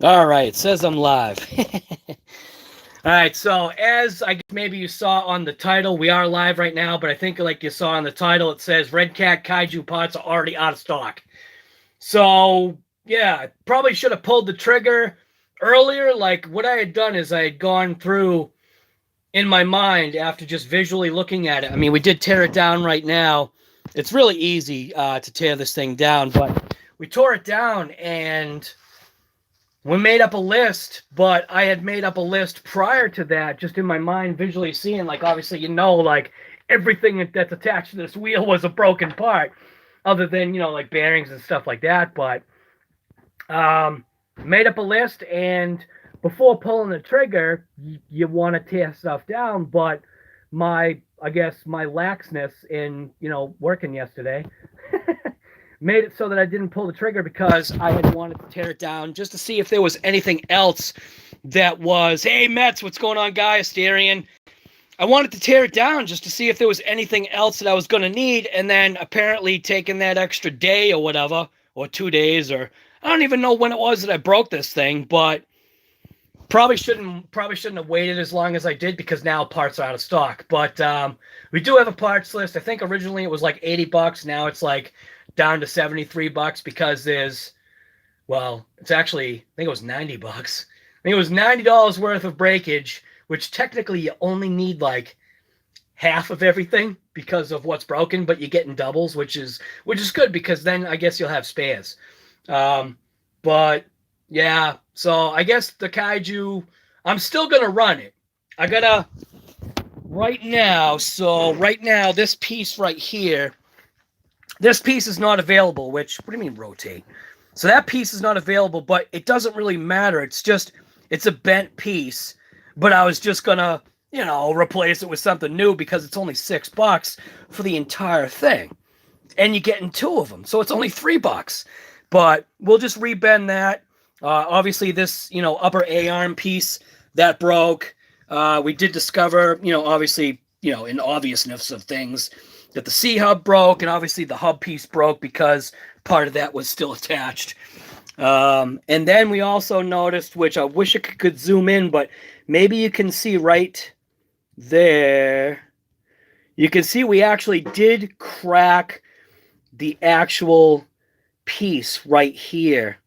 All right, it says I'm live. All right, so as I guess maybe you saw on the title, we are live right now, but I think like you saw on the title, it says Redcat KAIJU parts are already out of stock. So, yeah, probably should have pulled the trigger earlier. Like, what I had done is I had gone through in my mind after just visually looking at it. I mean, we did tear it down right now. It's really easy to tear this thing down, but we tore it down and we made up a list, but I had made up a list prior to that, just in my mind, visually seeing, like, obviously, like, everything that's attached to this wheel was a broken part, other than, like, bearings and stuff like that, but made up a list, and before pulling the trigger, you want to tear stuff down, but I guess, my laxness in, working yesterday made it so that I didn't pull the trigger because I had wanted to tear it down just to see if there was anything else that was, hey, Mets, what's going on, guys? Asterian. I wanted to tear it down just to see if there was anything else that I was going to need, and then apparently taking that extra day or whatever, or 2 days, or I don't even know when it was that I broke this thing, but probably shouldn't have waited as long as I did because now parts are out of stock. But we do have a parts list. I think originally it was like $80. Now it's like down to $73 because it's actually, I think it was $90. I think it was $90 worth of breakage, which technically you only need like half of everything because of what's broken, but you get in doubles, which is good because then I guess you'll have spares. But yeah, so I guess the KAIJU, I'm still gonna run it. I gotta right now. So right now, this piece right here, this piece is not available. Which, what do you mean rotate? So that piece is not available, but it doesn't really matter. It's a bent piece. But I was just gonna, replace it with something new because it's only $6 for the entire thing, and you're getting two of them, so it's only $3. But we'll just rebend that. Obviously, this upper A-arm piece that broke. We did discover, obviously, in obviousness of things, that the C-hub broke, and obviously the hub piece broke because part of that was still attached. And then we also noticed, which I wish I could zoom in, but maybe you can see right there. You can see we actually did crack the actual piece right here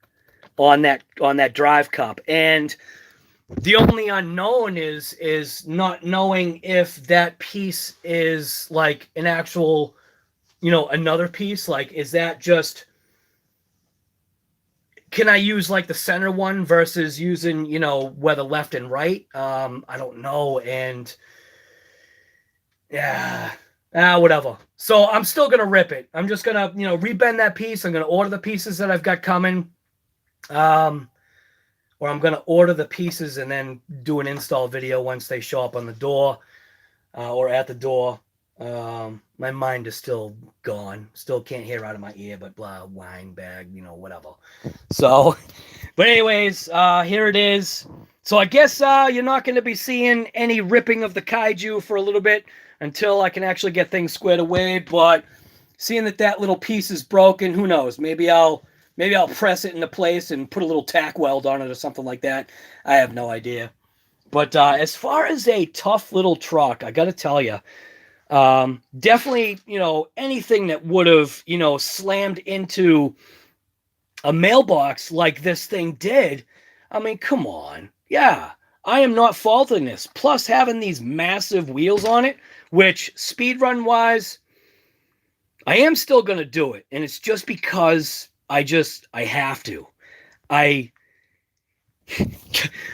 on that drive cup, and the only unknown is not knowing if that piece is like an actual, another piece. Like, is that just, can I use like the center one versus using, where the left and right? I don't know. And yeah, whatever. So I'm still gonna rip it. I'm just gonna, rebend that piece. I'm gonna order the pieces that I've got coming. Or I'm gonna order the pieces and then do an install video once they show up on the door, or at the door. My mind is still gone. Still can't hear out of my ear, but blah, wine bag, whatever. So, but anyways, here it is. So I guess you're not going to be seeing any ripping of the KAIJU for a little bit until I can actually get things squared away. But seeing that little piece is broken, who knows? Maybe I'll press it into place and put a little tack weld on it or something like that. I have no idea. But as far as a tough little truck, I got to tell you, definitely, anything that would have, slammed into a mailbox like this thing did, I mean, come on. Yeah, I am not faulting this. Plus, having these massive wheels on it, which speed run wise, I am still going to do it. And it's just because I have to.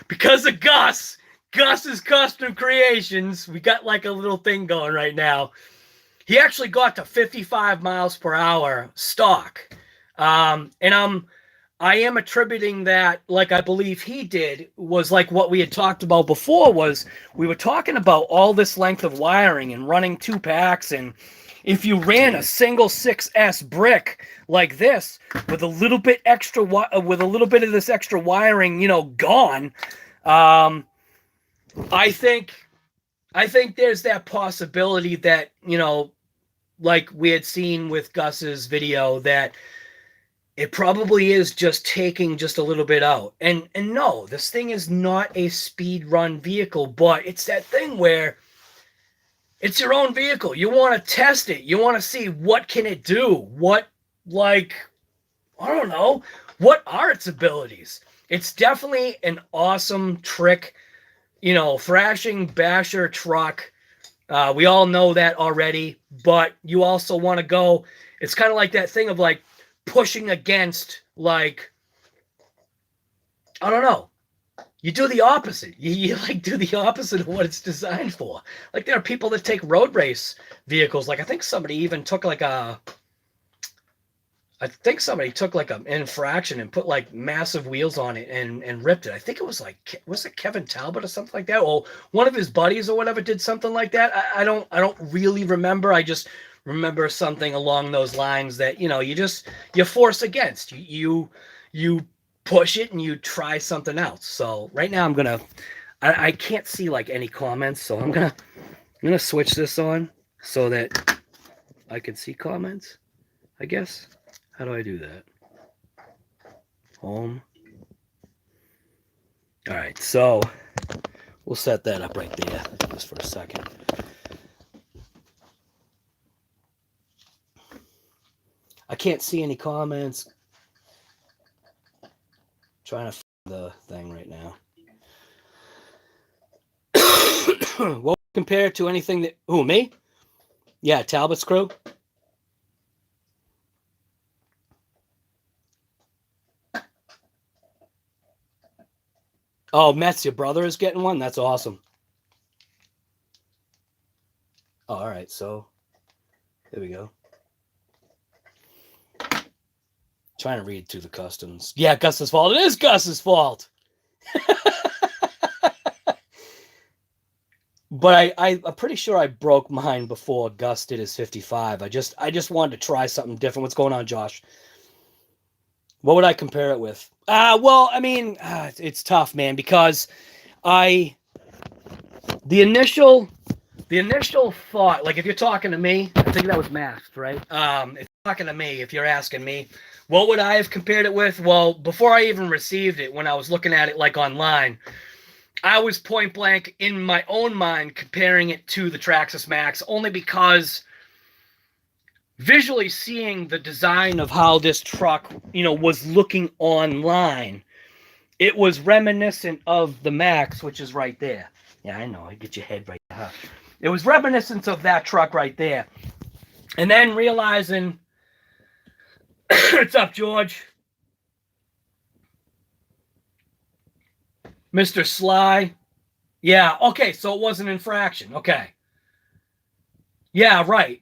Because of Gus's Custom Creations, we got like a little thing going right now. He actually got to 55 miles per hour stock. And I am attributing that, like I believe he did, was like what we had talked about before, was we were talking about all this length of wiring and running 2 packs, and if you ran a single 6S brick like this with a little bit of this extra wiring, gone, I think there's that possibility that, like we had seen with Gus's video, that it probably is just taking just a little bit out. And no, this thing is not a speed run vehicle, but it's that thing where it's your own vehicle. You want to test it. You want to see what can it do? What, like, I don't know, what are its abilities? It's definitely an awesome trick, thrashing basher truck. We all know that already, but you also want to go, it's kind of like that thing of like pushing against, like, I don't know. You do the opposite. You like do the opposite of what it's designed for. Like there are people that take road race vehicles. Like I think somebody even took like an infraction and put like massive wheels on it and ripped it. I think it was like, was it Kevin Talbot or something like that? Or one of his buddies or whatever did something like that. I don't really remember. I just remember something along those lines that, you force against. You push it and you try something else. So right now I can't see like any comments, so I'm gonna switch this on so that I can see comments, I guess. How do I do that? Home. All right, so we'll set that up right there just for a second. I can't see any comments. Trying to find the thing right now. Well, compared to anything that... Who, me? Yeah, Talbot's crew. Oh, Metz, your brother is getting one? That's awesome. Oh, all right, so there we go. Trying to read through the customs. Yeah, Gus's fault. It is Gus's fault. But I'm pretty sure I broke mine before Gus did his 55. I just wanted to try something different. What's going on, Josh? What would I compare it with? Well, I mean, it's tough, man, because the initial thought, like if you're talking to me, I think that was masked, right? If you're talking to me, if you're asking me, what would I have compared it with? Well, before I even received it, when I was looking at it like online, I was point blank in my own mind comparing it to the Traxxas Max, only because visually seeing the design of how this truck, was looking online, it was reminiscent of the Max, which is right there. Yeah, I know. I get your head right there. It was reminiscent of that truck right there. And then realizing, what's up, George? Mr. Sly. Yeah, okay, so it was an infraction. Okay. Yeah, right.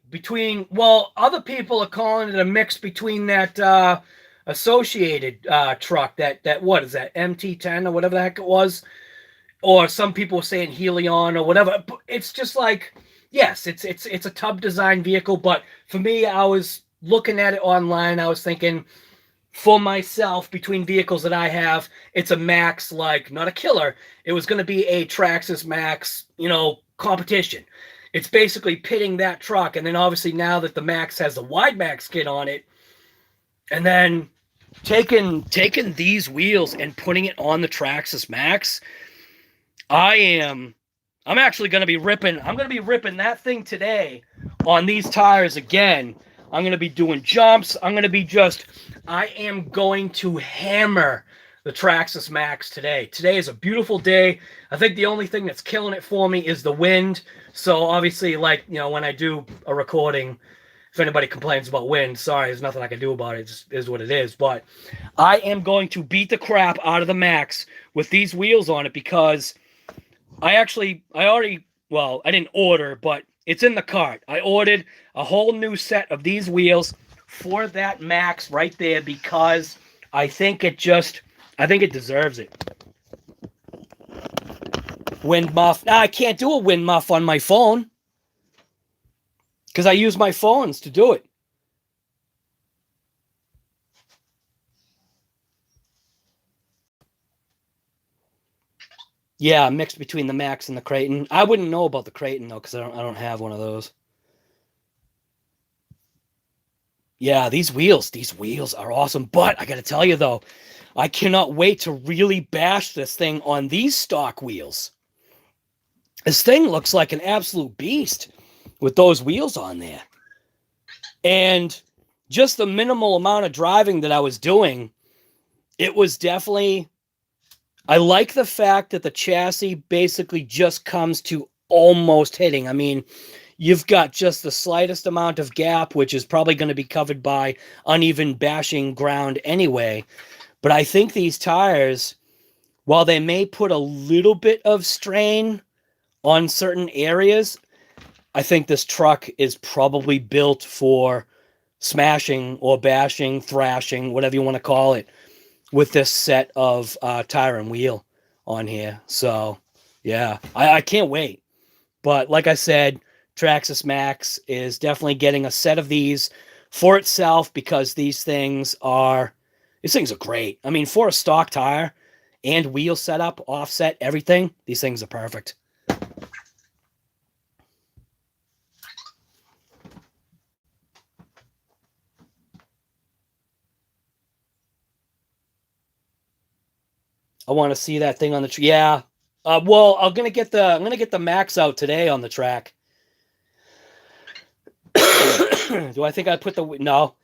Other people are calling it a mix between that associated truck, that what is that, MT10 or whatever the heck it was, or some people are saying Helion or whatever. It's just like, yes, it's a tub design vehicle, but for me, I was looking at it online, I was thinking, for myself, between vehicles that I have, it's a Max, like, not a killer. It was going to be a Traxxas Max, competition. It's basically pitting that truck, and then obviously now that the Max has the wide Max kit on it, and then taking these wheels and putting it on the Traxxas Max, I'm actually going to be ripping that thing today on these tires again. I'm going to be doing jumps. I am going to hammer the Traxxas Max today. Today is a beautiful day. I think the only thing that's killing it for me is the wind. So obviously, like, when I do a recording, if anybody complains about wind, sorry, there's nothing I can do about it. It just is what it is. But I am going to beat the crap out of the Max with these wheels on it, because I didn't order, but it's in the cart. I ordered a whole new set of these wheels for that Max right there, because I think it deserves it. Wind muff. I can't do a wind muff on my phone, because I use my phones to do it. Yeah, mixed between the Max and the Creighton. I wouldn't know about the Creighton though, because I don't have one of those. Yeah, these wheels are awesome. But I got to tell you, though, I cannot wait to really bash this thing on these stock wheels. This thing looks like an absolute beast with those wheels on there. And just the minimal amount of driving that I was doing, it was definitely, I like the fact that the chassis basically just comes to almost hitting. I mean, you've got just the slightest amount of gap, which is probably going to be covered by uneven bashing ground anyway. But I think these tires, while they may put a little bit of strain on certain areas, I think this truck is probably built for smashing or bashing, thrashing, whatever you want to call it, with this set of tire and wheel on here. So, yeah, I can't wait. But like I said, Traxxas Max is definitely getting a set of these for itself because these things are great. I mean, for a stock tire and wheel setup, offset, everything, these things are perfect. I want to see that thing on the tree. Yeah. Well, I'm gonna get the Max out today on the track. Do I think I put the no?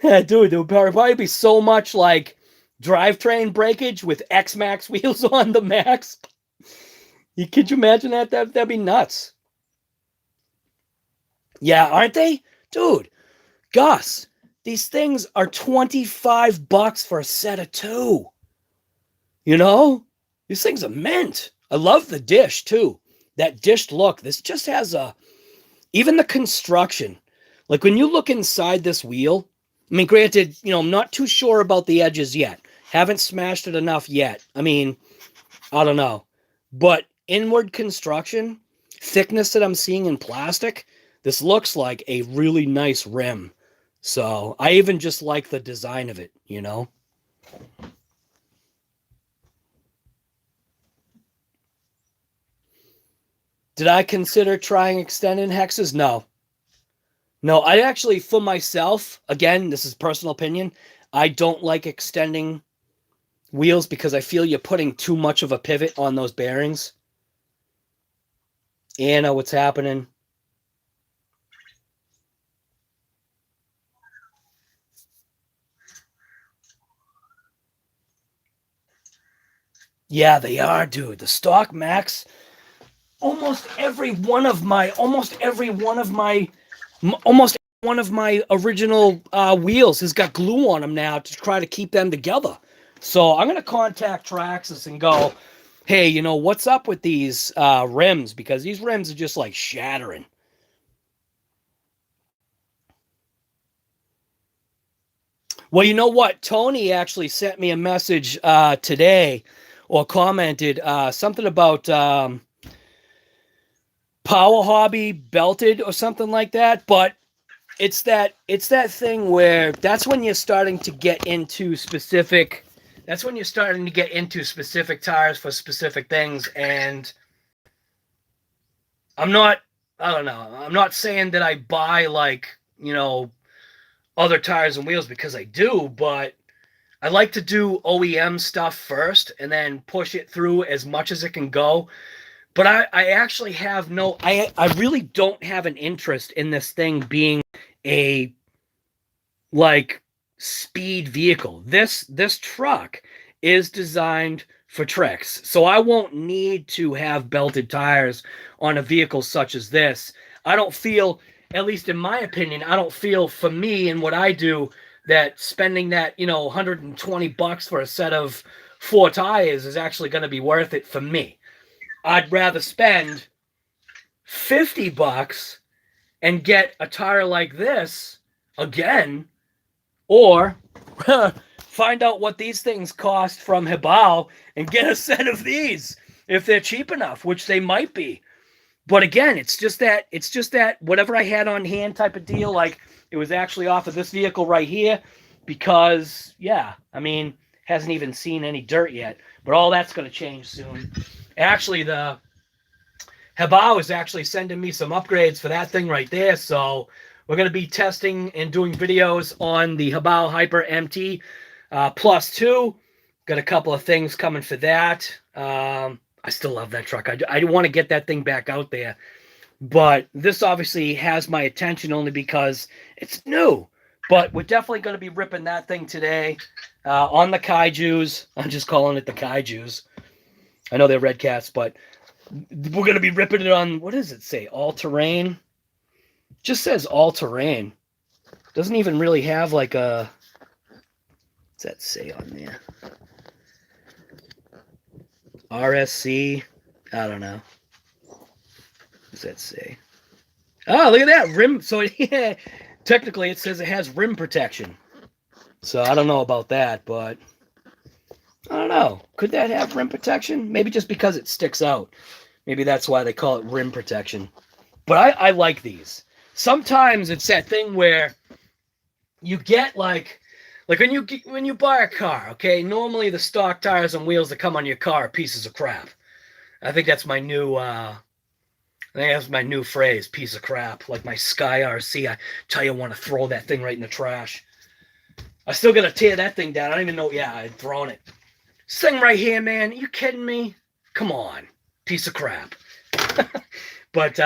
Dude, there would probably be so much like drivetrain breakage with X Max wheels on the Max. Could you imagine that? That'd be nuts. Yeah, aren't they, dude? Gus, these things are $25 for a set of two. You know, these things are mint. I love the dish too. That dished look. This just has even the construction. Like when you look inside this wheel, I mean, granted, I'm not too sure about the edges yet. Haven't smashed it enough yet. I mean, I don't know. But inward construction, thickness that I'm seeing in plastic, this looks like a really nice rim. So I even just like the design of it, Did I consider trying extending hexes? No. No, I actually, for myself, again, this is personal opinion, I don't like extending wheels because I feel you're putting too much of a pivot on those bearings. Anna, what's happening? Yeah, they are, dude. The stock Max, almost every one of my original wheels has got glue on them now to try to keep them together. So I'm gonna contact Traxxas and go, hey, what's up with these rims? Because these rims are just like shattering. Well, you know what? Tony actually sent me a message today or commented something about Power Hobby belted or something like that. But it's that thing where that's when you're starting to get into specific tires for specific things. And I don't know. I'm not saying that I buy like, other tires and wheels because I do, but I like to do OEM stuff first and then push it through as much as it can go. But I actually have I really don't have an interest in this thing being a like speed vehicle. This truck is designed for tricks. So I won't need to have belted tires on a vehicle such as this. I don't feel, at least in my opinion, I don't feel for me and what I do that spending that, $120 for a set of 4 tires is actually going to be worth it for me. I'd rather spend $50 and get a tire like this again, or find out what these things cost from Hrb and get a set of these if they're cheap enough, which they might be. But again, it's just that whatever I had on hand type of deal. Like it was actually off of this vehicle right here because, yeah, I mean, hasn't even seen any dirt yet. But all that's going to change soon. Actually, the Hrb is actually sending me some upgrades for that thing right there. So We're going to be testing and doing videos on the Hrb Hyper MT Plus 2. Got a couple of things coming for that. I still love that truck. I want to get that thing back out there. But this obviously has my attention only because it's new. But we're definitely going to be ripping that thing today on the KAIJUs. I'm just calling it the KAIJUs. I know they're Redcats, but we're going to be ripping it on, what does it say? All-terrain? Just says all-terrain. Doesn't even really have like a... What's that say on there? RSC? I don't know. What does that say? Oh, look at that rim. So yeah, technically it says it has rim protection. So I don't know about that, but I don't know. Could that have rim protection? Maybe just because it sticks out. Maybe that's why they call it rim protection. But I like these. Sometimes it's that thing where you get like when you buy a car, okay? Normally the stock tires and wheels that come on your car are pieces of crap. I think that's my new phrase, piece of crap. Like my Sky RC, I tell you, I want to throw that thing right in the trash. I still got to tear that thing down. I don't even know. Yeah, I'd thrown it. This thing right here, man. Are you kidding me? Come on. Piece of crap. But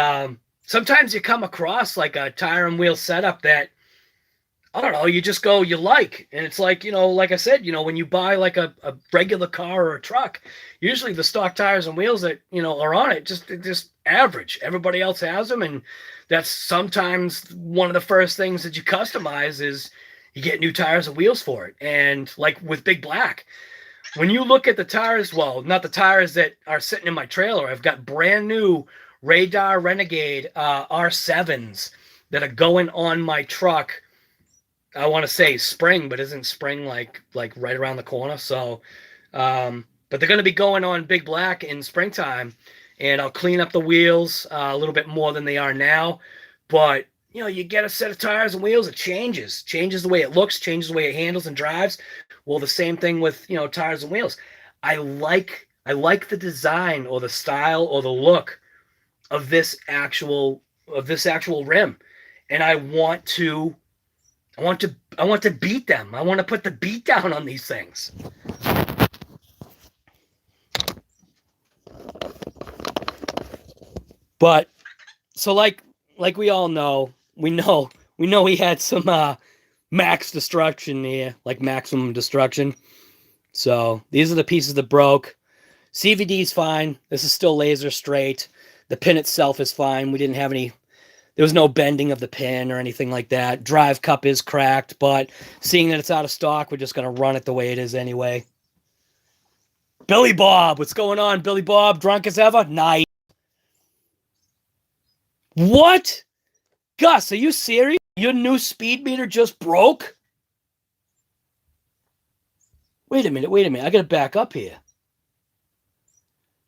sometimes you come across like a tire and wheel setup that, I don't know, you just go, you like. And it's like, like I said, when you buy like a regular car or a truck, usually the stock tires and wheels that, are on it, just average. Everybody else has them. And that's sometimes one of the first things that you customize is you get new tires and wheels for it. And like with Big Black, when you look at the tires, well, not the tires that are sitting in my trailer, I've got brand new Radar Renegade R7s that are going on my truck. I want to say spring, but isn't spring like right around the corner? So, but they're going to be going on Big Black in springtime, and I'll clean up the wheels a little bit more than they are now. But you get a set of tires and wheels, it changes the way it looks, changes the way it handles and drives. Well, the same thing with tires and wheels. I like the design or the style or the look of this actual rim, and I want to beat them. I want to put the beat down on these things. But so like we all know, we know he had some max destruction here, like maximum destruction. So these are the pieces that broke. CVD's fine. This is still laser straight. The pin itself is fine. We didn't have any. There was no bending of the pin or anything like that. Drive cup is cracked, but seeing that it's out of stock, we're just going to run it the way it is anyway. Billy Bob, what's going on, Billy Bob? Drunk as ever? Nice. What? Gus, are you serious? Your new speed meter just broke? Wait a minute. I got to back up here.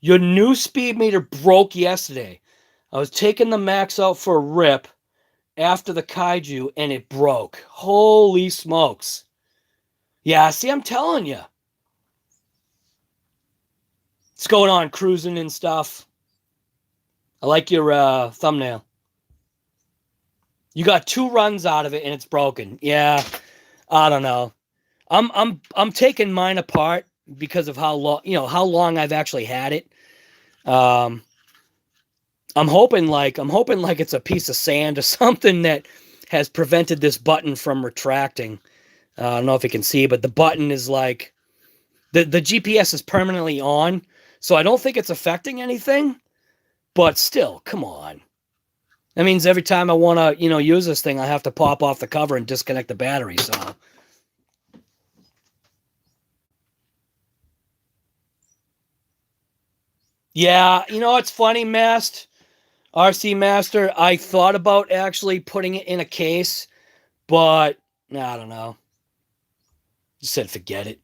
Your new speed meter broke yesterday. I was taking the Max out for a rip after the KAIJU, and it broke. Holy smokes. Yeah, see, I'm telling you. What's going on, cruising and stuff? I like your thumbnail. You got 2 runs out of it, and it's broken. Yeah, I don't know. I'm taking mine apart because of how long I've actually had it. I'm hoping like it's a piece of sand or something that has prevented this button from retracting. I don't know if you can see, but the button is like the GPS is permanently on, so I don't think it's affecting anything. But still, come on. That means every time I want to, use this thing, I have to pop off the cover and disconnect the battery. So. Yeah, it's funny, RC Master. I thought about actually putting it in a case, but I don't know. Just said forget it.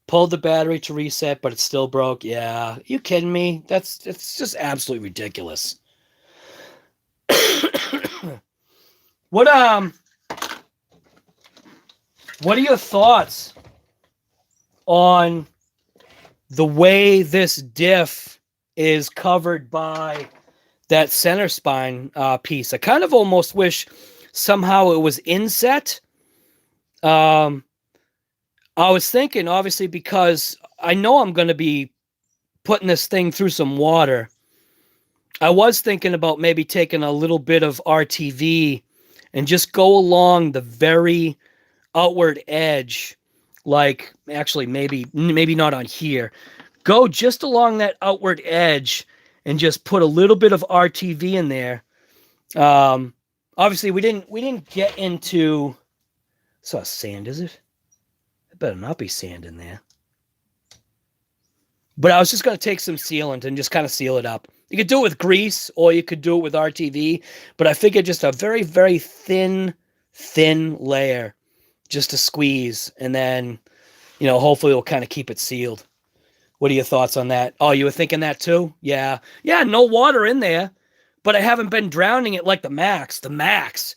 Pulled the battery to reset, but it still broke. Yeah, are you kidding me? It's just absolutely ridiculous. What are your thoughts on the way this diff is covered by that center spine piece. I kind of almost wish somehow it was inset. I was thinking, obviously, because I know I'm going to be putting this thing through some water. I was thinking about maybe taking a little bit of RTV and just go along the very outward edge. Like, actually, maybe not on here. Go just along that outward edge and just put a little bit of RTV in there. Obviously, we didn't get into. It's not sand, is it? It better not be sand in there. But I was just going to take some sealant and just kind of seal it up. You could do it with grease or you could do it with RTV. But I figured just a very, very thin layer just to squeeze. And then, hopefully it'll kind of keep it sealed. What are your thoughts on that? Oh, you were thinking that too? Yeah. Yeah, no water in there. But I haven't been drowning it like the Max. The Max.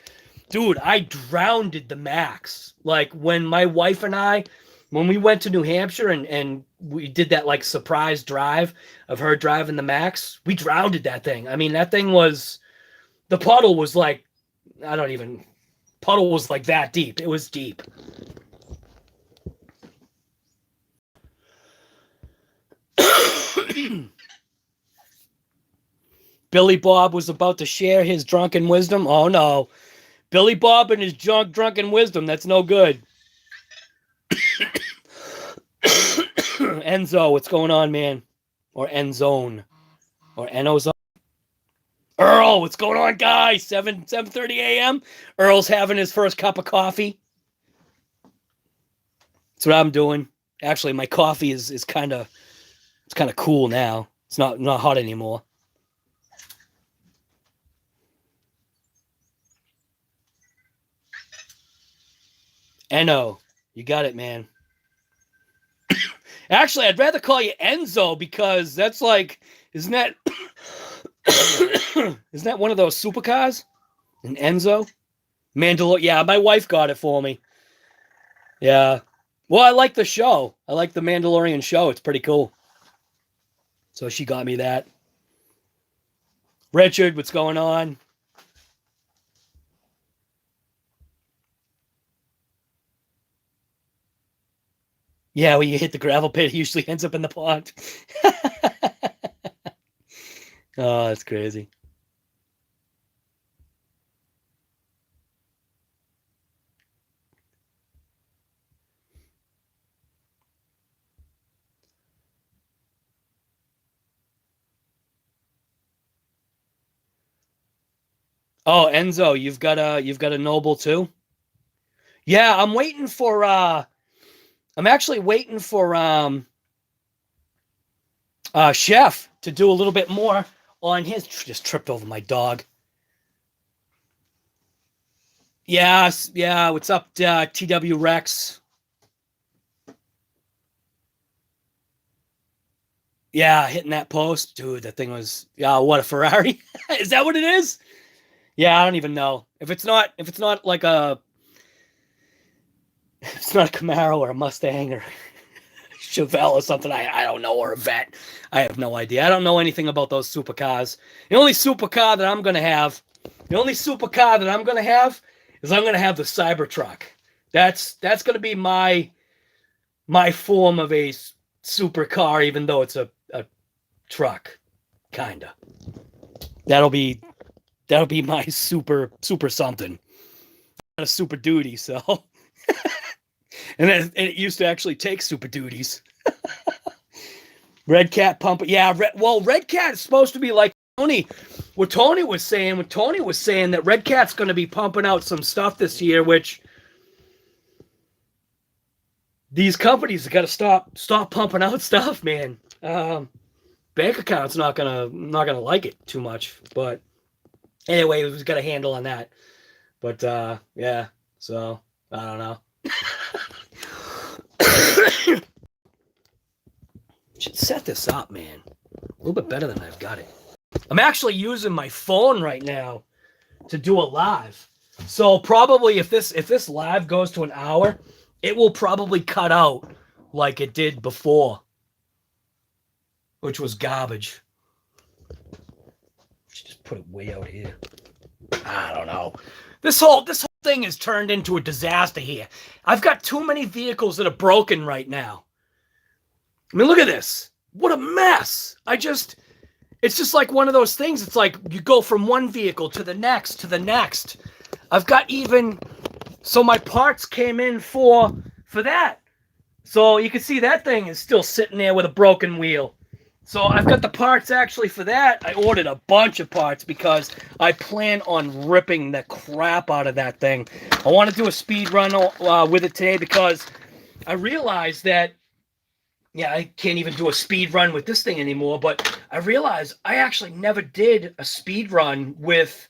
Dude, I drowned the Max. Like when my wife and I, when we went to New Hampshire and we did that like surprise drive of her driving the Max, we drowned that thing. I mean, that thing was, the puddle was like, puddle was like that deep. It was deep. Billy Bob was about to share his drunken wisdom. Oh no. Billy Bob and his drunken wisdom. That's no good. Enzo, what's going on, man? Or Enzone. Or Enozone. Earl, what's going on, guys? 7:30 a.m. Earl's having his first cup of coffee. That's what I'm doing. Actually, my coffee is kind of cool now. It's not hot anymore. Enno, you got it, man. Actually, I'd rather call you Enzo because that's like, isn't that one of those supercars? An Enzo? Yeah, my wife got it for me. Yeah. Well, I like the show. I like the Mandalorian show. It's pretty cool. So she got me that. Richard, what's going on? Yeah, when you hit the gravel pit, it usually ends up in the pond. Oh, that's crazy. Oh, Enzo, you've got a Noble too? Yeah, I'm waiting for I'm actually waiting for Chef to do a little bit more on his. Just tripped over my dog. Yeah, what's up, TW Rex? Yeah, hitting that post. Dude, that thing was, what, a Ferrari? Is that what it is? Yeah, I don't even know. If it's not like it's not a Camaro or a Mustang or Chevelle or something, I don't know, or a Vet. I have no idea. I don't know anything about those supercars. The only supercar that I'm going to have is I'm going to have the Cybertruck. That's going to be my form of a supercar, even though it's a truck, kinda. That'll be my super something. Not a Super Duty, so. and it used to actually take Super Duties. Redcat pump. Yeah, Redcat is supposed to be like Tony. What Tony was saying that Redcat's going to be pumping out some stuff this year, which these companies have got to stop pumping out stuff, man. Bank account's not gonna like it too much, but anyway, we've got a handle on that. But yeah, so I don't know. Should set this up, man. A little bit better than I've got it. I'm actually using my phone right now to do a live. So probably if this live goes to an hour, it will probably cut out like it did before, which was garbage. put it way out here. I don't know. This whole thing has turned into a disaster here. I've got too many vehicles that are broken right now. I mean, look at this. What a mess. It's just like one of those things. It's like you go from one vehicle to the next, to the next. I've got so my parts came in for that. So you can see that thing is still sitting there with a broken wheel. So I've got the parts actually for that. I ordered a bunch of parts because I plan on ripping the crap out of that thing. I want to do a speed run with it today because I realized that, yeah, I can't even do a speed run with this thing anymore, but I realized I actually never did a speed run with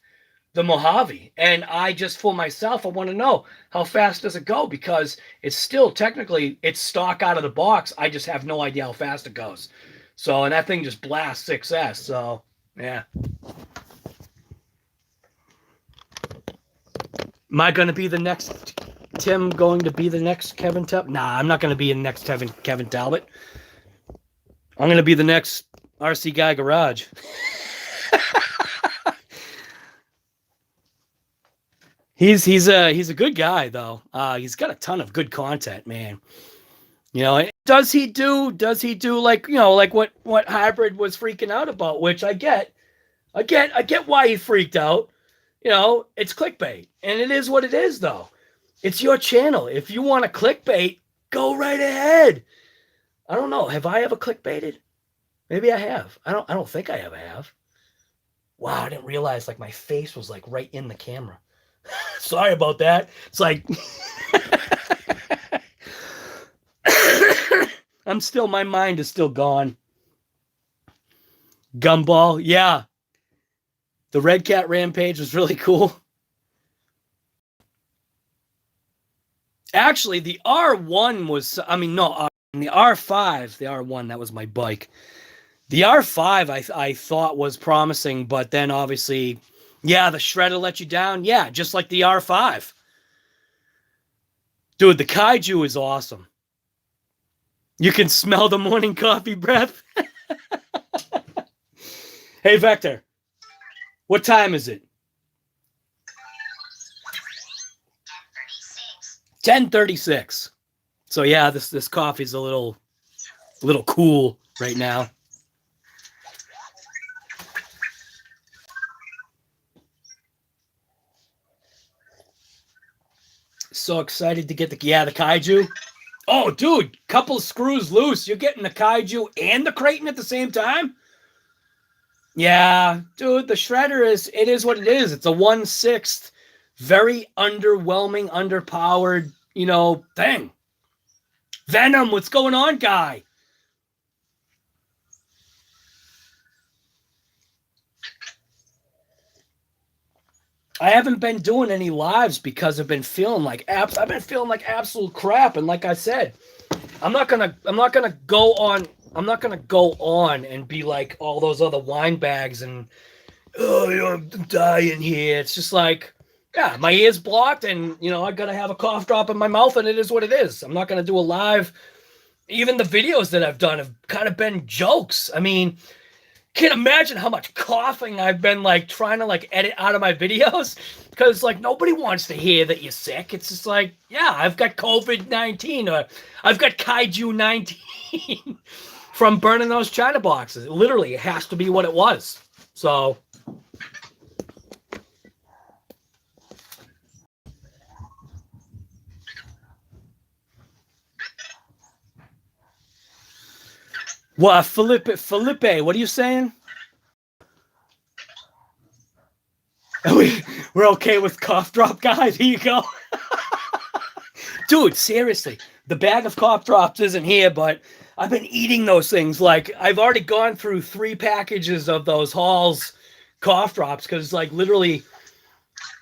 the Mojave. And I just, for myself, I want to know how fast does it go, because it's still technically, it's stock out of the box. I just have no idea how fast it goes. So, and that thing just blasts 6S. So, yeah. Am I going to be the next Tim? Going to be the next Kevin Talbot? Nah, I'm not going to be the next Kevin Talbot. I'm going to be the next RC Guy Garage. He's a good guy though. He's got a ton of good content, man. You know, does he do like, you know, like what Hybrid was freaking out about, which I get why he freaked out. You know, it's clickbait, and it is what it is though. It's your channel. If you want to clickbait, go right ahead. I don't know. Have I ever clickbaited? Maybe I have. I don't think I ever have. Wow, I didn't realize like my face was like right in the camera. Sorry about that. It's like my mind is still gone. Gumball, yeah. The Redcat Rampage was really cool. Actually, the R1 was, the R5, the R1, that was my bike. The R5 I thought was promising, but then obviously, yeah, the shredder let you down. Yeah, just like the R5. Dude, the KAIJU is awesome. You can smell the morning coffee breath. Hey, Vector. What time is it? 10:36. So yeah, this coffee's a little cool right now. So excited to get the KAIJU. Oh, dude, couple of screws loose. You're getting the KAIJU and the Kraton at the same time? Yeah, dude, the shredder is what it is. It's a 1/6, very underwhelming, underpowered, you know, thing. Venom, what's going on, guy? I haven't been doing any lives because I've been feeling like absolute crap. And like I said, I'm not gonna go on and be like all those other wine bags and I'm dying here. It's just like, yeah, my ear's blocked and you know I gotta have a cough drop in my mouth and it is what it is. I'm not gonna do a live. Even the videos that I've done have kind of been jokes. I mean, can't imagine how much coughing I've been like trying to like edit out of my videos because like nobody wants to hear that you're sick. It's just like, yeah, I've got COVID-19 or I've got KAIJU-19 from burning those China boxes. Literally, it has to be what it was. So. What, Felipe, what are you saying? We're okay with cough drop, guys. Here you go. Dude, seriously, the bag of cough drops isn't here, but I've been eating those things. Like, I've already gone through 3 packages of those Halls cough drops because, like, literally,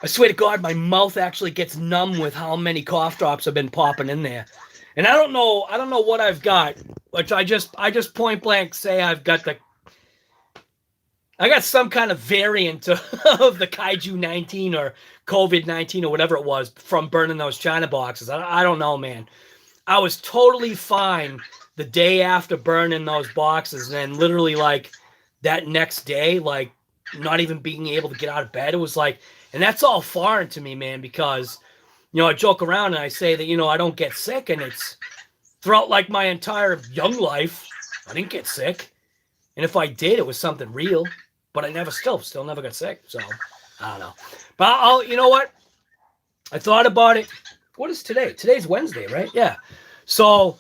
I swear to God, my mouth actually gets numb with how many cough drops have been popping in there. And I don't know what I've got, which I just point blank say I got some kind of variant of the KAIJU-19 or COVID-19 or whatever it was from burning those China boxes. I don't know, man. I was totally fine the day after burning those boxes, and then literally like that next day, like not even being able to get out of bed. It was like, and that's all foreign to me, man, because, you know, I joke around and I say that, you know, I don't get sick, and it's throughout like my entire young life, I didn't get sick. And if I did, it was something real, but I never still never got sick. So I don't know, but I'll, you know what? I thought about it. What is today? Today's Wednesday, right? Yeah. So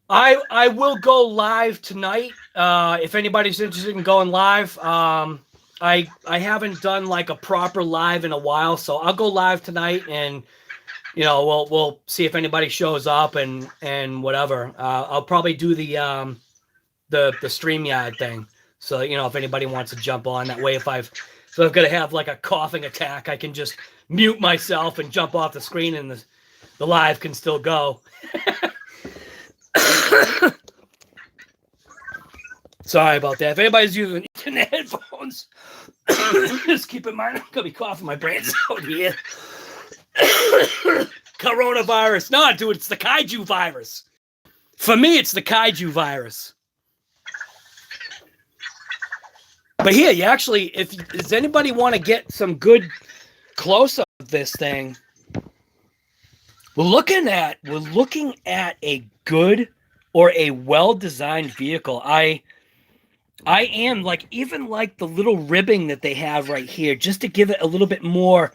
I will go live tonight. If anybody's interested in going live, I haven't done like a proper live in a while, so I'll go live tonight, and you know, we'll see if anybody shows up and whatever. I'll probably do the StreamYard thing, so you know, if anybody wants to jump on that way, if I'm gonna have like a coughing attack, I can just mute myself and jump off the screen, and the live can still go. Sorry about that. If anybody's using internet headphones, just keep in mind I'm gonna be coughing my brains out here. Coronavirus. No, dude, it's the KAIJU virus. For me, it's the KAIJU virus. But here, you actually, does anybody want to get some good close-up of this thing? We're looking at a good or a well-designed vehicle. I am like, even like the little ribbing that they have right here, just to give it a little bit more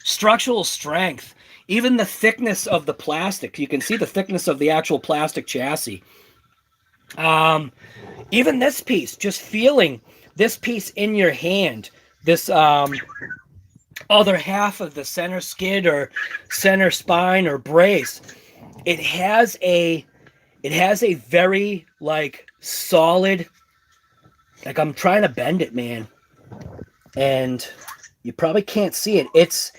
structural strength. Even the thickness of the plastic, you can see the thickness of the actual plastic chassis. Even this piece, just feeling this piece in your hand, this other half of the center skid or center spine or brace, it has a very like solid, like, I'm trying to bend it, man, and you probably can't see it.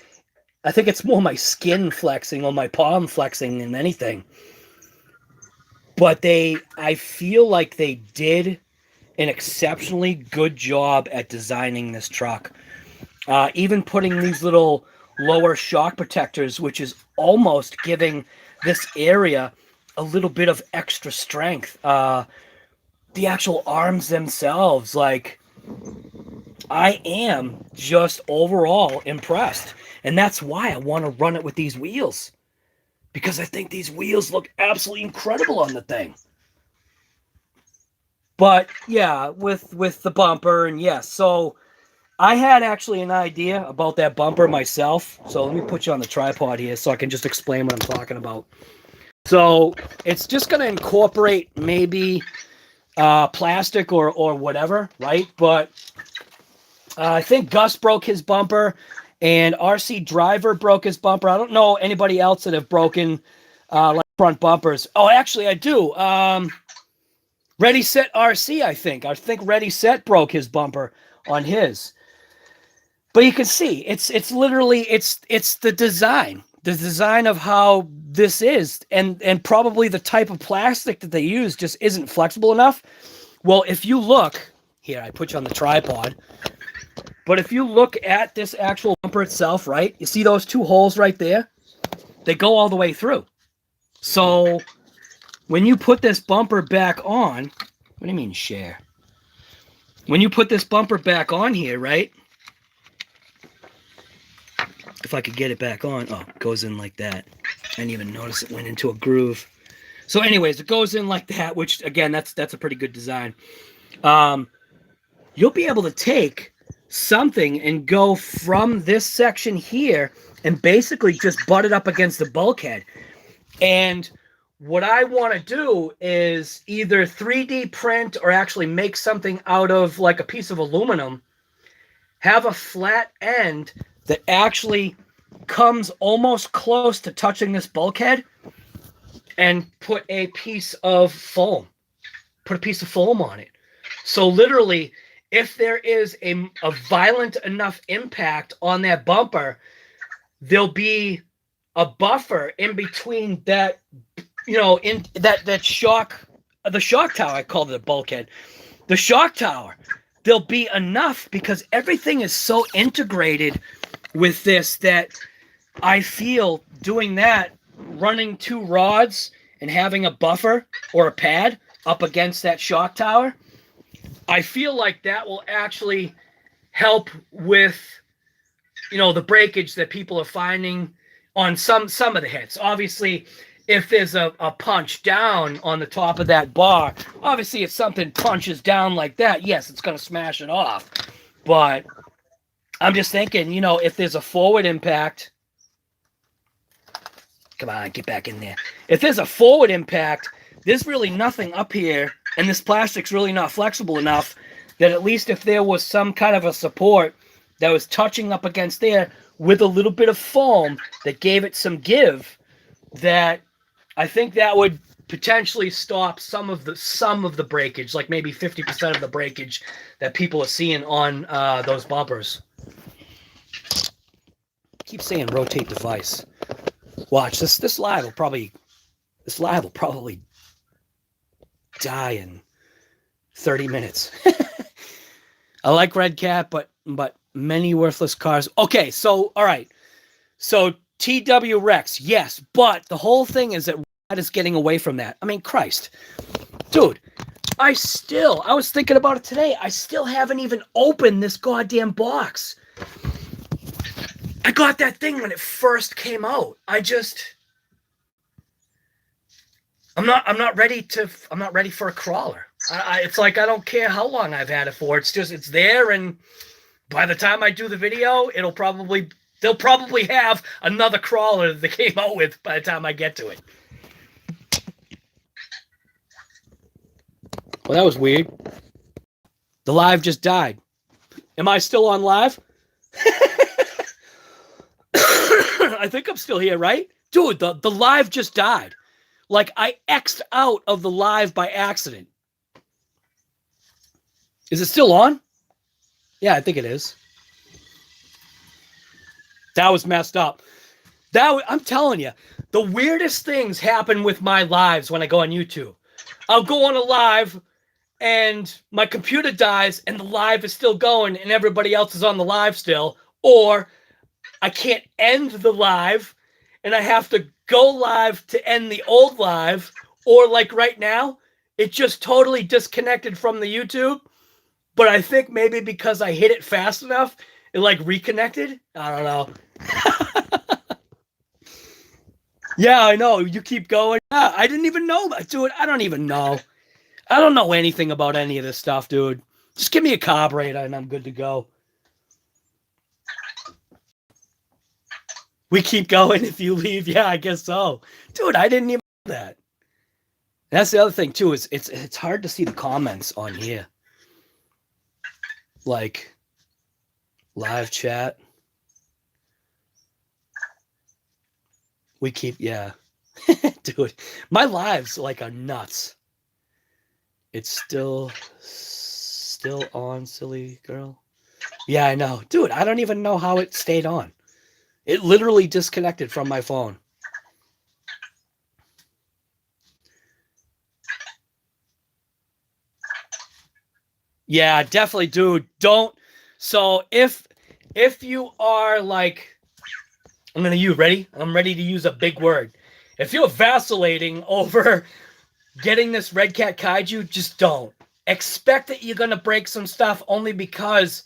I think it's more my skin flexing or my palm flexing than anything. But I feel like they did an exceptionally good job at designing this truck. Even putting these little lower shock protectors, which is almost giving this area a little bit of extra strength. The actual arms themselves, like, I am just overall impressed. And that's why I want to run it with these wheels, because I think these wheels look absolutely incredible on the thing. But yeah, with the bumper, and yes, so I had actually an idea about that bumper myself. So let me put you on the tripod here so I can just explain what I'm talking about. So it's just going to incorporate maybe plastic or whatever, right? But I think Gus broke his bumper, and RC Driver broke his bumper. I don't know anybody else that have broken like front bumpers. Oh, actually, I do. Ready Set RC, I think Ready Set broke his bumper on his. But you can see it's literally it's the design of how this is, and probably the type of plastic that they use just isn't flexible enough. Well, if you look here, I put you on the tripod. But if you look at this actual bumper itself, right, you see those two holes right there? They go all the way through. So when you put this bumper back on, what do you mean share? When you put this bumper back on here, right? If I could get it back on. Oh, it goes in like that. I didn't even notice it went into a groove. So anyways, it goes in like that, which again, that's a pretty good design. You'll be able to take something and go from this section here and basically just butt it up against the bulkhead. And what I want to do is either 3D print or actually make something out of like a piece of aluminum, have a flat end that actually comes almost close to touching this bulkhead, and put a piece of foam. Put a piece of foam on it. So literally, if there is a violent enough impact on that bumper, there'll be a buffer in between that, you know, in that shock, the shock tower. I called it a bulkhead. The shock tower. There'll be enough, because everything is so integrated with this that I feel doing that, running two rods and having a buffer or a pad up against that shock tower, I feel like that will actually help with, the breakage that people are finding on some of the hits. Obviously, if there's a punch down on the top of that bar, obviously if something punches down like that, yes, it's going to smash it off. But I'm just thinking, if there's a forward impact, come on, get back in there. If there's a forward impact, there's really nothing up here, and this plastic's really not flexible enough that at least if there was some kind of a support that was touching up against there with a little bit of foam that gave it some give, that I think that would potentially stop some of the breakage, like maybe 50% of the breakage that people are seeing on those bumpers. Keep saying rotate device. Watch this live will probably die in 30 minutes. I like Redcat, but many worthless cars. Okay, so all right. So TW Rex, yes, but the whole thing is that Red is getting away from that. I mean, Christ. Dude, I was thinking about it today. I still haven't even opened this goddamn box. I got that thing when it first came out. I'm not ready for a crawler. It's like I don't care how long I've had it for. It's there, and by the time I do the video, they'll probably have another crawler that they came out with by the time I get to it. Well, that was weird. The live just died. Am I still on live? I think I'm still here, right? Dude, the live just died. Like, I X'd out of the live by accident. Is it still on? Yeah, I think it is. That was messed up. I'm telling you, the weirdest things happen with my lives when I go on YouTube. I'll go on a live, and my computer dies, and the live is still going, and everybody else is on the live still. Or I can't end the live, and I have to go live to end the old live, or like right now, it just totally disconnected from the YouTube. But I think maybe because I hit it fast enough, it like reconnected. I don't know. Yeah, I know. You keep going. Yeah, I didn't even know. Dude, I don't even know. I don't know anything about any of this stuff, dude. Just give me a carburetor and I'm good to go. We keep going if you leave. Yeah, I guess so. Dude, I didn't even know that. That's the other thing, too. Is it's hard to see the comments on here. Like, live chat. We keep, yeah. Dude, my lives, like, are nuts. It's still on, silly girl. Yeah, I know. Dude, I don't even know how it stayed on. It literally disconnected from my phone. Yeah, definitely, dude. Don't. So if you are like, I'm ready to use a big word. If you're vacillating over getting this Redcat KAIJU, just don't. Expect that you're going to break some stuff only because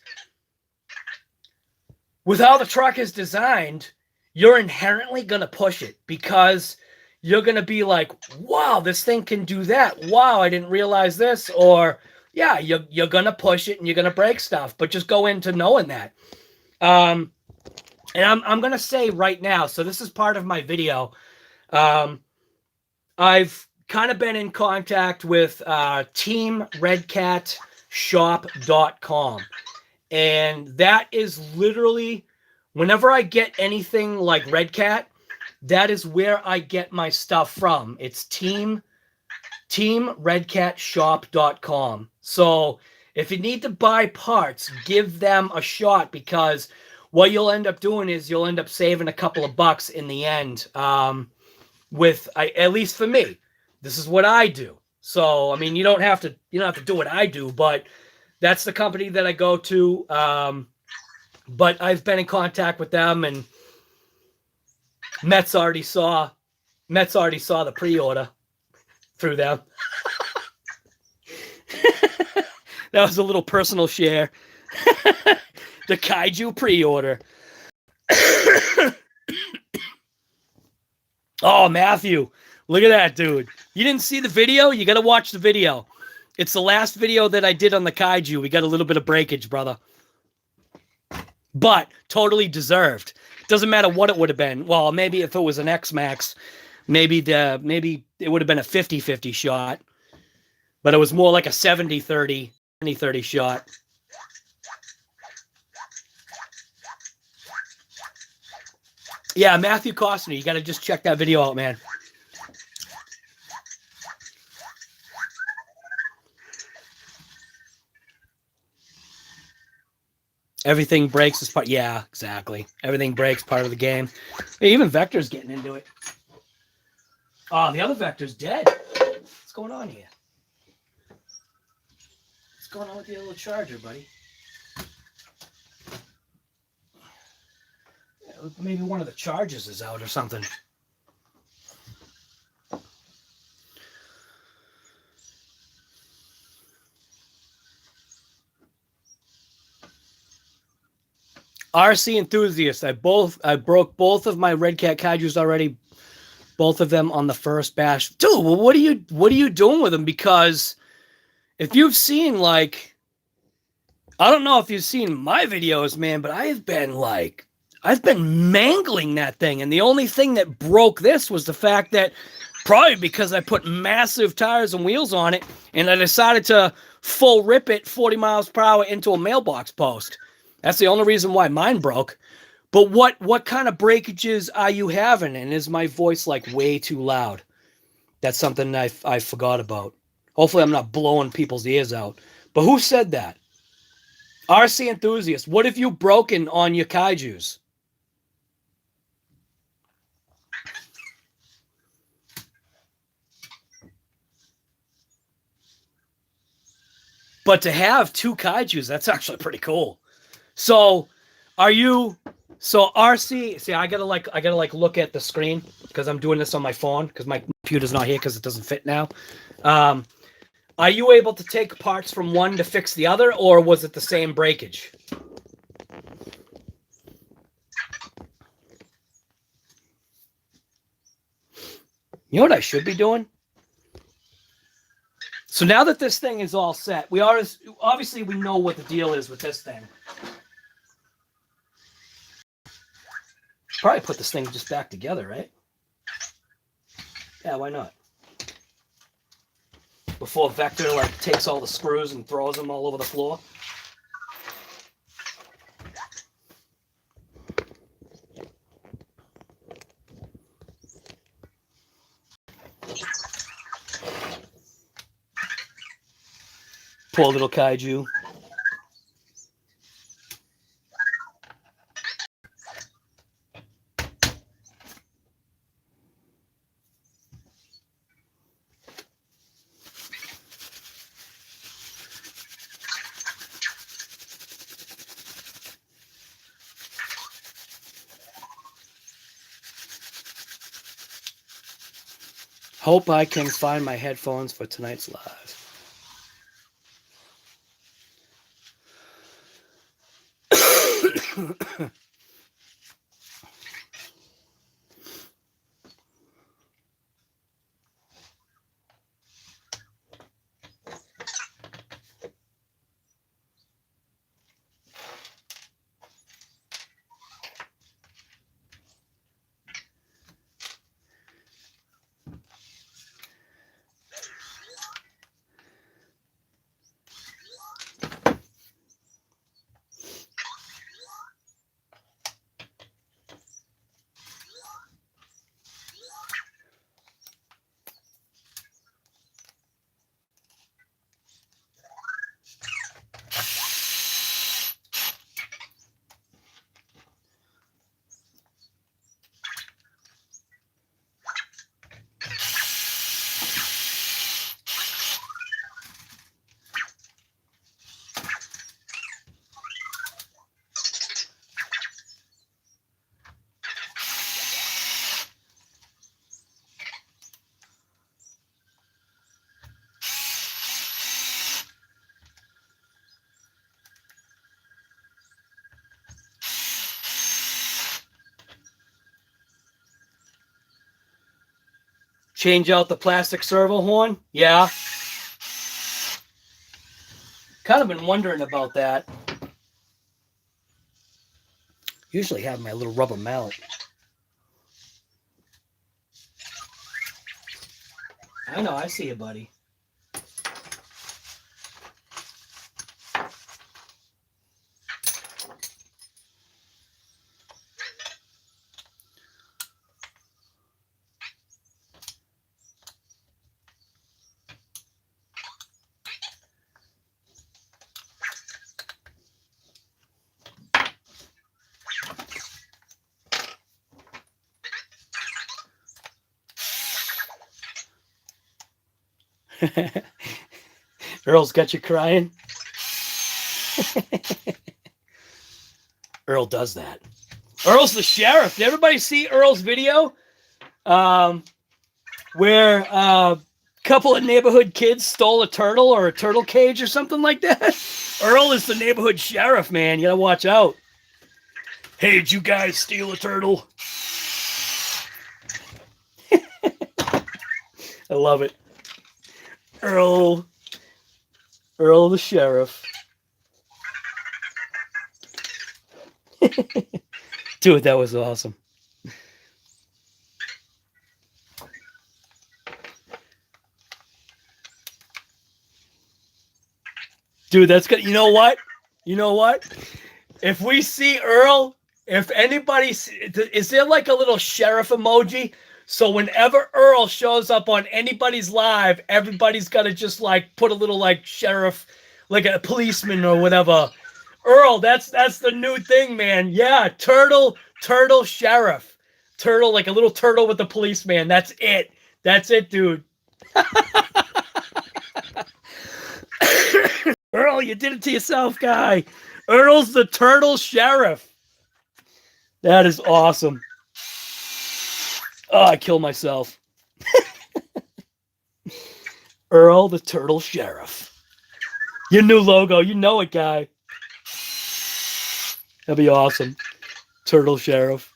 with how the truck is designed, you're inherently going to push it because you're going to be like, wow, this thing can do that. Wow, I didn't realize this. Or, yeah, you're going to push it and you're going to break stuff, but just go into knowing that. And I'm going to say right now, so this is part of my video. I've kind of been in contact with teamredcatshop.com. And that is literally, whenever I get anything like Redcat, that is where I get my stuff from. It's teamredcatshop.com. So if you need to buy parts, give them a shot because what you'll end up doing is you'll end up saving a couple of bucks in the end. At least for me, this is what I do. So, I mean, you don't have to do what I do, but that's the company that I go to. But I've been in contact with them, and Mets already saw the pre-order through them. That was a little personal share. The KAIJU pre-order. Oh, Matthew. Look at that, dude. You didn't see the video? You got to watch the video. It's the last video that I did on the KAIJU. We got a little bit of breakage, brother. But totally deserved. Doesn't matter what it would have been. Well, maybe if it was an X-Max, maybe it would have been a 50-50 shot. But it was more like a 70-30 shot. Yeah, Matthew Costner. You got to just check that video out, man. Everything breaks as part. Yeah, exactly. Everything breaks part of the game. Hey, even Vector's getting into it. Oh, the other Vector's dead. What's going on here? What's going on with the little charger, buddy? Yeah, maybe one of the chargers is out or something. RC enthusiast. I broke both of my Redcat KAIJUs already. Both of them on the first bash. Dude, well, what are you doing with them? Because if you've seen, like, I don't know if you've seen my videos, man, but I've been mangling that thing. And the only thing that broke this was the fact that probably because I put massive tires and wheels on it and I decided to full rip it 40 miles per hour into a mailbox post. That's the only reason why mine broke. But what kind of breakages are you having? And is my voice like way too loud? That's something I forgot about. Hopefully I'm not blowing people's ears out. But who said that? RC enthusiast, what have you broken on your KAIJUs? But to have two KAIJUs, that's actually pretty cool. So RC, see, I gotta look at the screen because I'm doing this on my phone because my computer's not here because it doesn't fit now. Are you able to take parts from one to fix the other, or was it the same breakage? You know what I should be doing? So now that this thing is all set, obviously we know what the deal is with this thing. Probably put this thing just back together, right? Yeah, why not? Before Vector like takes all the screws and throws them all over the floor. Poor little KAIJU. Hope I can find my headphones for tonight's live. Change out the plastic servo horn. Yeah. Kind of been wondering about that. Usually have my little rubber mallet. I know, I see you, buddy. Earl's got you crying. Earl does that. Earl's the sheriff. Did everybody see Earl's video? Where a couple of neighborhood kids stole a turtle or a turtle cage or something like that? Earl is the neighborhood sheriff, man. You gotta watch out. Hey, did you guys steal a turtle? I love it. Earl the sheriff. Dude, that was awesome. Dude, that's good. You know what? You know what? If we see Earl, if anybody, is there like a little sheriff emoji? So whenever Earl shows up on anybody's live, everybody's got to just like put a little like sheriff, like a policeman or whatever. Earl, that's the new thing, man. Yeah, turtle sheriff. Turtle, like a little turtle with a policeman. That's it. That's it, dude. Earl, you did it to yourself, guy. Earl's the turtle sheriff. That is awesome. Oh, I killed myself. Earl the turtle sheriff. Your new logo. You know it, guy. That'd be awesome. Turtle sheriff.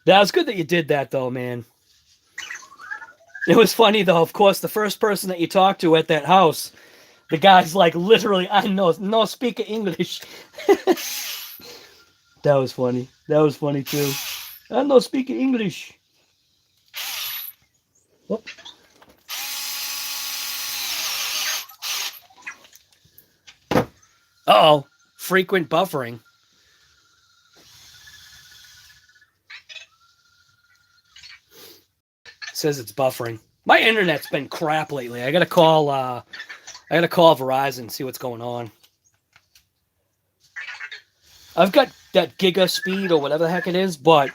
That was good that you did that, though, man. It was funny, though. Of course, the first person that you talked to at that house, the guy's like, literally, I know, no speak English. That was funny. That was funny, too. I know speak English. Whoop. Uh-oh. Frequent buffering. Says it's buffering. My internet's been crap lately. I gotta call Verizon and see what's going on. I've got that giga speed or whatever the heck it is, but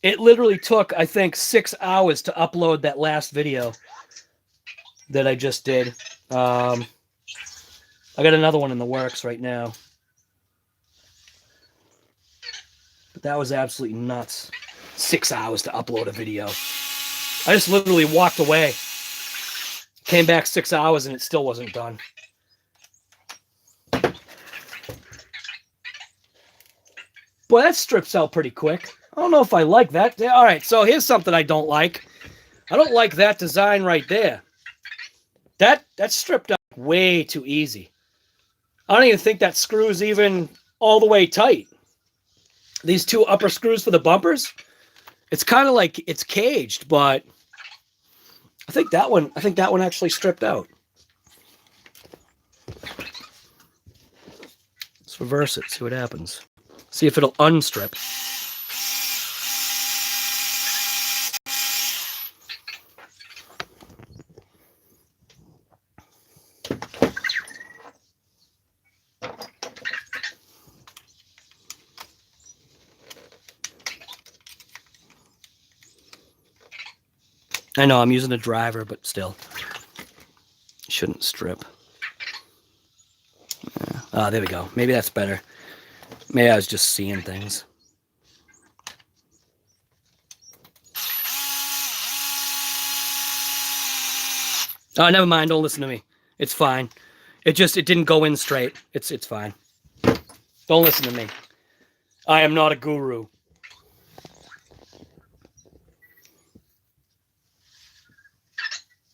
it literally took, I think, 6 hours to upload that last video that I just did. I got another one in the works right now. But that was absolutely nuts. 6 hours to upload a video. I just literally walked away. Came back 6 hours and it still wasn't done. Boy, that strips out pretty quick. I don't know if I like that. All right, so here's something I don't like. I don't like that design right there. That stripped out way too easy. I don't even think that screw's even all the way tight. These two upper screws for the bumpers, it's kind of like it's caged, but I think that one actually stripped out. Let's reverse it, see what happens. See if it'll unstrip. I know I'm using a driver, but still. Shouldn't strip. Yeah. Oh, there we go. Maybe that's better. Maybe I was just seeing things. Oh, never mind. Don't listen to me. It's fine. It didn't go in straight. It's fine. Don't listen to me. I am not a guru.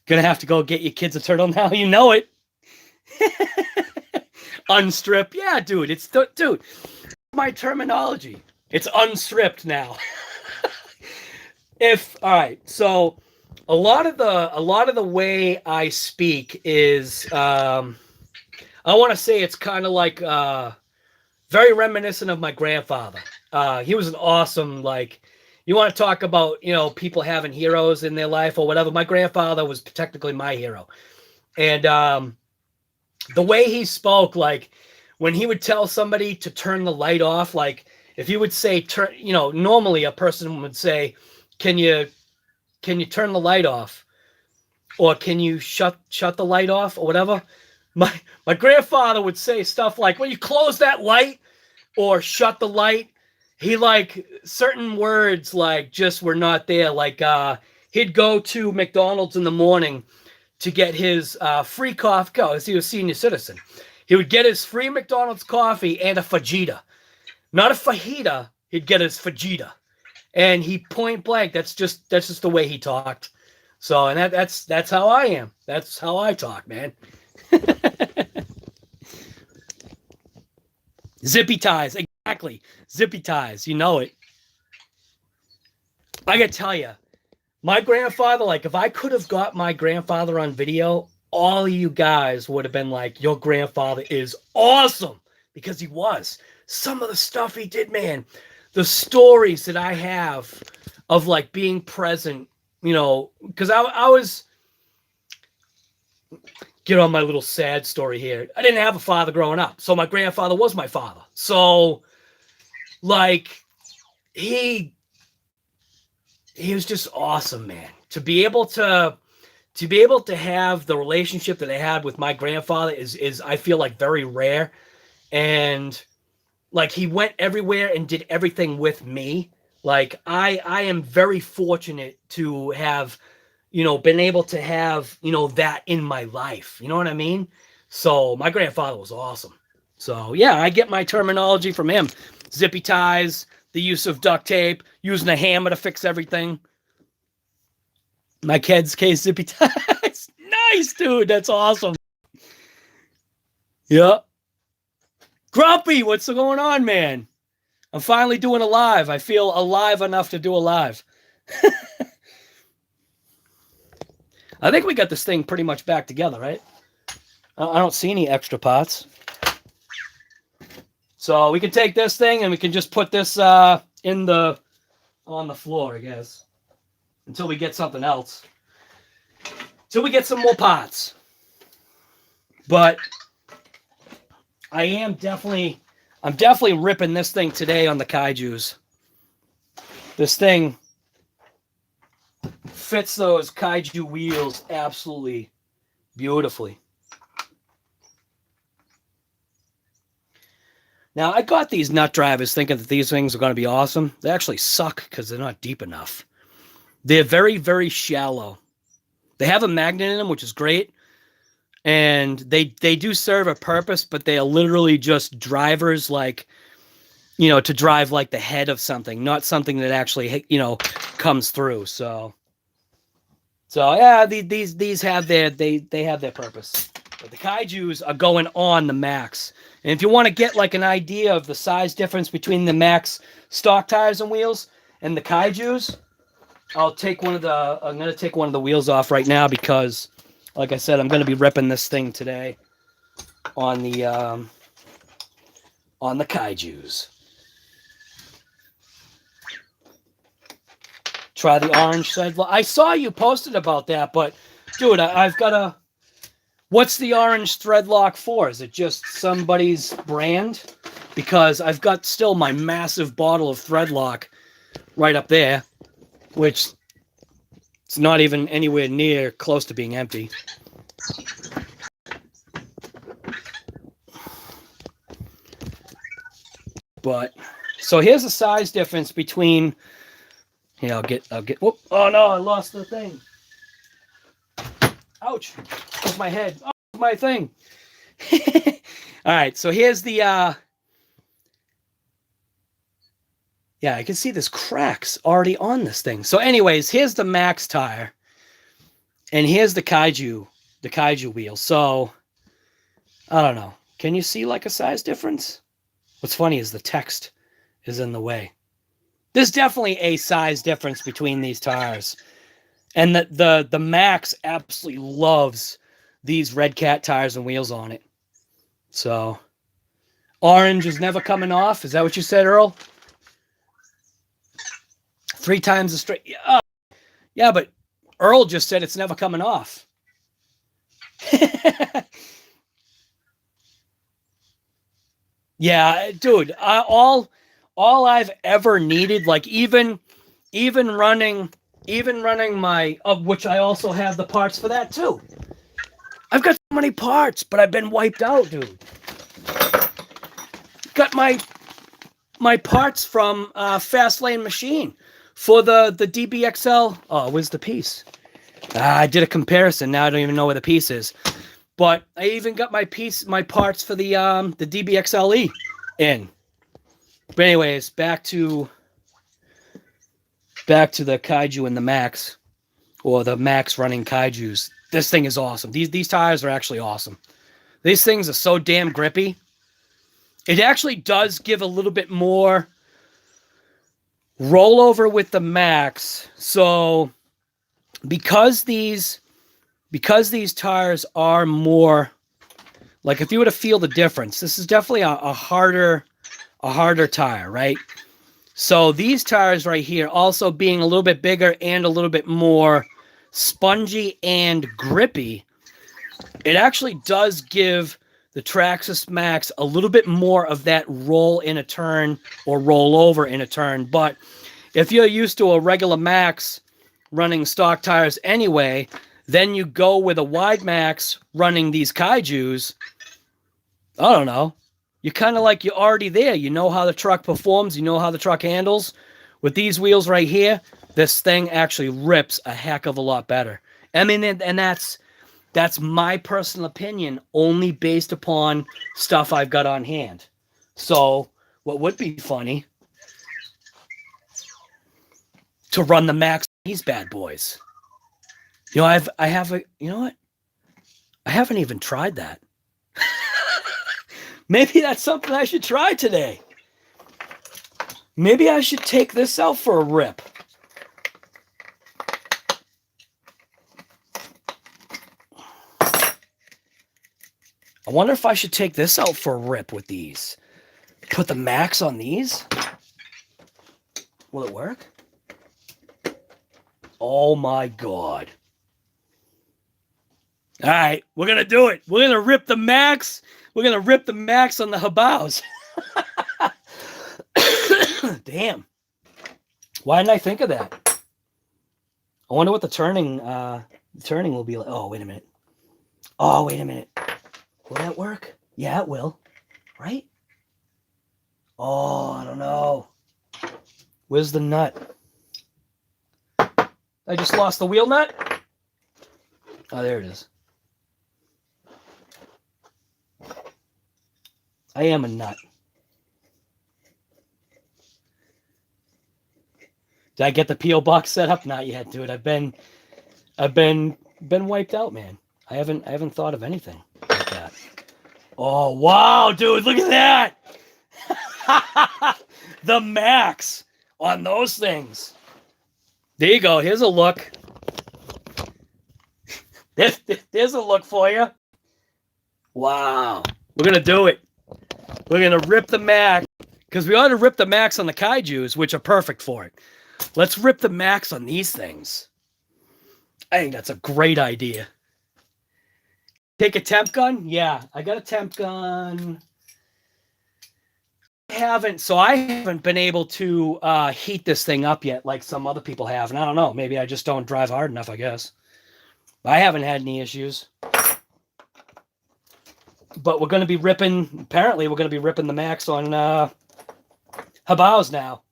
Gonna have to go get your kids a turtle now. You know it. Unstrip. Yeah, dude. It's dude. My terminology. It's unstripped now. All right, so a lot of the way I speak is I want to say it's kind of like very reminiscent of my grandfather. He was an awesome, like, you want to talk about, people having heroes in their life or whatever. My grandfather was technically my hero. And the way he spoke, like when he would tell somebody to turn the light off, like if you would say turn, normally a person would say, can you turn the light off, or can you shut the light off, or whatever. My grandfather would say stuff like, "Will you close that light?" or "Shut the light." He, like, certain words like just were not there. Like he'd go to McDonald's in the morning to get his free coffee, because he was a senior citizen. He would get his free McDonald's coffee and a fajita, not a fajita. He'd get his fajita. And he point blank, that's just the way he talked. So, and that's how I am. That's how I talk, man. Zippy ties, exactly. Zippy ties, you know it. I gotta tell you, my grandfather, like, if I could have got my grandfather on video, all of you guys would have been like, your grandfather is awesome, because he was. Some of the stuff he did, man. The stories that I have of, like, being present, because I was, get on my little sad story here. I didn't have a father growing up, so my grandfather was my father. So, like, he was just awesome, man. To be able to have the relationship that I had with my grandfather is I feel like very rare. And like, he went everywhere and did everything with me. Like, I am very fortunate to have, been able to have, that in my life. You know what I mean? So my grandfather was awesome. So yeah, I get my terminology from him. Zippy ties, the use of duct tape, using a hammer to fix everything. My kids' case zippy ties. Nice, dude. That's awesome. Yeah. Grumpy, what's going on, man? I'm finally doing a live. I feel alive enough to do a live. I think we got this thing pretty much back together, right? I don't see any extra pots. So we can take this thing and we can just put this on the floor, I guess, until we get something else. Till we get some more pots. But I'm definitely ripping this thing today on the KAIJUs. This thing fits those KAIJU wheels absolutely beautifully. Now, I got these nut drivers thinking that these things are going to be awesome. They actually suck because they're not deep enough. They're very, very shallow. They have a magnet in them, which is great. And they do serve a purpose, but they are literally just drivers, like, to drive like the head of something, not something that actually, comes through. So yeah, these have they have their purpose. But the KAIJUs are going on the Max. And if you want to get like an idea of the size difference between the Max stock tires and wheels and the KAIJUs, I'm going to take one of the wheels off right now because, like I said, I'm going to be ripping this thing today on the KAIJUs. Try the orange side. I saw you posted about that, but dude, I've got a. What's the orange thread lock for? Is it just somebody's brand? Because I've got still my massive bottle of thread lock right up there, which it's not even anywhere near close to being empty. But so here's the size difference between. Yeah, I'll get. Whoop. Oh no, I lost the thing. Ouch! That's my head. Oh, my thing. All right, so here's the Yeah, I can see there's cracks already on this thing. So anyways, here's the Max tire. And here's the KAIJU wheel. So, I don't know. Can you see like a size difference? What's funny is the text is in the way. There's definitely a size difference between these tires. And the Max absolutely loves these Redcat tires and wheels on it. So, orange is never coming off. Is that what you said, Earl? 3 times the straight. Yeah, but Earl just said it's never coming off. Yeah, dude. All I've ever needed, like even running my, of which I also have the parts for that too. I've got so many parts, but I've been wiped out, dude. Got my parts from Fast Lane Machine for the DBXL. Oh, where's the piece? I did a comparison. Now I don't even know where the piece is. But I even got my parts for the DBXLE in. But anyways, back to the KAIJU and the Max, or the Max running KAIJUs. This thing is awesome. These tires are actually awesome. These things are so damn grippy. It actually does give a little bit more rollover with the Max. So because these tires are more, like, if you were to feel the difference, this is definitely a harder tire, right? So these tires right here also being a little bit bigger and a little bit more spongy and grippy, it actually does give the Traxxas Max a little bit more of that roll in a turn or roll over in a turn. But if you're used to a regular Max running stock tires anyway, then you go with a wide Max running these KAIJUs, I don't know. You're kind of like you're already there. You know how the truck performs. You know how the truck handles. With these wheels right here, this thing actually rips a heck of a lot better. I mean, and that's my personal opinion, only based upon stuff I've got on hand. So what would be funny to run the Max these bad boys. You know, you know what? I haven't even tried that. Maybe that's something I should try today. Maybe I should take this out for a rip. I wonder if I should take this out for a rip with these. Put the Max on these. Will it work? Oh my God. All right, we're going to do it. We're going to rip the Max. We're going to rip the Max on the Hrbs. Damn. Why didn't I think of that? I wonder what the turning will be like. Oh, wait a minute. Oh, wait a minute. Will that work? Yeah, it will. Right? Oh, I don't know. Where's the nut? I just lost the wheel nut? Oh, there it is. I am a nut. Did I get the P.O. box set up? Not yet, dude. I've been wiped out, man. I haven't thought of anything like that. Oh, wow, dude, look at that. The Max on those things. There you go. Here's a look. There's a look for you. Wow. We're going to do it. We're going to rip the Max, because we ought to rip the Max on the KAIJUs, which are perfect for it. Let's rip the Max on these things. I think that's a great idea. Take a temp gun? Yeah, I got a temp gun. I haven't been able to heat this thing up yet like some other people have. And I don't know, maybe I just don't drive hard enough, I guess. I haven't had any issues. But we're going to be ripping, apparently we're going to be ripping the Max on Hrbs now.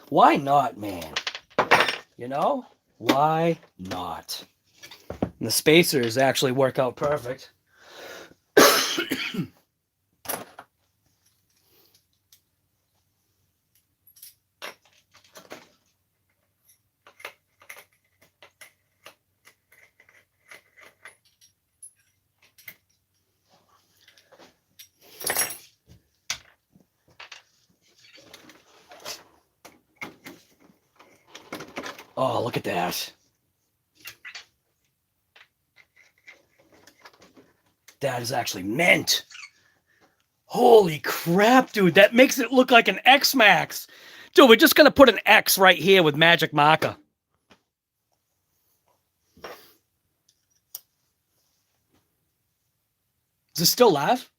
Why not, man? You know? Why not? And the spacers actually work out perfect. Oh, look at that. That is actually mint. Holy crap, dude. That makes it look like an X Max. Dude, we're just going to put an X right here with magic marker. Is it still live?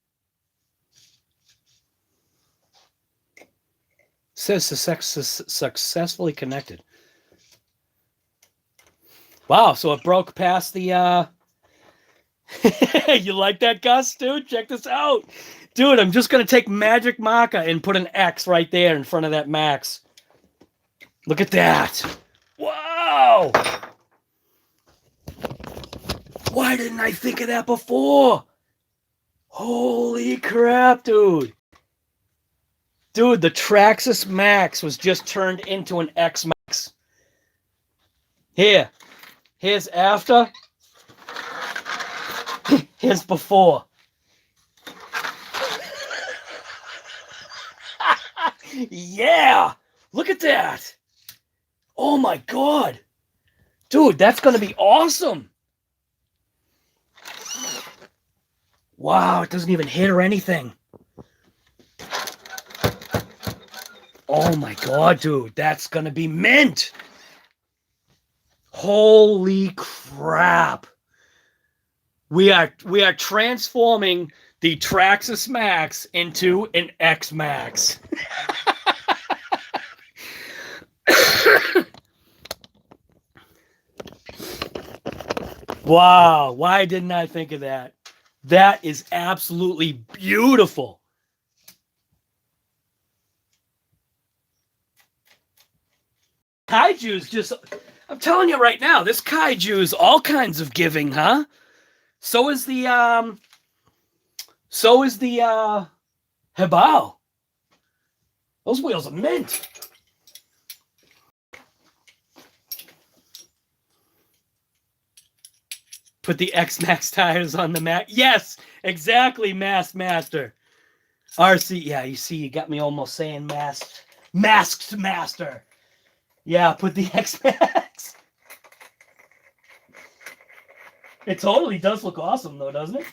It says successfully connected. Wow, so it broke past the... You like that, Gus, dude? Check this out. Dude, I'm just going to take magic marker and put an X right there in front of that Max. Look at that. Wow. Why didn't I think of that before? Holy crap, dude. Dude, the Traxxas Max was just turned into an X Max. Here's after. Here's before. Yeah! Look at that! Oh my god! Dude, that's gonna be awesome! Wow, it doesn't even hit or anything. Oh my god, dude, that's gonna be mint! Holy crap! We are transforming the Traxxas Max into an X Max. Wow, why didn't I think of that? That is absolutely beautiful. KAIJU's just, I'm telling you right now, this KAIJU's all kinds of giving, huh? So is the Hrb. Those wheels are mint. Put the X Max tires on the Max. Yes, exactly, Master. RC, yeah, you see, you got me almost saying masked master. Yeah, put the X Max. It totally does look awesome, though, doesn't it?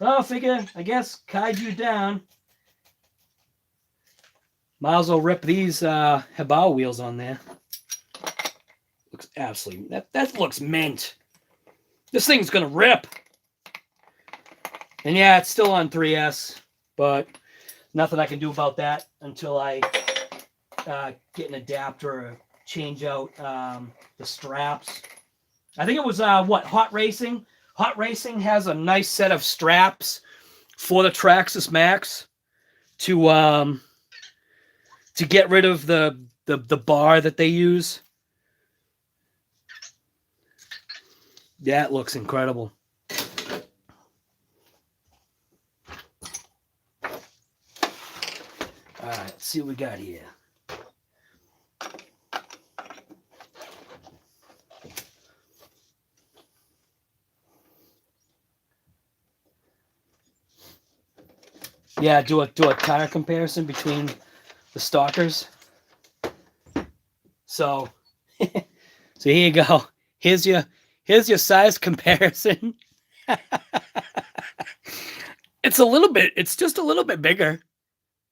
Well, I guess KAIJU down. Might as well rip these Hrb wheels on there. Looks absolutely... That looks mint. This thing's going to rip. And yeah, it's still on 3S, but nothing I can do about that until I get an adapter or change out the straps. I think it was, Hot Racing? Hot Racing has a nice set of straps for the Traxxas Max to get rid of the bar that they use. Yeah, it looks incredible. All right, let's see what we got here. Yeah, do a tire comparison between the stalkers. So, so here you go. Here's your size comparison. It's just a little bit bigger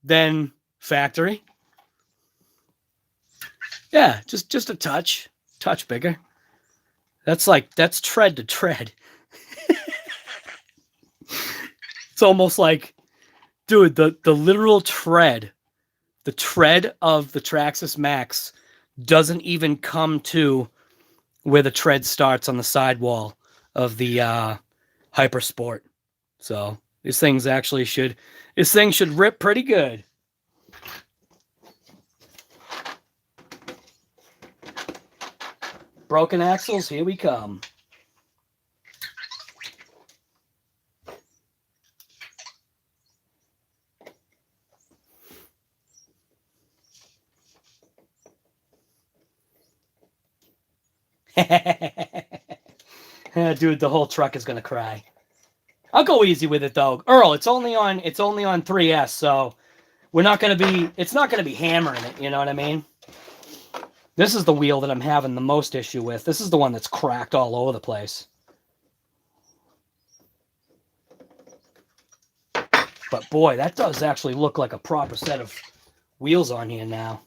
than factory. Yeah, just a touch bigger. That's tread to tread. It's almost like, dude, the literal tread, the tread of the Traxxas Max doesn't even come to where the tread starts on the sidewall of the Hypersport. So this thing should rip pretty good. Broken axles, here we come. Dude, the whole truck is gonna cry. I'll go easy with it though. Earl, it's only on 3S, so it's not gonna be hammering it, you know what I mean? This is the wheel that I'm having the most issue with. This is the one that's cracked all over the place. But boy, that does actually look like a proper set of wheels on here now.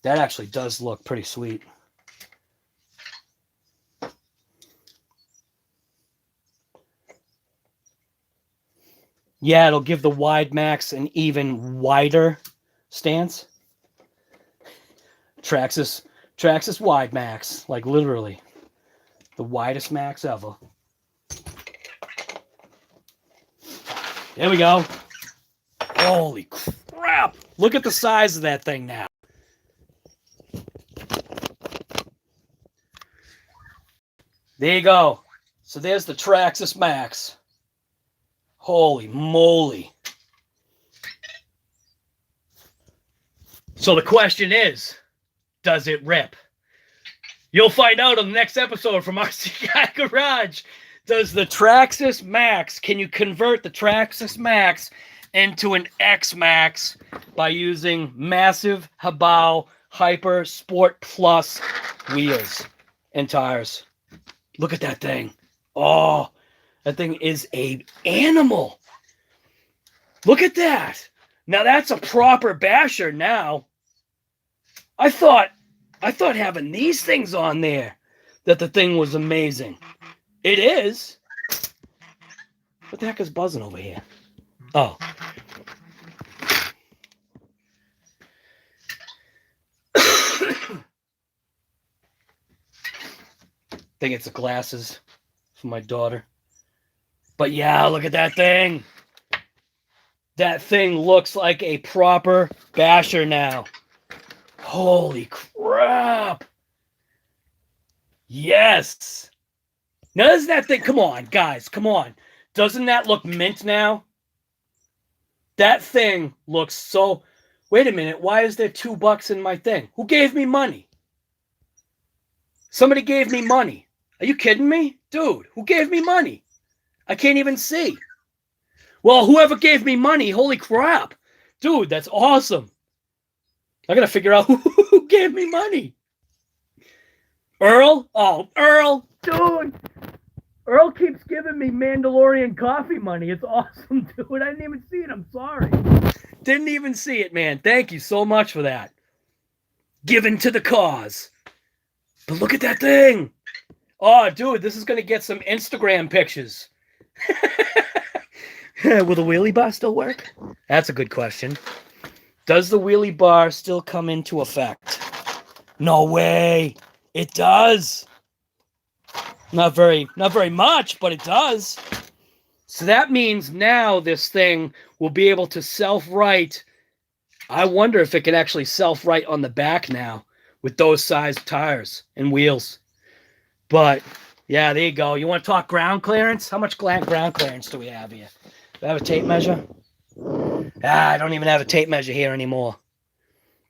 That actually does look pretty sweet. Yeah, it'll give the wide max an even wider stance. Traxxas wide max, like literally the widest max ever. There we go. Holy crap. Look at the size of that thing now. There you go. So there's the Traxxas Max. Holy moly. So the question is, does it rip? You'll find out on the next episode from RC Guy Garage. Does the Traxxas Max, can you convert the Traxxas Max into an X Max by using massive Hrb Hyper Sport Plus wheels and tires? Look at that thing. Oh, that thing is an animal. Look at that. Now that's a proper basher now. I thought having these things on there that the thing was amazing. It is. What the heck is buzzing over here? Oh. I think it's the glasses for my daughter. But yeah, look at that thing. That thing looks like a proper basher now. Holy crap. Yes. Now doesn't that thing, come on, guys, come on. Doesn't that look mint now? That thing looks so, wait a minute, why is there $2 in my thing? Who gave me money? Somebody gave me money. Are you kidding me? Dude, who gave me money? I can't even see. Well, whoever gave me money, holy crap. Dude, that's awesome. I gotta figure out who gave me money. Earl? Oh, Earl. Dude, Earl keeps giving me Mandalorian coffee money. It's awesome, dude. I didn't even see it. I'm sorry. Didn't even see it, man. Thank you so much for that. Given to the cause. But look at that thing. Oh, dude, this is going to get some Instagram pictures. Will the wheelie bar still work? That's a good question. Does the wheelie bar still come into effect? No way. It does. Not very much, but it does. So that means now this thing will be able to self-right. I wonder if it can actually self-right on the back now with those sized tires and wheels. But, yeah, there you go. You want to talk ground clearance? How much ground clearance do we have here? Do I have a tape measure? I don't even have a tape measure here anymore.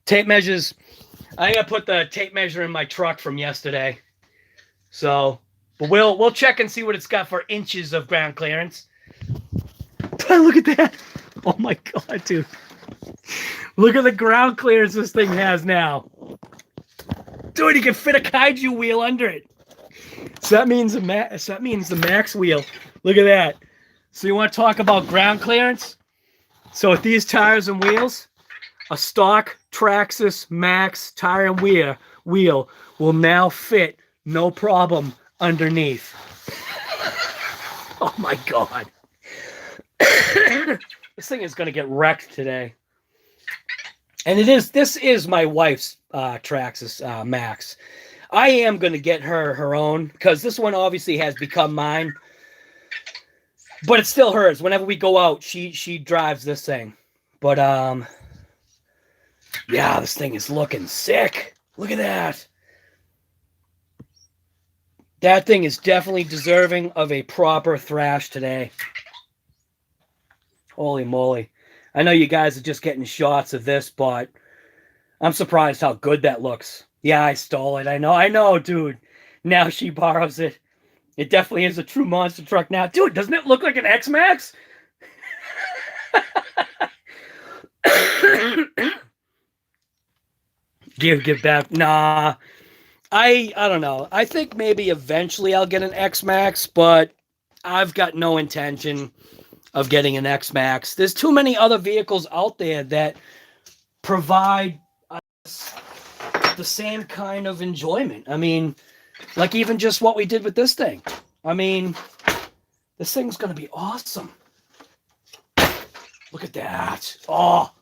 Tape measures, I think I put the tape measure in my truck from yesterday. So, but we'll check and see what it's got for inches of ground clearance. Look at that. Oh, my God, dude. Look at the ground clearance this thing has now. Dude, you can fit a KAIJU wheel under it. So that means the max wheel. Look at that. So you want to talk about ground clearance? So with these tires and wheels, a stock Traxxas Max tire and wheel will now fit no problem underneath. Oh my God. This thing is going to get wrecked today. And this is my wife's Traxxas Max. I am going to get her own because this one obviously has become mine. But it's still hers. Whenever we go out, she drives this thing. But, yeah, this thing is looking sick. Look at that. That thing is definitely deserving of a proper thrash today. Holy moly. I know you guys are just getting shots of this, but I'm surprised how good that looks. Yeah, I stole it. I know, dude. Now she borrows it. It definitely is a true monster truck now. Dude, doesn't it look like an X-Max? Give back. Nah. I don't know. I think maybe eventually I'll get an X-Max, but I've got no intention of getting an X-Max. There's too many other vehicles out there that provide us the same kind of enjoyment. I mean, like even just what we did with this thing. I mean, this thing's going to be awesome. Look at that. Oh,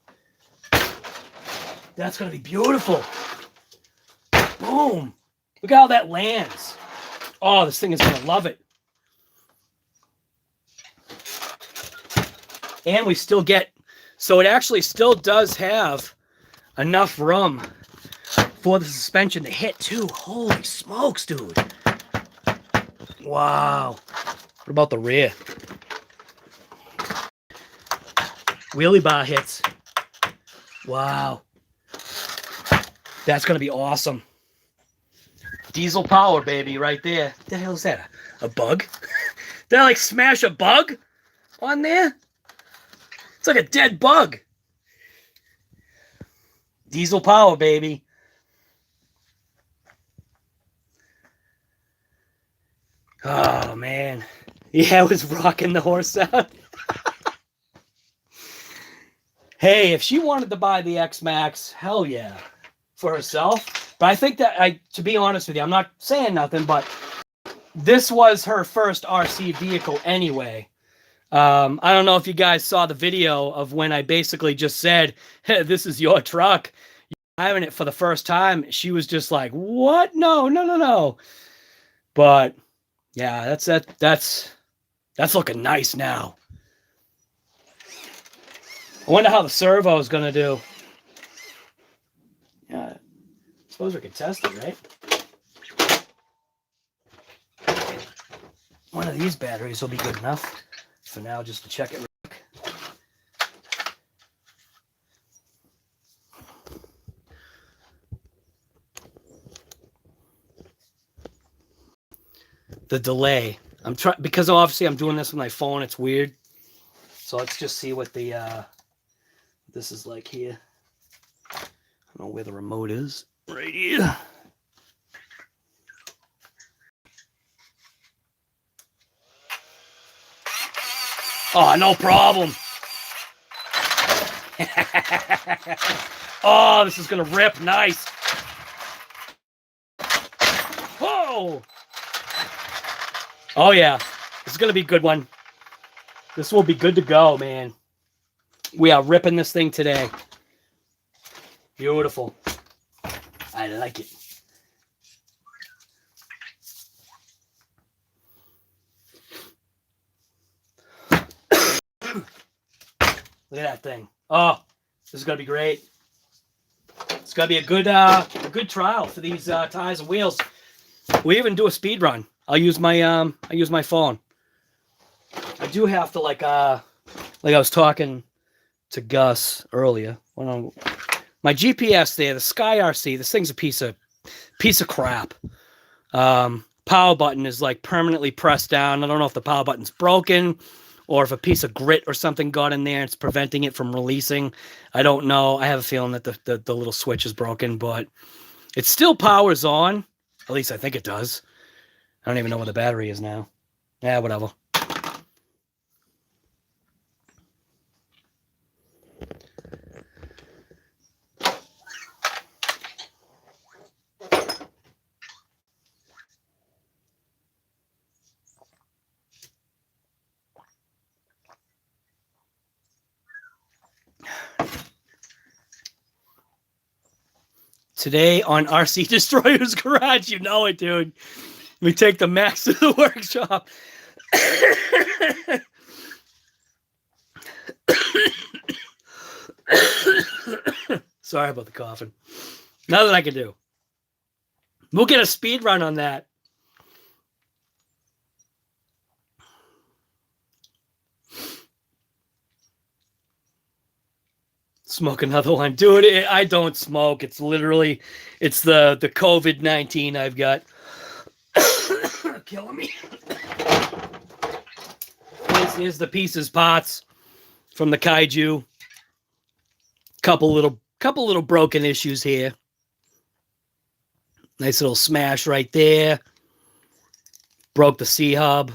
that's going to be beautiful. Boom. Look how that lands. Oh, this thing is going to love it. And we still get, so it actually still does have enough room for the suspension to hit too. Holy smokes, dude. Wow. What about the rear? Wheelie bar hits. Wow. That's going to be awesome. Diesel power, baby, right there. What the hell is that? A bug? Did I like smash a bug on there? It's like a dead bug. Diesel power, baby. Oh, man. Yeah, I was rocking the horse sound. Hey, if she wanted to buy the X-Max, hell yeah, for herself. But I think that, to be honest with you, I'm not saying nothing, but this was her first RC vehicle anyway. I don't know if you guys saw the video of when I basically just said, hey, this is your truck. You're having it for the first time. She was just like, what? No, no, no, no. But yeah, that's looking nice now. I wonder how the servo is going to do. Yeah, I suppose we could test it, right? One of these batteries will be good enough for now, just to check it. The delay. I'm trying, because obviously I'm doing this with my phone. It's weird. So let's just see what the this is like here. I don't know where the remote is. Right here. Oh, no problem. Oh, this is going to rip nice. Whoa. Oh, yeah. This is going to be a good one. This will be good to go, man. We are ripping this thing today. Beautiful. I like it. Look at that thing. Oh, this is going to be great. It's going to be a good trial for these tires and wheels. We even do a speed run. I'll use my phone. I do have to like I was talking to Gus earlier. My GPS there, the Sky RC, this thing's a piece of crap. Power button is like permanently pressed down. I don't know if the power button's broken or if a piece of grit or something got in there and it's preventing it from releasing. I don't know. I have a feeling that the little switch is broken, but it still powers on. At least I think it does. I don't even know where the battery is now. Yeah, whatever. Today on RC Destroyer's Garage, you know it, dude. We take the Max to the workshop. Sorry about the coughing. Nothing I can do. We'll get a speed run on that. Smoke another one. Dude, I don't smoke. It's literally, it's the COVID-19 I've got. Killing me. Here's the pieces, parts from the KAIJU. Couple little broken issues here. Nice little smash right there. Broke the C-hub.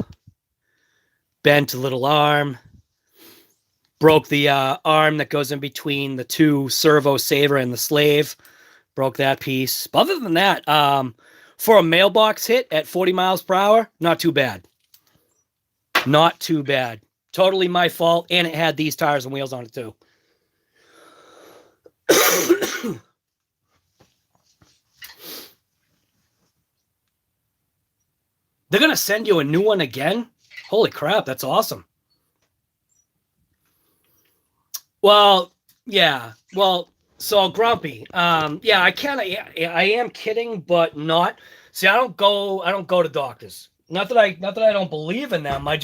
Bent a little arm. Broke the arm that goes in between the two servo saver and the slave. Broke that piece. But other than that, for a mailbox hit at 40 miles per hour, not too bad. Not too bad. Totally my fault, and it had these tires and wheels on it too. They're going to send you a new one again? Holy crap, that's awesome. Well, yeah. Well, so Grumpy. Yeah, I am kidding, but not. See, I don't go to doctors. Not that I don't believe in them. I've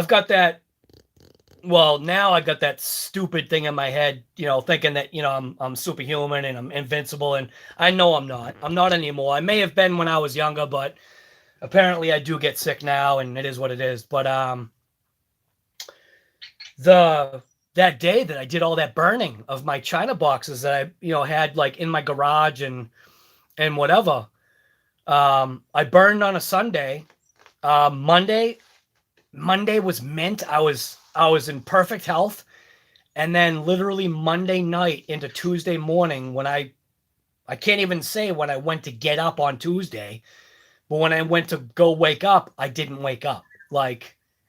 got that. Well, now I got that stupid thing in my head, thinking that, I'm superhuman and I'm invincible, and I know I'm not. I'm not anymore. I may have been when I was younger, but apparently I do get sick now, and it is what it is. But that day that I did all that burning of my China boxes that I, had like in my garage and whatever, I burned on a Sunday. Monday was mint. I was in perfect health. And then literally Monday night into Tuesday morning, when I can't even say when I went to get up on Tuesday, but when I went to go wake up, I didn't wake up.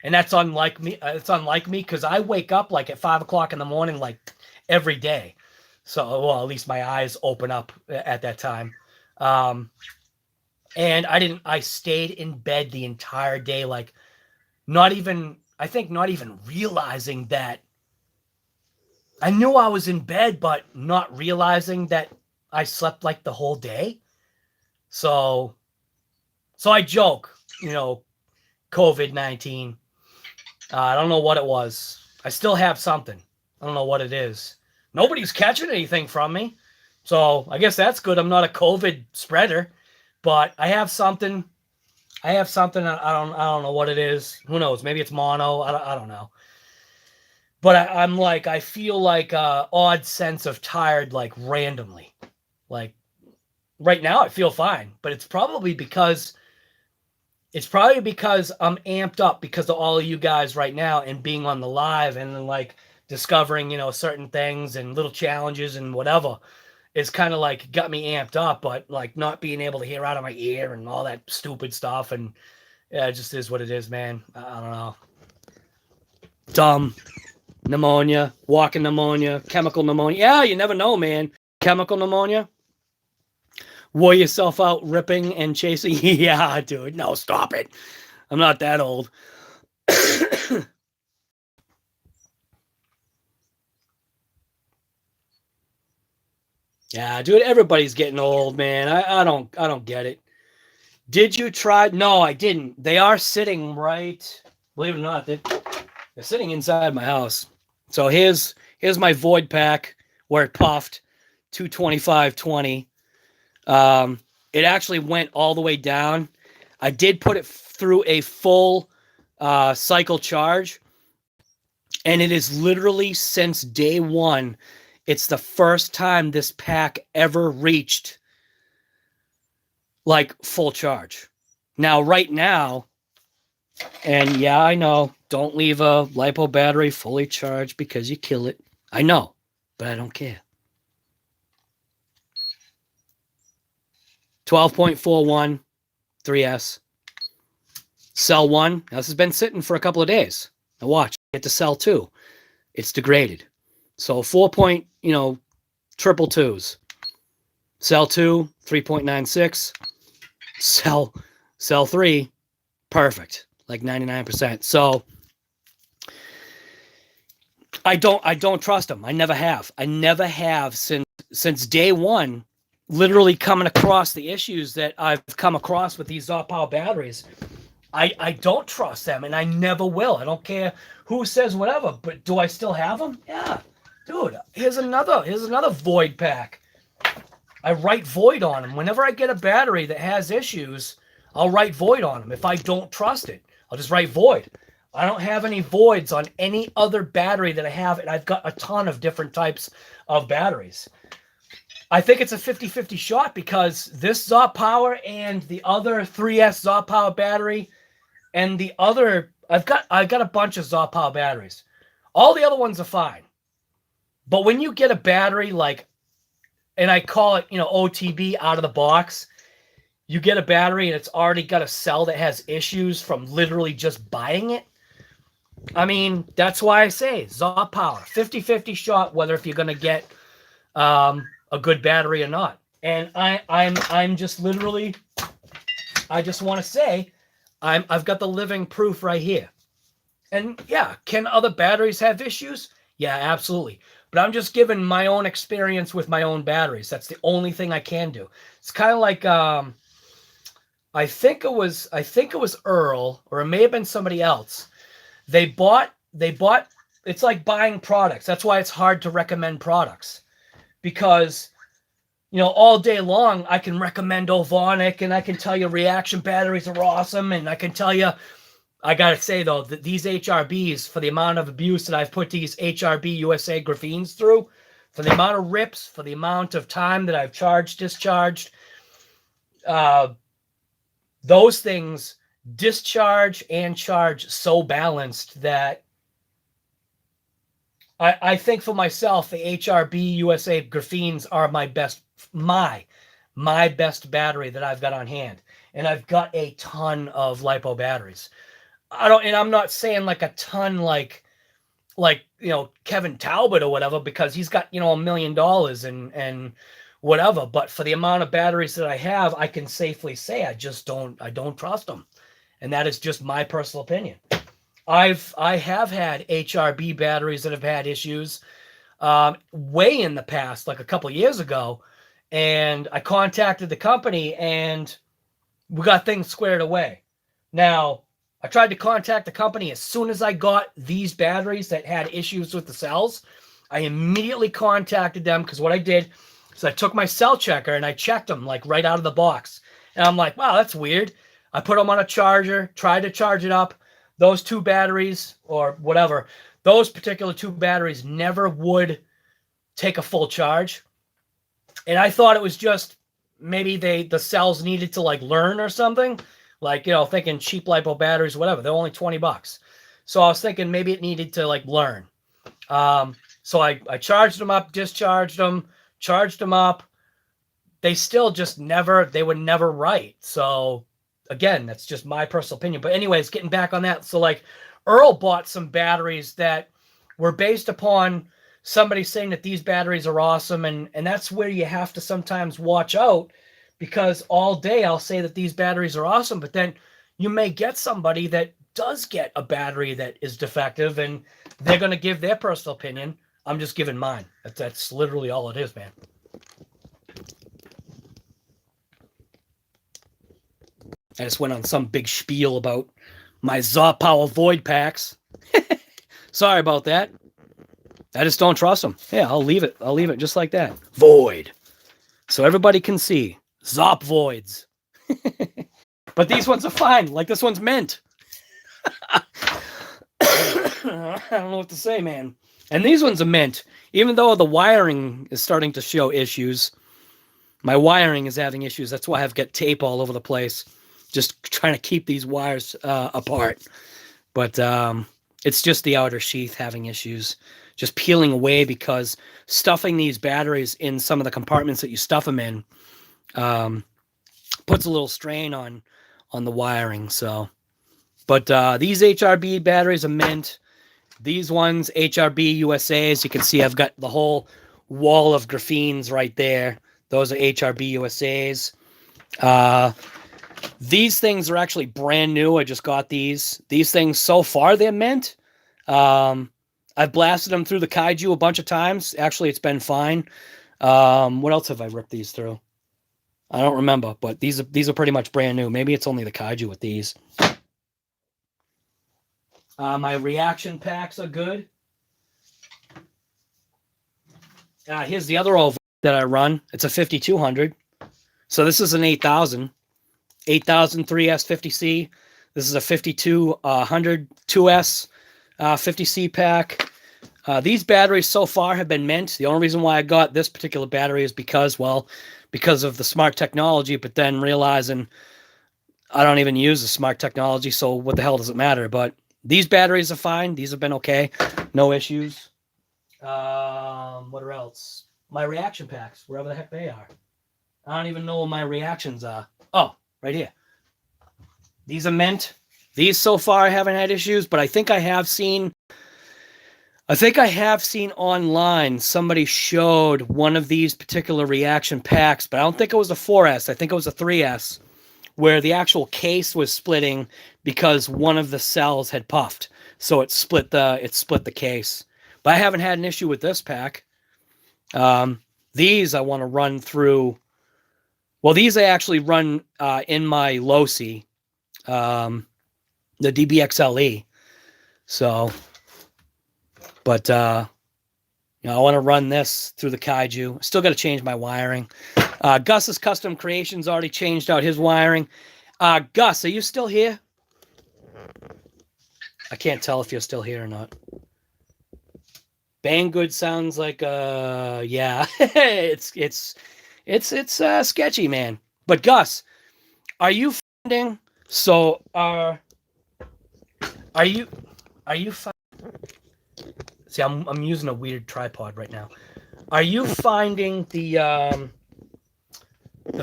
And that's unlike me. It's unlike me because I wake up like at 5 o'clock in the morning, like every day. So, well, at least my eyes open up at that time. And I stayed in bed the entire day, like not even realizing that I knew I was in bed, but not realizing that I slept like the whole day. So I joke, COVID-19. I don't know what it was. I still have something. I don't know what it is. Nobody's catching anything from me. So I guess that's good. I'm not a COVID spreader, but I have something. I don't know what it is. Who knows? Maybe it's mono. I don't know. But I feel like a odd sense of tired, like randomly. Like right now I feel fine, but it's probably because I'm amped up because of all of you guys right now and being on the live and then like discovering, certain things and little challenges and whatever. It's kind of like got me amped up, but like not being able to hear out of my ear and all that stupid stuff. And yeah, it just is what it is, man. I don't know. Dumb. Pneumonia, walking pneumonia, chemical pneumonia. Yeah, you never know, man. Chemical pneumonia. Wore yourself out ripping and chasing. Yeah, dude. No, stop it. I'm not that old. Yeah, dude, everybody's getting old, man. I don't get it. Did you try? No, I didn't. They are sitting right, believe it or not, they're sitting inside my house. So here's my void pack where it puffed 225/20. It actually went all the way down. I did put it through a full cycle charge, and it is literally since day one. It's the first time this pack ever reached like full charge. Now, right now, and yeah, I know, don't leave a LiPo battery fully charged because you kill it. I know, but I don't care. 12.41 3S. Cell 1. Now, this has been sitting for a couple of days. Now watch, get to cell 2. It's degraded. So 4.222s. Cell 2, 3.96. Cell 3, perfect. Like 99%. So I don't trust them. I never have. I never have since day one, literally coming across the issues that I've come across with these power batteries. I don't trust them, and I never will. I don't care who says whatever, but do I still have them? Yeah. Dude, here's another void pack. I write void on them. Whenever I get a battery that has issues, I'll write void on them. If I don't trust it, I'll just write void. I don't have any voids on any other battery that I have, and I've got a ton of different types of batteries. I think it's a 50-50 shot because this ZOP Power and the other 3S ZOP Power battery and the other, I've got a bunch of ZOP Power batteries. All the other ones are fine. But when you get a battery like, and I call it, OTB out of the box, you get a battery and it's already got a cell that has issues from literally just buying it. I mean, that's why I say ZOP Power, 50-50 shot, whether if you're going to get a good battery or not. And I'm just literally, I just want to say, I've got the living proof right here. And yeah, can other batteries have issues? Yeah, absolutely. But I'm just giving my own experience with my own batteries. That's the only thing I can do. It's kind of like, I think it was Earl, or it may have been somebody else. They bought, it's like buying products. That's why it's hard to recommend products. Because, all day long, I can recommend Ovonic, and I can tell you reaction batteries are awesome, and I can tell you, I got to say, though, that these HRBs, for the amount of abuse that I've put these HRB USA graphene through, for the amount of rips, for the amount of time that I've charged, discharged, those things discharge and charge so balanced that I think for myself, the HRB USA graphenes are my best battery that I've got on hand. And I've got a ton of LiPo batteries. I'm not saying like a ton like Kevin Talbot or whatever, because he's got, $1 million and whatever. But for the amount of batteries that I have, I can safely say I don't trust them. And that is just my personal opinion. I have had HRB batteries that have had issues way in the past, like a couple years ago, and I contacted the company and we got things squared away. Now, I tried to contact the company as soon as I got these batteries that had issues with the cells. I immediately contacted them, because what I did is I took my cell checker and I checked them like right out of the box. And I'm like, wow, that's weird. I put them on a charger, tried to charge it up. Those two batteries, or whatever, those particular two batteries never would take a full charge. And I thought it was just maybe the cells needed to like learn or something. Like, thinking cheap LiPo batteries, whatever. They're only $20. So I was thinking maybe it needed to like learn. So I charged them up, discharged them, charged them up. They still just they were never right. So again, that's just my personal opinion. But anyways, getting back on that. So like Earl bought some batteries that were based upon somebody saying that these batteries are awesome. And that's where you have to sometimes watch out, because all day I'll say that these batteries are awesome, but then you may get somebody that does get a battery that is defective and they're going to give their personal opinion. I'm just giving mine. That's literally all it is, man. I just went on some big spiel about my ZOP Power Void packs. Sorry about that. I just don't trust them. Yeah, I'll leave it. I'll leave it just like that. Void. So everybody can see. ZOP voids. But these ones are fine. Like this one's mint. I don't know what to say, man. And these ones are mint. Even though the wiring is starting to show issues. My wiring is having issues. That's why I've got tape all over the place. Just trying to keep these wires apart. But it's just the outer sheath having issues. Just peeling away, because stuffing these batteries in some of the compartments that you stuff them in puts a little strain on the wiring. So, but these HRB batteries are mint. These ones, HRB USAs, you can see I've got the whole wall of graphenes right there. Those are HRB USAs. These things are actually brand new. I just got these. These things, so far, they're mint. I've blasted them through the KAIJU a bunch of times. Actually, it's been fine. What else have I ripped these through? I don't remember, but these are pretty much brand new. Maybe it's only the KAIJU with these. My reaction packs are good. Here's the other oval that I run. It's a 5200. So this is an 8000. 8000 3S50C. This is a 5200 2S 50C pack. These batteries so far have been mint. The only reason why I got this particular battery is because, well, because of the smart technology, but then realizing I don't even use the smart technology, so what the hell does it matter? But these batteries are fine. These have been okay. No issues. What else? My reaction packs, wherever the heck they are. I don't even know what my reactions are. Oh, right here. These are mint. These so far I haven't had issues, but I think I have seen online somebody showed one of these particular reaction packs, but I don't think it was a 4S. I think it was a 3S, where the actual case was splitting because one of the cells had puffed. So it split the case. But I haven't had an issue with this pack. These I want to run through. Well, these I actually run in my Losi, the DBXLE. So, but I want to run this through the KAIJU. Still got to change my wiring. Gus's Custom Creations already changed out his wiring. Gus, are you still here? I can't tell if you're still here or not. Banggood sounds like yeah. it's sketchy, man. But Gus, are you finding so are you see I'm using a weird tripod right now. Are you finding the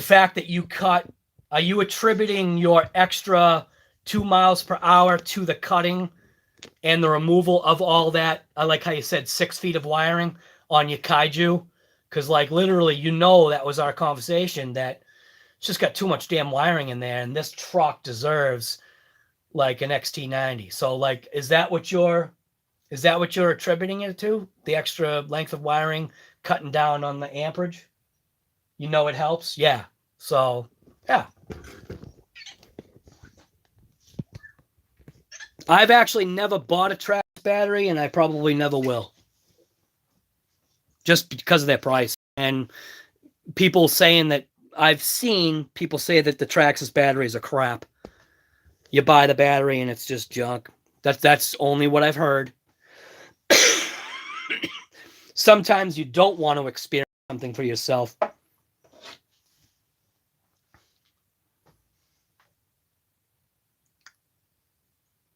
fact that you cut, are you attributing your extra 2 miles per hour to the cutting and the removal of all that? I like how you said 6 feet of wiring on your KAIJU, because like literally, that was our conversation, that it's just got too much damn wiring in there, and this truck deserves like an XT90. So like, is that what you're attributing it to? The extra length of wiring cutting down on the amperage? It helps? Yeah. So, yeah. I've actually never bought a Traxxas battery, and I probably never will. Just because of their price. And people saying that, I've seen people say that the Traxxas batteries are crap. You buy the battery and it's just junk. That's only what I've heard. Sometimes you don't want to experience something for yourself.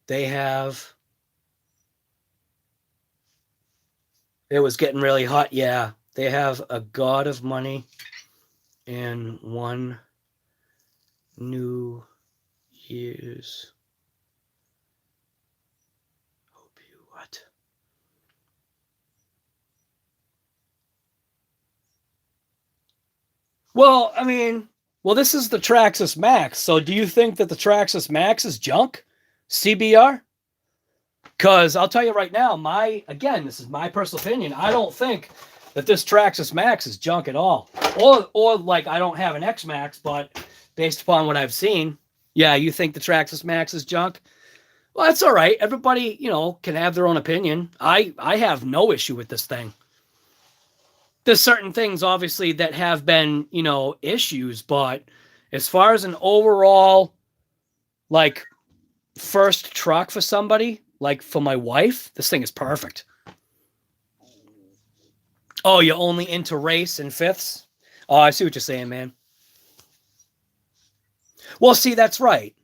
It was getting really hot. Yeah. They have a God of Money and one New Year's. Hope you what? Well, I mean, this is the Traxxas Max. So do you think that the Traxxas Max is junk? CBR? Because I'll tell you right now, this is my personal opinion. I don't think that this Traxxas Max is junk at all. Or like, I don't have an X Max, but based upon what I've seen, yeah, you think the Traxxas Max is junk? Well, that's all right. Everybody, can have their own opinion. I have no issue with this thing. There's certain things, obviously, that have been, issues, but as far as an overall, like, first truck for somebody, like for my wife, this thing is perfect. Oh, you're only into race and fifths? Oh, I see what you're saying, man. Well, see, that's right.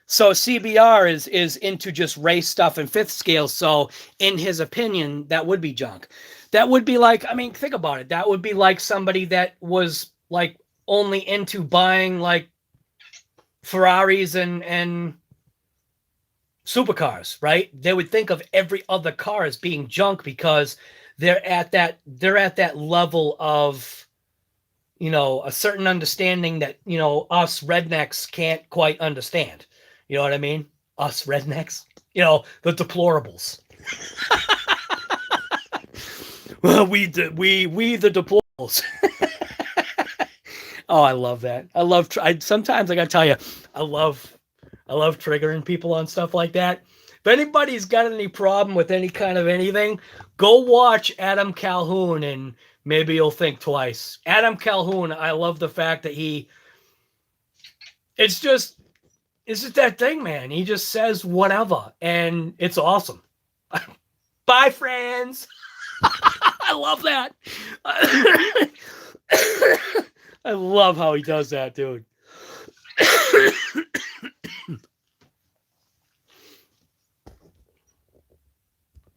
So CBR is into just race stuff and fifth scale. So in his opinion, that would be junk. That would be like, I mean, think about it. That would be like somebody that was like only into buying like Ferraris and supercars, right? They would think of every other car as being junk because they're at that level of, a certain understanding that, us rednecks can't quite understand. You know what I mean? Us rednecks, the deplorables. Well, we the deplorables. Oh, I love that. Sometimes I gotta tell you, I love triggering people on stuff like that. If anybody's got any problem with any kind of anything, go watch Adam Calhoun and maybe you'll think twice. Adam Calhoun, I love the fact that it's just, It's just that thing, man. He just says whatever, and it's awesome. Bye, friends. I love that. I love how he does that, dude.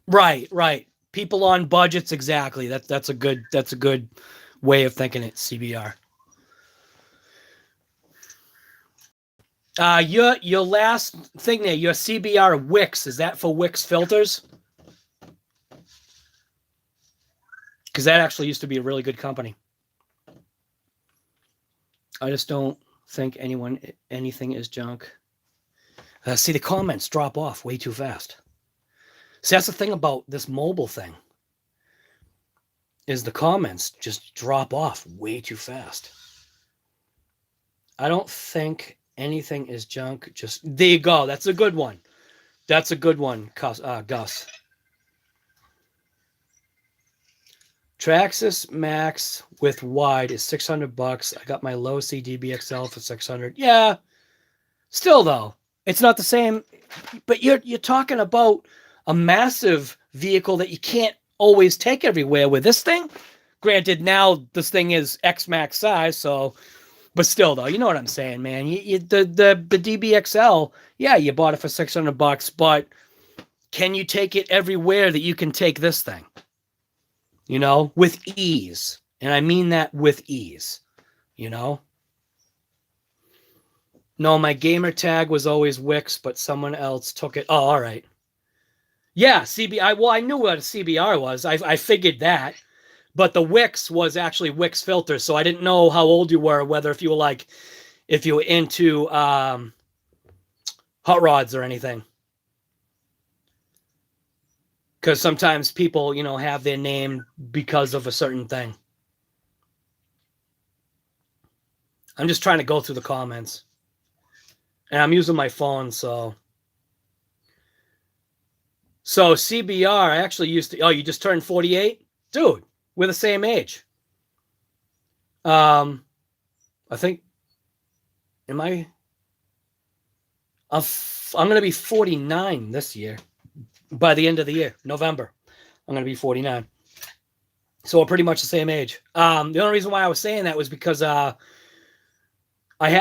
Right. People on budgets, exactly. That's a good way of thinking it, CBR. Your last thing there, your CBR Wix, is that for Wix filters? Because that actually used to be a really good company. I just don't think anything is junk. See, the comments drop off way too fast. See, that's the thing about this mobile thing, is the comments just drop off way too fast. I don't think anything is junk. Just there you go. That's a good one. That's a good one, Gus. Traxxas Max with wide is $600. I got my low C DBXL for $600. Yeah. Still though, it's not the same. But you're talking about a massive vehicle that you can't always take everywhere with this thing. Granted, now this thing is X Max size, so, but still though, you know what I'm saying, man. The DBXL, yeah, you bought it for $600, but can you take it everywhere that you can take this thing? You know, with ease. And I mean that with ease, you know? No, my gamer tag was always Wix, but someone else took it. Oh, all right. Yeah, well, I knew what a CBR was. I figured that. But the Wix was actually Wix filters, so I didn't know how old you were, whether if you were into hot rods or anything. Because sometimes people, you know, have their name because of a certain thing. I'm just trying to go through the comments. And I'm using my phone, so. So CBR, I actually used to, oh, you just turned 48? Dude, we're the same age. I think, I'm going to be 49 this year. By the end of the year, November, I'm going to be 49. So we're pretty much the same age. The only reason why I was saying that was because I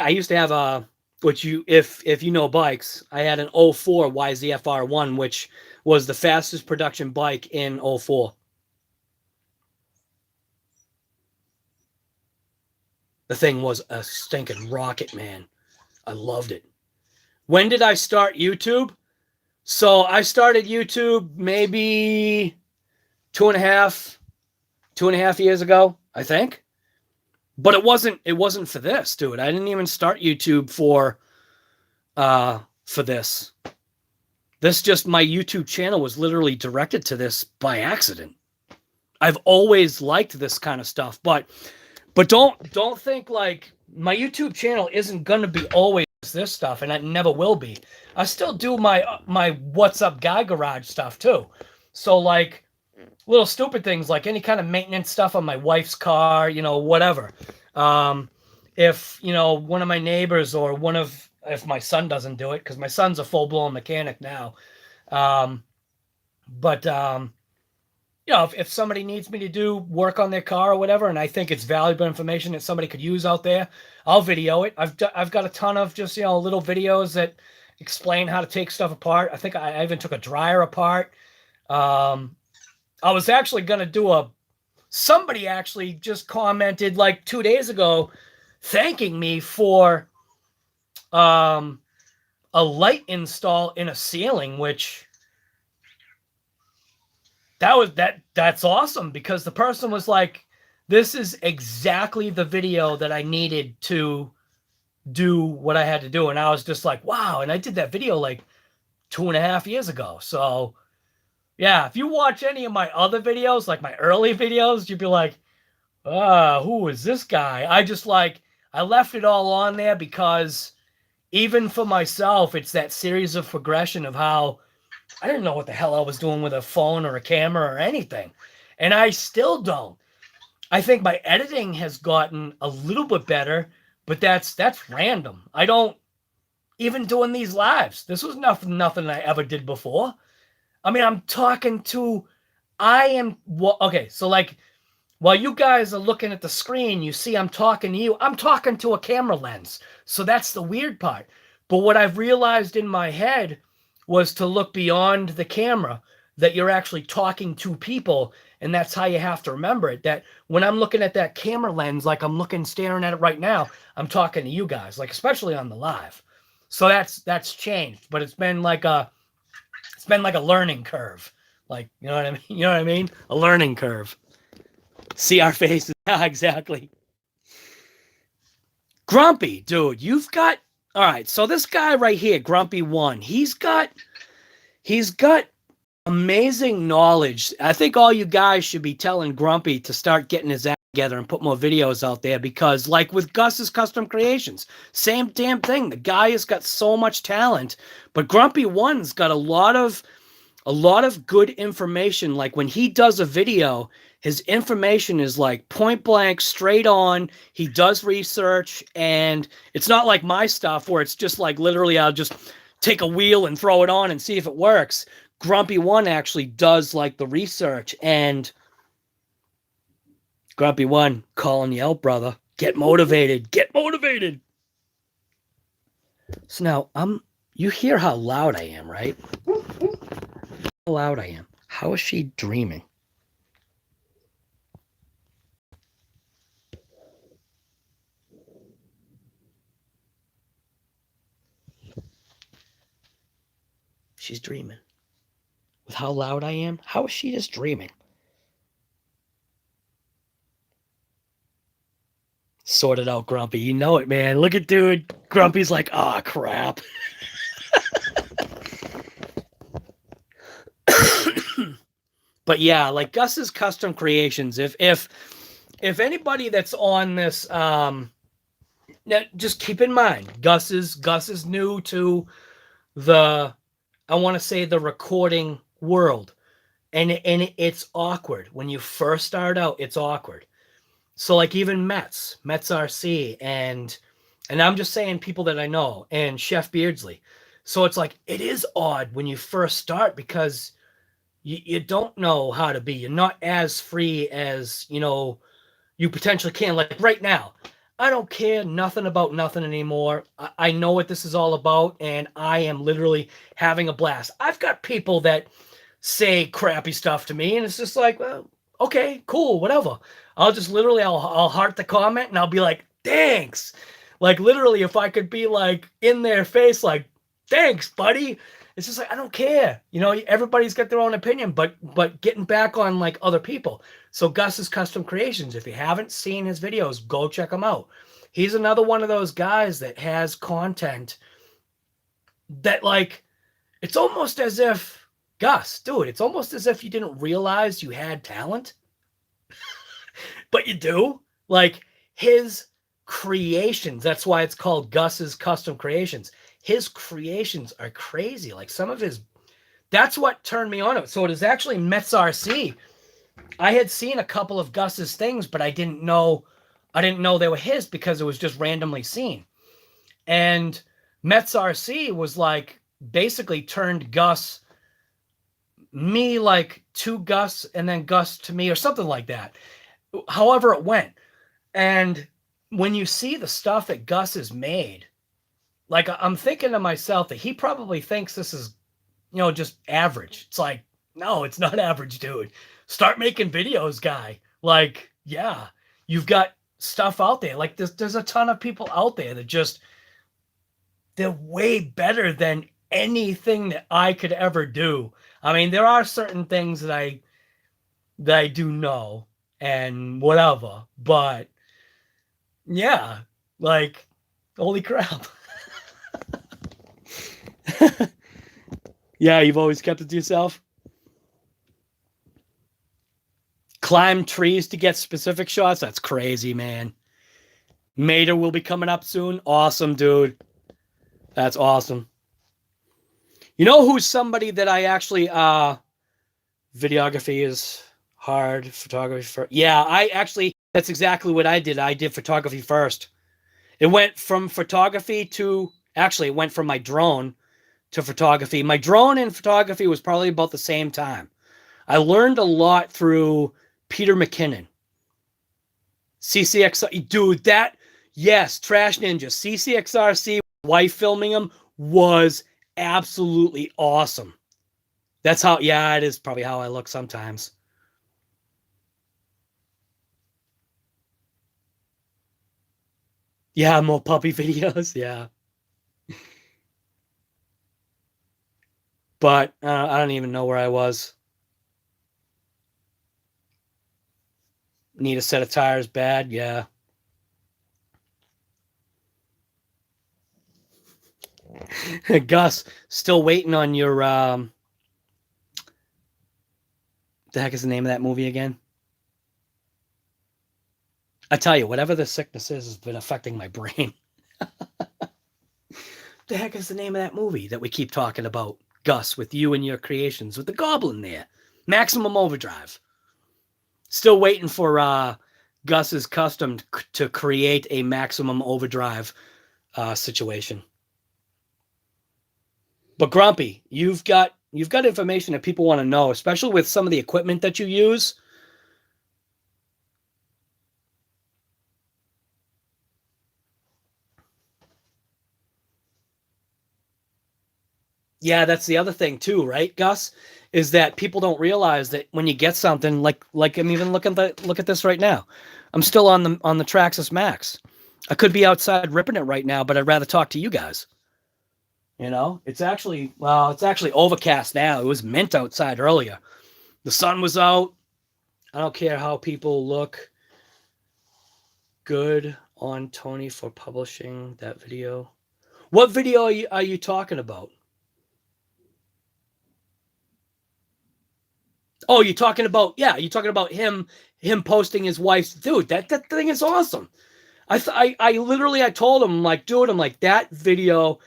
used to have a, which if you know bikes, I had an 04 YZF-R1, which was the fastest production bike in 04. The thing was a stinking rocket, man. I loved it. When did I start YouTube? So I started YouTube maybe two and a half years ago, I think. But it wasn't for this, dude. I didn't even start YouTube for this. This just, my YouTube channel was literally directed to this by accident. I've always liked this kind of stuff, but don't think like my YouTube channel isn't going to be always this stuff, and it never will be. I still do my What's Up Guy Garage stuff too. So like little stupid things like any kind of maintenance stuff on my wife's car, you know, whatever. If, you know, one of my neighbors or if my son doesn't do it, because my son's a full-blown mechanic now. You know, if somebody needs me to do work on their car or whatever, and I think it's valuable information that somebody could use out there, I'll video it. I've got a ton of just, you know, little videos that explain how to take stuff apart. I think I even took a dryer apart. I was actually going to do somebody actually just commented like 2 days ago thanking me for a light install in a ceiling, which that's awesome, because the person was like, this is exactly the video that I needed to do what I had to do. And I was just like, wow. And I did that video like 2.5 years ago. So yeah, if you watch any of my other videos, like my early videos, you'd be like, who is this guy? I left it all on there because even for myself, it's that series of progression of how I didn't know what the hell I was doing with a phone or a camera or anything. And I still don't. I think my editing has gotten a little bit better, but that's random. I don't even doing these lives. This was nothing I ever did before. I mean, I'm talking to, okay, so like, while you guys are looking at the screen, you see I'm talking to you. I'm talking to a camera lens. So that's the weird part. But what I've realized in my head was to look beyond the camera, that you're actually talking to people. And that's how you have to remember it, that when I'm looking at that camera lens, like I'm staring at it right now, I'm talking to you guys, like especially on the live. So that's changed, but it's been like a learning curve. Like, you know what I mean? You know what I mean? A learning curve. See our faces. Yeah, exactly. Grumpy, dude, you've got, all right, so this guy right here, Grumpy One, he's got amazing knowledge. I think all you guys should be telling Grumpy to start getting his act together and put more videos out there, because like with Gus's Custom Creations, same damn thing. The guy has got so much talent, but Grumpy One's got a lot of good information. Like when he does a video, his information is like point blank, straight on. He does research, and it's not like my stuff where it's just like literally I'll just take a wheel and throw it on and see if it works. Grumpy One actually does like the research, and Grumpy One calling you out, brother. Get motivated. Get motivated. So now you hear how loud I am, right? How loud I am. How is she dreaming? She's dreaming. With how loud I am, how is she just dreaming? Sort it out, Grumpy. You know it, man. Look at dude. Grumpy's like, oh, crap. But yeah, like Gus's Custom Creations, if anybody that's on this, just keep in mind, Gus is new to the, I want to say, the recording world, and it's awkward when you first start out. It's awkward. So like even Mets RC, and I'm just saying people that I know, and Chef Beardsley. So it's like, it is odd when you first start, because you don't know how to be. You're not as free as, you potentially can. Like right now, I don't care nothing about nothing anymore. I know what this is all about, and I am literally having a blast. I've got people that say crappy stuff to me, and it's just like, well, okay, cool, whatever. I'll just literally, I'll heart the comment, and I'll be like, thanks. Like literally, if I could be like in their face, like, thanks, buddy. It's just like, I don't care. Everybody's got their own opinion, but getting back on like other people. So Gus's Custom Creations, if you haven't seen his videos, go check him out. He's another one of those guys that has content that, like, it's almost as if, Gus, dude, it's almost as if you didn't realize you had talent. But you do. Like his creations, that's why it's called Gus's Custom Creations. His creations are crazy. Like some of his, that's what turned me on it. So it is actually Mets RC. I had seen a couple of Gus's things, but I didn't know they were his, because it was just randomly seen. And Mets RC was like basically turned me like to Gus, and then Gus to me, or something like that. However it went. And when you see the stuff that Gus has made, like I'm thinking to myself that he probably thinks this is, just average. It's like, no, it's not average, dude. Start making videos, guy. Like, yeah, you've got stuff out there. Like there's a ton of people out there that they're way better than anything that I could ever do. I mean, there are certain things that I do know and whatever, but yeah, like, holy crap. Yeah, you've always kept it to yourself. Climb trees to get specific shots. That's crazy, man. Mater will be coming up soon. Awesome, dude. That's awesome. You know who's somebody that I actually, videography is hard, photography first. Yeah, that's exactly what I did. I did photography first. It went from photography to Actually, it went from my drone to photography. My drone and photography was probably about the same time. I learned a lot through Peter McKinnon. CCXR, dude, that, yes, Trash Ninja, CCXRC, wife filming him was absolutely awesome. That's how, yeah, it is probably how I look sometimes. Yeah, more puppy videos, yeah. But I don't even know where I was. Need a set of tires bad, yeah. Gus, still waiting on your the heck is the name of that movie again? I tell you, whatever the sickness is has been affecting my brain. The heck is the name of that movie that we keep talking about, Gus, with you and your creations, with the goblin there? Maximum Overdrive. Still waiting for Gus's custom to create a Maximum Overdrive situation. But Grumpy, you've got information that people want to know, especially with some of the equipment that you use. Yeah, that's the other thing too, right, Gus? Is that people don't realize that when you get something like I'm even look at this right now. I'm still on the Traxxas Max. I could be outside ripping it right now, but I'd rather talk to you guys. You know, it's actually overcast now. It was mint outside earlier. The sun was out. I don't care how people look. Good on Tony for publishing that video. What video are you talking about? Oh, you're talking about him posting his wife's, dude. That thing is awesome. I literally told him, like, dude, I'm like, that video.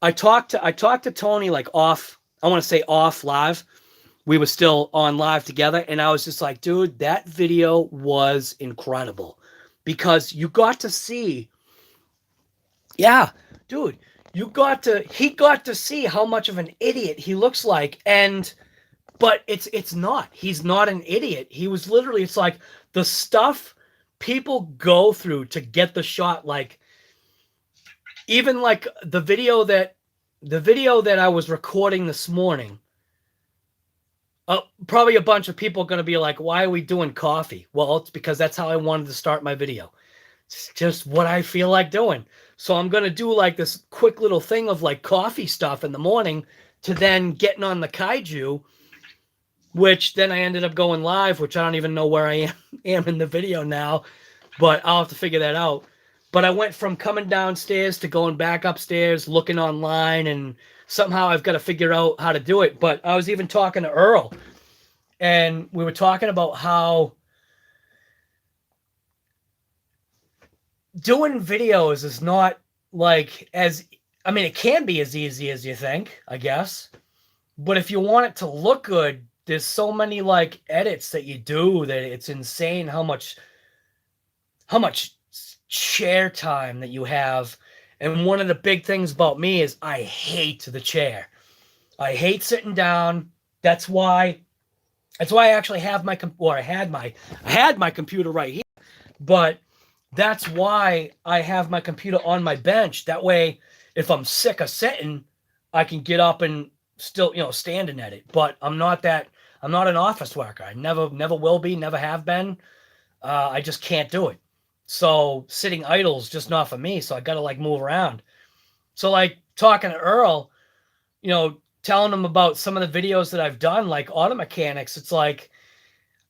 I talked to Tony like off. I want to say off live. We were still on live together, and I was just like, dude, that video was incredible because you got to see. Yeah, dude, he got to see how much of an idiot he looks like, but it's not. He's not an idiot. He was literally, it's like the stuff people go through to get the shot. Like, even like the video that I was recording this morning. Probably a bunch of people are going to be like, why are we doing coffee? Well, it's because that's how I wanted to start my video. It's just what I feel like doing. So I'm going to do like this quick little thing of like coffee stuff in the morning to then getting on the KAIJU, which then I ended up going live, which I don't even know where I am in the video now, but I'll have to figure that out. But I went from coming downstairs to going back upstairs, looking online, and somehow I've got to figure out how to do it. But I was even talking to Earl, and we were talking about how doing videos is not like it can be as easy as you think, I guess. But if you want it to look good, there's so many like edits that you do that it's insane how much chair time that you have. And one of the big things about me is I hate the chair. I hate sitting down. That's why I actually have I had my computer right here. But that's why I have my computer on my bench. That way, if I'm sick of sitting, I can get up and still, standing at it. But I'm not an office worker. I never will be, never have been. I just can't do it. So sitting idle is just not for me. So I got to like move around. So like talking to Earl, telling him about some of the videos that I've done, like auto mechanics. It's like,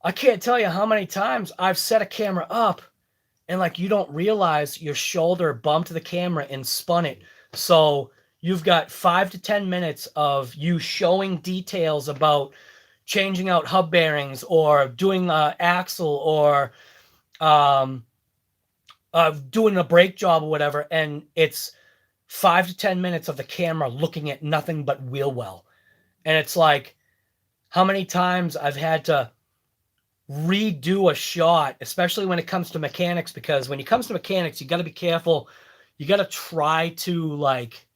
I can't tell you how many times I've set a camera up and like, you don't realize your shoulder bumped the camera and spun it. So you've got 5 to 10 minutes of you showing details about changing out hub bearings or doing axle or, doing a brake job or whatever, and it's 5 to 10 minutes of the camera looking at nothing but wheel well. And it's like, how many times I've had to redo a shot, especially when it comes to mechanics, because when it comes to mechanics, you got to be careful. You got to try to like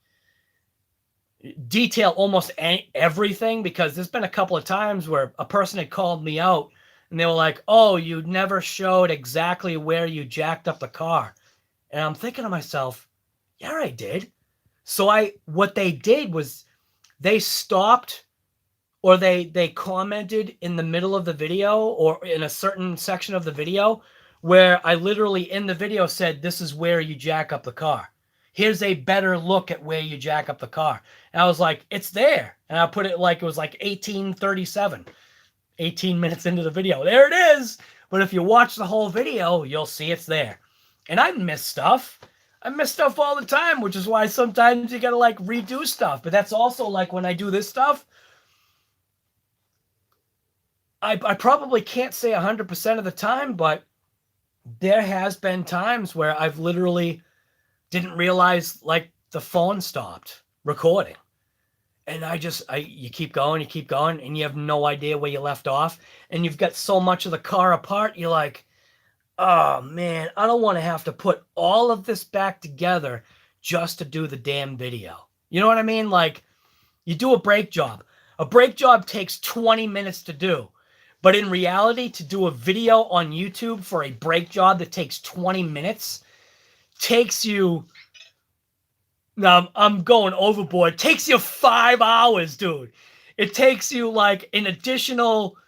detail almost everything, because there's been a couple of times where a person had called me out and they were like, oh, you never showed exactly where you jacked up the car. And I'm thinking to myself, yeah, I did. So what they did was they stopped, or they commented in the middle of the video or in a certain section of the video where I literally in the video said, this is where you jack up the car. Here's a better look at where you jack up the car. And I was like, it's there. And I put it like, it was like 18:37, 18 minutes into the video. There it is. But if you watch the whole video, you'll see it's there. And I miss stuff. I miss stuff all the time, which is why sometimes you got to like redo stuff. But that's also like when I do this stuff, I probably can't say 100% of the time, but there has been times where I've literally didn't realize like the phone stopped recording. And you keep going, and you have no idea where you left off. And you've got so much of the car apart, you're like, oh man, I don't want to have to put all of this back together just to do the damn video. You know what I mean? Like, you do a brake job. A brake job takes 20 minutes to do. But in reality, to do a video on YouTube for a brake job that takes 20 minutes takes you, now I'm going overboard, takes you 5 hours, dude. It takes you like an additional,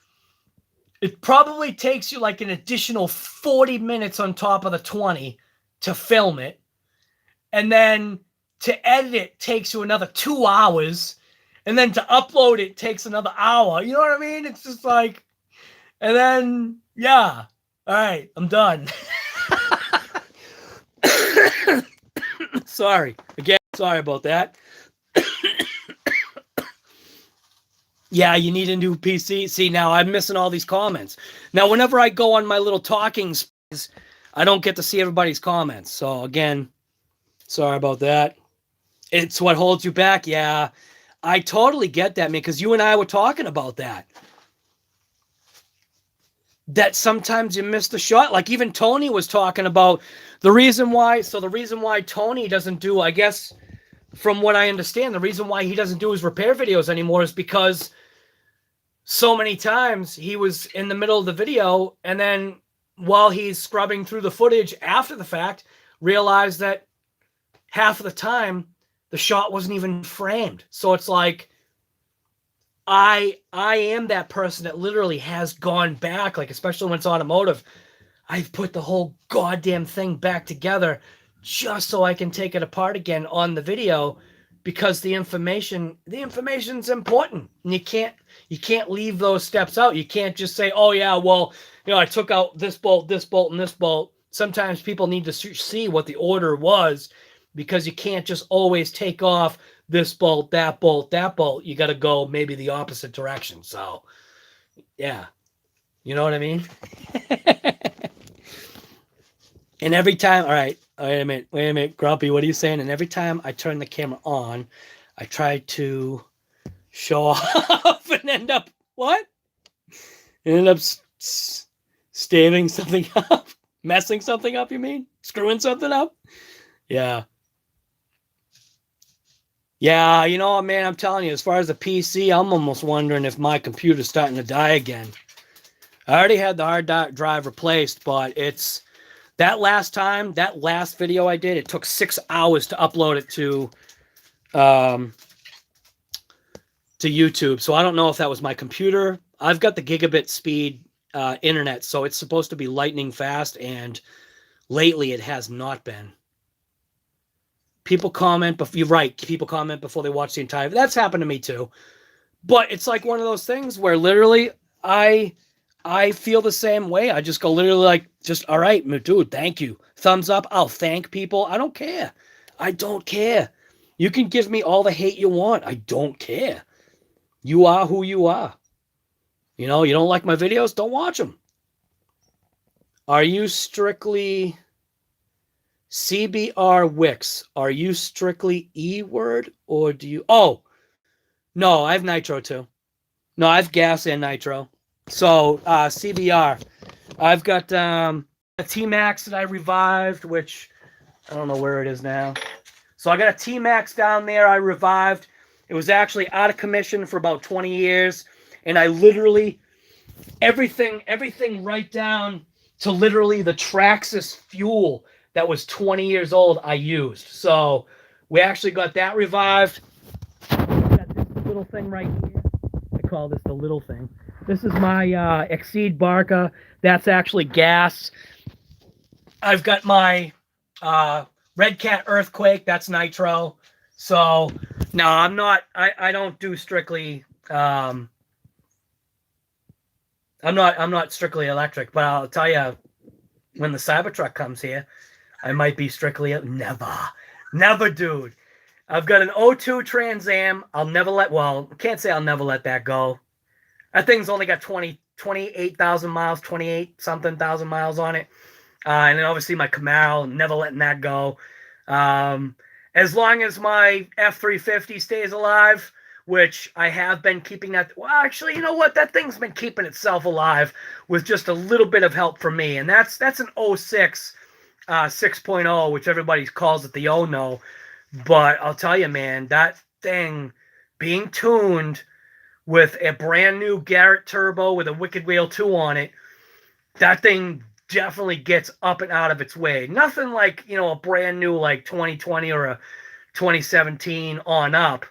it probably takes you like an additional 40 minutes on top of the 20 to film it. And then to edit it takes you another 2 hours. And then to upload it takes another hour. You know what I mean? It's just like, and then, yeah. All right, I'm done. Sorry. Again, sorry about that. Yeah, you need a new PC. See, now I'm missing all these comments. Now, whenever I go on my little talking space, I don't get to see everybody's comments. So, again, sorry about that. It's what holds you back. Yeah, I totally get that, man, because you and I were talking about that. That sometimes you miss the shot. Like even Tony was talking about the reason why. So the reason why Tony doesn't do, I guess, from what I understand, the reason why he doesn't do his repair videos anymore is because so many times he was in the middle of the video and then while he's scrubbing through the footage after the fact, realized that half of the time the shot wasn't even framed. So it's like, I am that person that literally has gone back, like especially when it's automotive. I've put the whole goddamn thing back together just so I can take it apart again on the video, because the information's important. And you can't leave those steps out. You can't just say, oh yeah, well, you know, I took out this bolt, and this bolt. Sometimes people need to see what the order was, because you can't just always take off this bolt, that bolt, that bolt. You got to go maybe the opposite direction. So, yeah. You know what I mean? And every time, all right, wait a minute, Grumpy, what are you saying? And every time I turn the camera on, I try to show off and end up, what? End up staving something up? Messing something up, you mean? Screwing something up? Yeah. Yeah, you know, man, I'm telling you, as far as the PC, I'm almost wondering if my computer's starting to die again. I already had the hard drive replaced, but it's that last video I did, it took 6 hours to upload it to YouTube. So I don't know if that was my computer. I've got the gigabit speed internet, so it's supposed to be lightning fast, and lately it has not been. People comment, but you're right. People comment before they watch the entire. That's happened to me too. But it's like one of those things where literally I feel the same way. I just go literally like, just, all right, dude, thank you. Thumbs up. I'll thank people. I don't care. I don't care. You can give me all the hate you want. I don't care. You are who you are. You know, you don't like my videos? Don't watch them. Are you strictly... CBR Wix, are you strictly E-word, or do you... Oh, no, I have nitro too. No, I have gas and nitro. So, CBR. I've got a T-Max that I revived, which I don't know where it is now. So I got a T-Max down there I revived. It was actually out of commission for about 20 years. And I literally, everything right down to literally the Traxxas fuel that was 20 years old, I used. So we actually got that revived. Got this little thing right here. I call this the little thing. This is my Exceed Barca. That's actually gas. I've got my Redcat Earthquake. That's nitro. So no, I'm not. I don't do strictly. I'm not strictly electric, but I'll tell you, when the Cybertruck comes here, I might be strictly never, dude. I've got an O2 Trans Am. I'll never let. Well, can't say I'll never let that go. That thing's only got 28,000 miles, 28 something thousand miles on it. And then obviously my Camaro, never letting that go. As long as my F-350 stays alive, which I have been keeping that. Well, actually, you know what? That thing's been keeping itself alive with just a little bit of help from me. And that's an 06 6.0, which everybody calls it the Oh-No. But I'll tell you, man, that thing being tuned with a brand new Garrett turbo with a Wicked Wheel 2 on it, that thing definitely gets up and out of its way. Nothing like, a brand new like 2020 or a 2017 on up.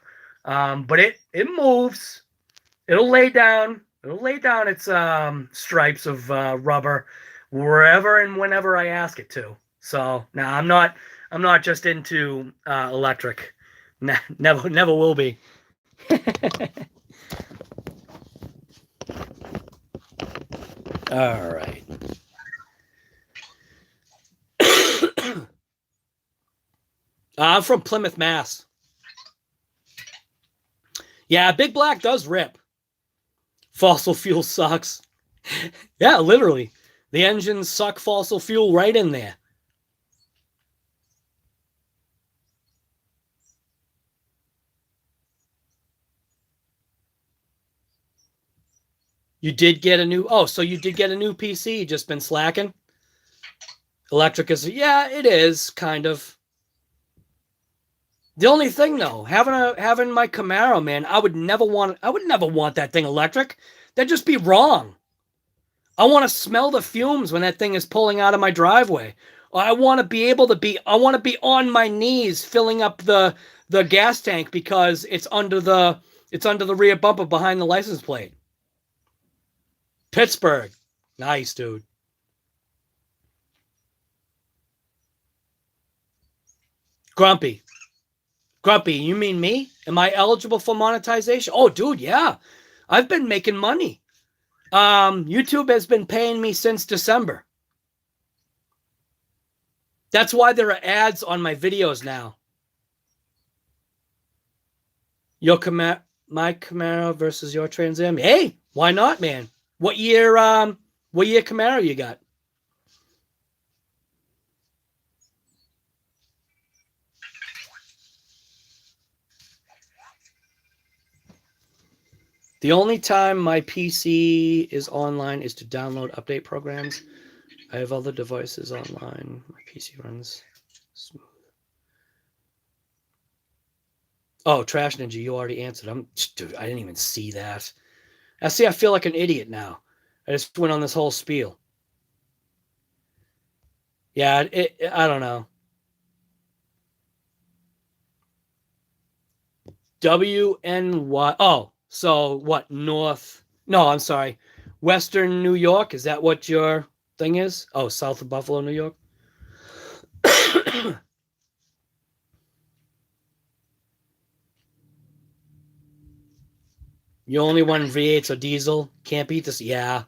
But it moves. It'll lay down its stripes of rubber wherever and whenever I ask it to. So now I'm not just into electric. Never will be. All right. I'm from Plymouth, Mass. Yeah, Big Black does rip. Fossil fuel sucks. Yeah, literally. The engines suck fossil fuel right in there. You did get a new... Oh, so you did get a new PC. You just been slacking? Electric is... Yeah, it is, kind of. The only thing, though, having my Camaro, man, I would never want that thing electric. That'd just be wrong. I want to smell the fumes when that thing is pulling out of my driveway. I want to be on my knees filling up the gas tank because it's under the rear bumper behind the license plate. Pittsburgh. Nice, dude. Grumpy, you mean me? Am I eligible for monetization? Oh, dude, yeah. I've been making money. YouTube has been paying me since December. That's why there are ads on my videos now. My Camaro versus your Trans Am. Hey, why not, man? What year Camaro you got? The only time my PC is online is to download update programs. I have other devices online. My PC runs smooth. Oh, Trash Ninja, you already answered. Dude, I didn't even see that. I feel like an idiot now. I just went on this whole spiel. Yeah, I don't know. WNY. Oh, so what? North? No, I'm sorry. Western New York. Is that what your thing is? Oh, south of Buffalo, New York. You only want V8s or diesel. Can't beat this. Yeah.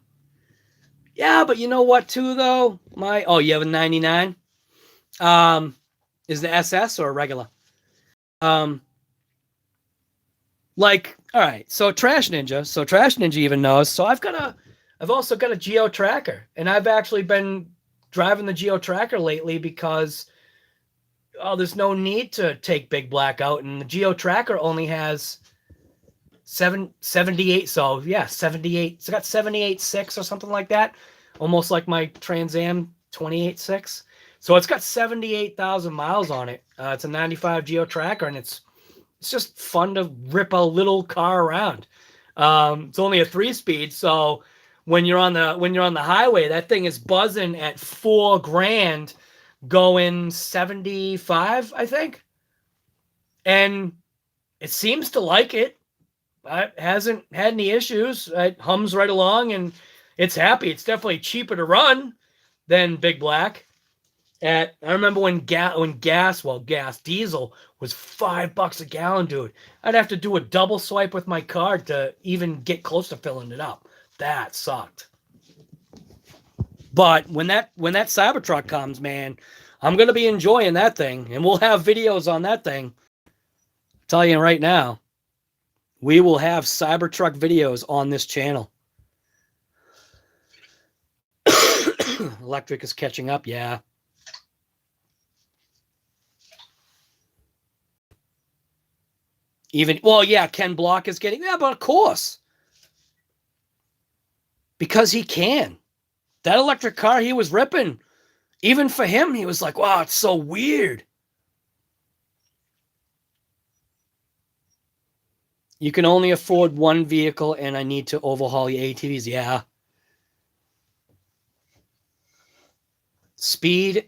Yeah, but you know what, too, though? You have a 99? Is the SS or a regular? All right, so Trash Ninja even knows. So I've also got a Geo Tracker, and I've actually been driving the Geo Tracker lately because there's no need to take Big Black out, and the Geo Tracker only has 78. So yeah, 78. It's got 78.6 or something like that, almost like my Trans Am 28.6. So it's got 78,000 miles on it. It's a 95 Geo Tracker, and it's It's just fun to rip a little car around. It's only a 3-speed, so when you're on the highway, that thing is buzzing at $4,000, going 75, I think, and it seems to like it. It hasn't had any issues. It hums right along, and it's happy. It's definitely cheaper to run than Big Black. I remember when diesel was $5 a gallon, dude. I'd have to do a double swipe with my card to even get close to filling it up. That sucked. But when that Cybertruck comes, man, I'm gonna be enjoying that thing, and we'll have videos on that thing. I'm telling you right now, we will have Cybertruck videos on this channel. Electric is catching up, yeah. Well, yeah, Ken Block is getting, yeah, but of course. Because he can. That electric car he was ripping, even for him, he was like, wow, it's so weird. You can only afford one vehicle, and I need to overhaul your ATVs. Yeah. Speed,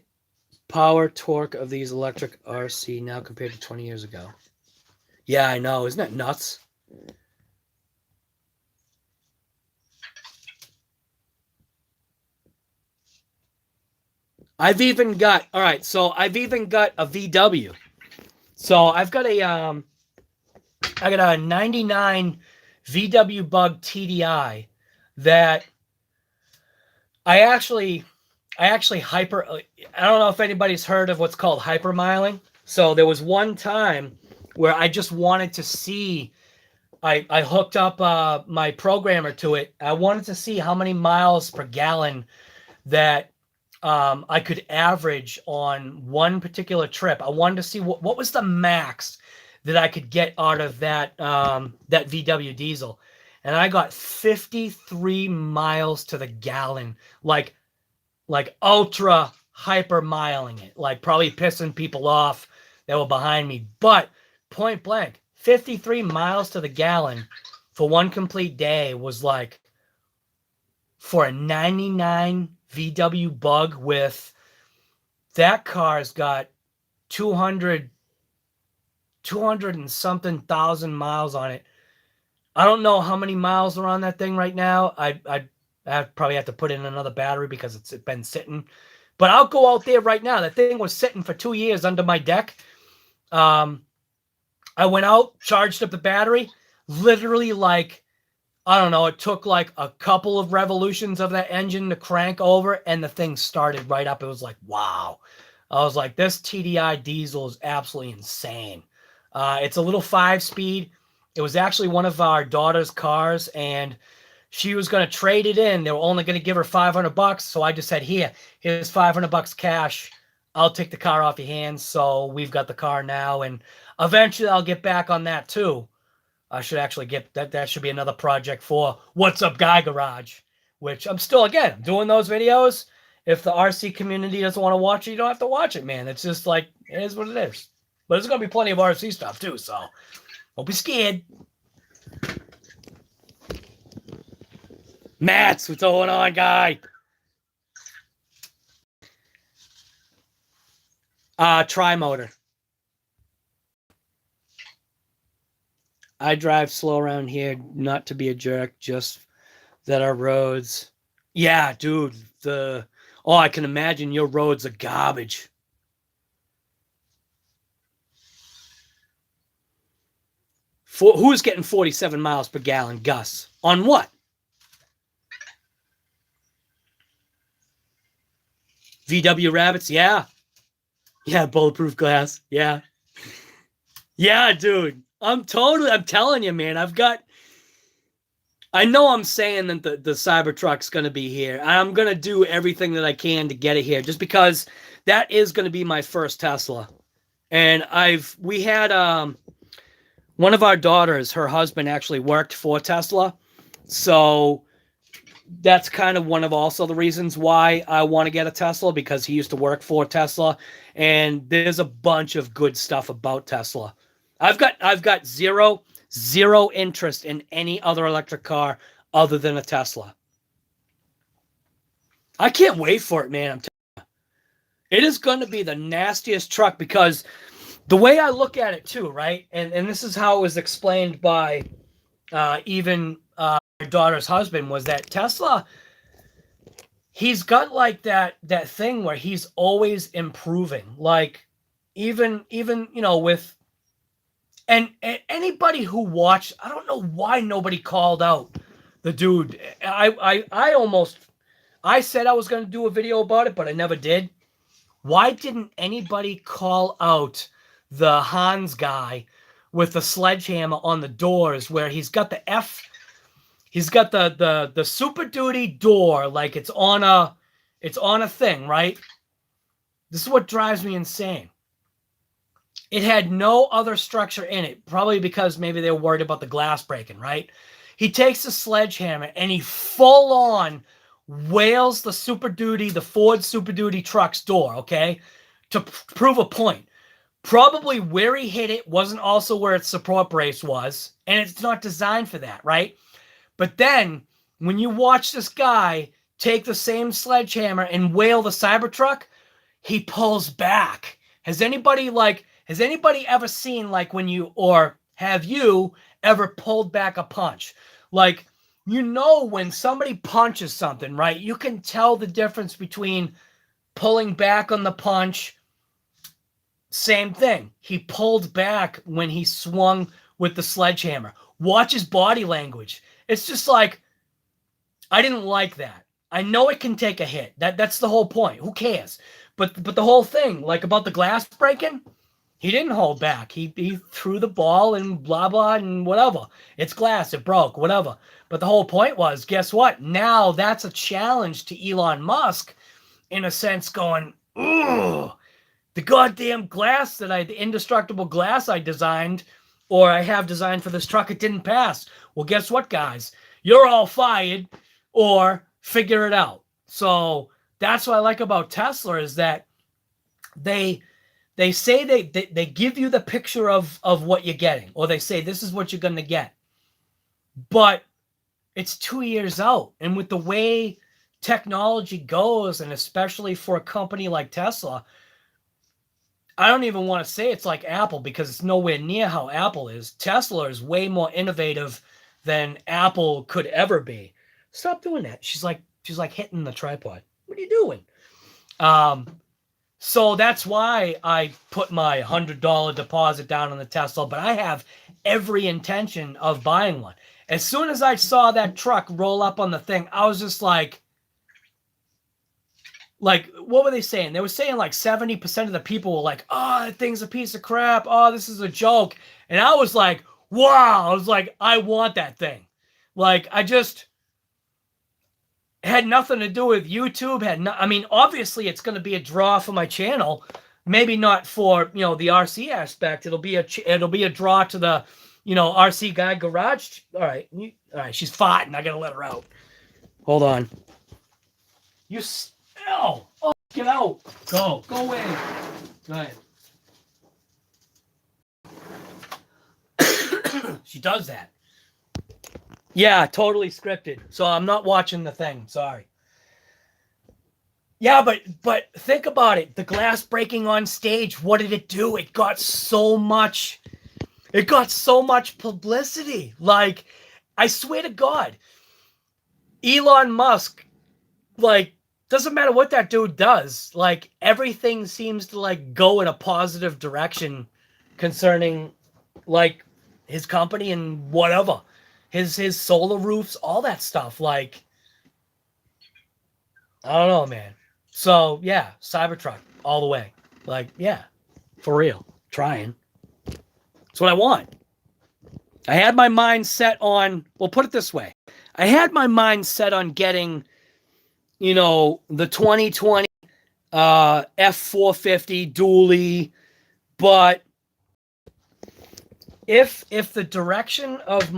power, torque of these electric RC now compared to 20 years ago. Yeah, I know. Isn't that nuts? I've even got a VW. So I got a 99 VW Bug TDI that I actually hyper. I don't know if anybody's heard of what's called hypermiling. So there was one time where I just wanted to see. I hooked up my programmer to it. I wanted to see how many miles per gallon that I could average on one particular trip. I wanted to see what was the max that I could get out of that VW diesel, and I got 53 miles to the gallon, like ultra hyper miling it, like probably pissing people off that were behind me. But point blank, 53 miles to the gallon for one complete day was like, for a 99 VW Bug with that car's got 200 and something thousand miles on it. I don't know how many miles are on that thing right now. I probably have to put in another battery because it's been sitting. But I'll go out there right now. That thing was sitting for 2 years under my deck. I went out, charged up the battery. Literally, like, I don't know, it took like a couple of revolutions of that engine to crank over, and the thing started right up. It was like, wow. I was like, this TDI diesel is absolutely insane. It's a little 5-speed. It was actually one of our daughter's cars, and she was going to trade it in. They were only going to give her $500. So I just said, here's $500 cash. I'll take the car off your hands. So we've got the car now, and eventually I'll get back on that too. I should actually get that. That should be another project for What's Up Guy Garage, which I'm still, again, doing those videos. If the RC community doesn't want to watch it, you don't have to watch it, man. It's just like, it is what it is. But there's going to be plenty of RC stuff too, so don't be scared. Mats, what's going on, guy? Tri-motor. I drive slow around here, not to be a jerk, just that our roads. Yeah, dude, I can imagine your roads are garbage. Who's getting 47 miles per gallon, Gus? On what? VW Rabbits, yeah. Yeah, bulletproof glass, yeah. Yeah, dude. I'm telling you, man, I know I'm saying that the Cybertruck's going to be here. I'm going to do everything that I can to get it here, just because that is going to be my first Tesla. And we had one of our daughters, her husband actually worked for Tesla. So that's kind of one of also the reasons why I want to get a Tesla, because he used to work for Tesla. And there's a bunch of good stuff about Tesla. I've got zero interest in any other electric car other than a Tesla. I can't wait for it, man. It is going to be the nastiest truck, because the way I look at it too, right? And this is how it was explained by even my daughter's husband, was that Tesla, he's got like that thing where he's always improving. Like even with and anybody who watched, I don't know why nobody called out the dude. I said I was going to do a video about it, but I never did. Why didn't anybody call out the Hans guy with the sledgehammer on the doors, where he's got the Super Duty door, like it's on a thing, right? This is what drives me insane. It had no other structure in it, probably because maybe they were worried about the glass breaking, right? He takes a sledgehammer and he full on whales the Ford Super Duty truck's door, okay, to prove a point. Probably where he hit it wasn't also where its support brace was, and it's not designed for that, right? But then when you watch this guy take the same sledgehammer and whale the Cybertruck, he pulls back. Has anybody ever seen, like, or have you ever pulled back a punch? Like, when somebody punches something, right? You can tell the difference between pulling back on the punch. Same thing. He pulled back when he swung with the sledgehammer. Watch his body language. It's just like, I didn't like that. I know it can take a hit. That's the whole point. Who cares? But the whole thing, like about the glass breaking, he didn't hold back. He threw the ball and blah, blah, and whatever. It's glass. It broke, whatever. But the whole point was, guess what? Now that's a challenge to Elon Musk, in a sense, going, ooh, the goddamn glass the indestructible glass I designed, or I have designed for this truck, it didn't pass. Well, guess what, guys? You're all fired, or figure it out. So that's what I like about Tesla, is that they say they give you the picture of what you're getting, or they say this is what you're going to get. But it's 2 years out. And with the way technology goes, and especially for a company like Tesla, I don't even want to say it's like Apple, because it's nowhere near how Apple is. Tesla is way more innovative than Apple could ever be. Stop doing that. She's like hitting the tripod. What are you doing? So that's why I put my $100 deposit down on the Tesla, but I have every intention of buying one. As soon as I saw that truck roll up on the thing, I was just like, what were they saying? They were saying like 70% of the people were like, oh, that thing's a piece of crap. Oh, this is a joke. And I was like, wow. I was like, I want that thing. Like, I just had nothing to do with YouTube. I mean, obviously it's going to be a draw for my channel. Maybe not for, the RC aspect. It'll be a draw to the, RC guy garage. All right. She's farting. I got to let her out. Hold on. Oh, get out. Go away. Go ahead. She does that. Yeah, totally scripted. So I'm not watching the thing. Sorry. Yeah, but think about it. The glass breaking on stage, what did it do? It got so much publicity. Like, I swear to God, Elon Musk, like, doesn't matter what that dude does. Like, everything seems to, like, go in a positive direction concerning, like, his company and whatever. His solar roofs, all that stuff. Like, I don't know, man. So, yeah, Cybertruck all the way. Like, yeah, for real. Trying. That's what I want. I had my mind set on, well, put it this way. I had my mind set on getting, the 2020 F450 dually, but if the direction of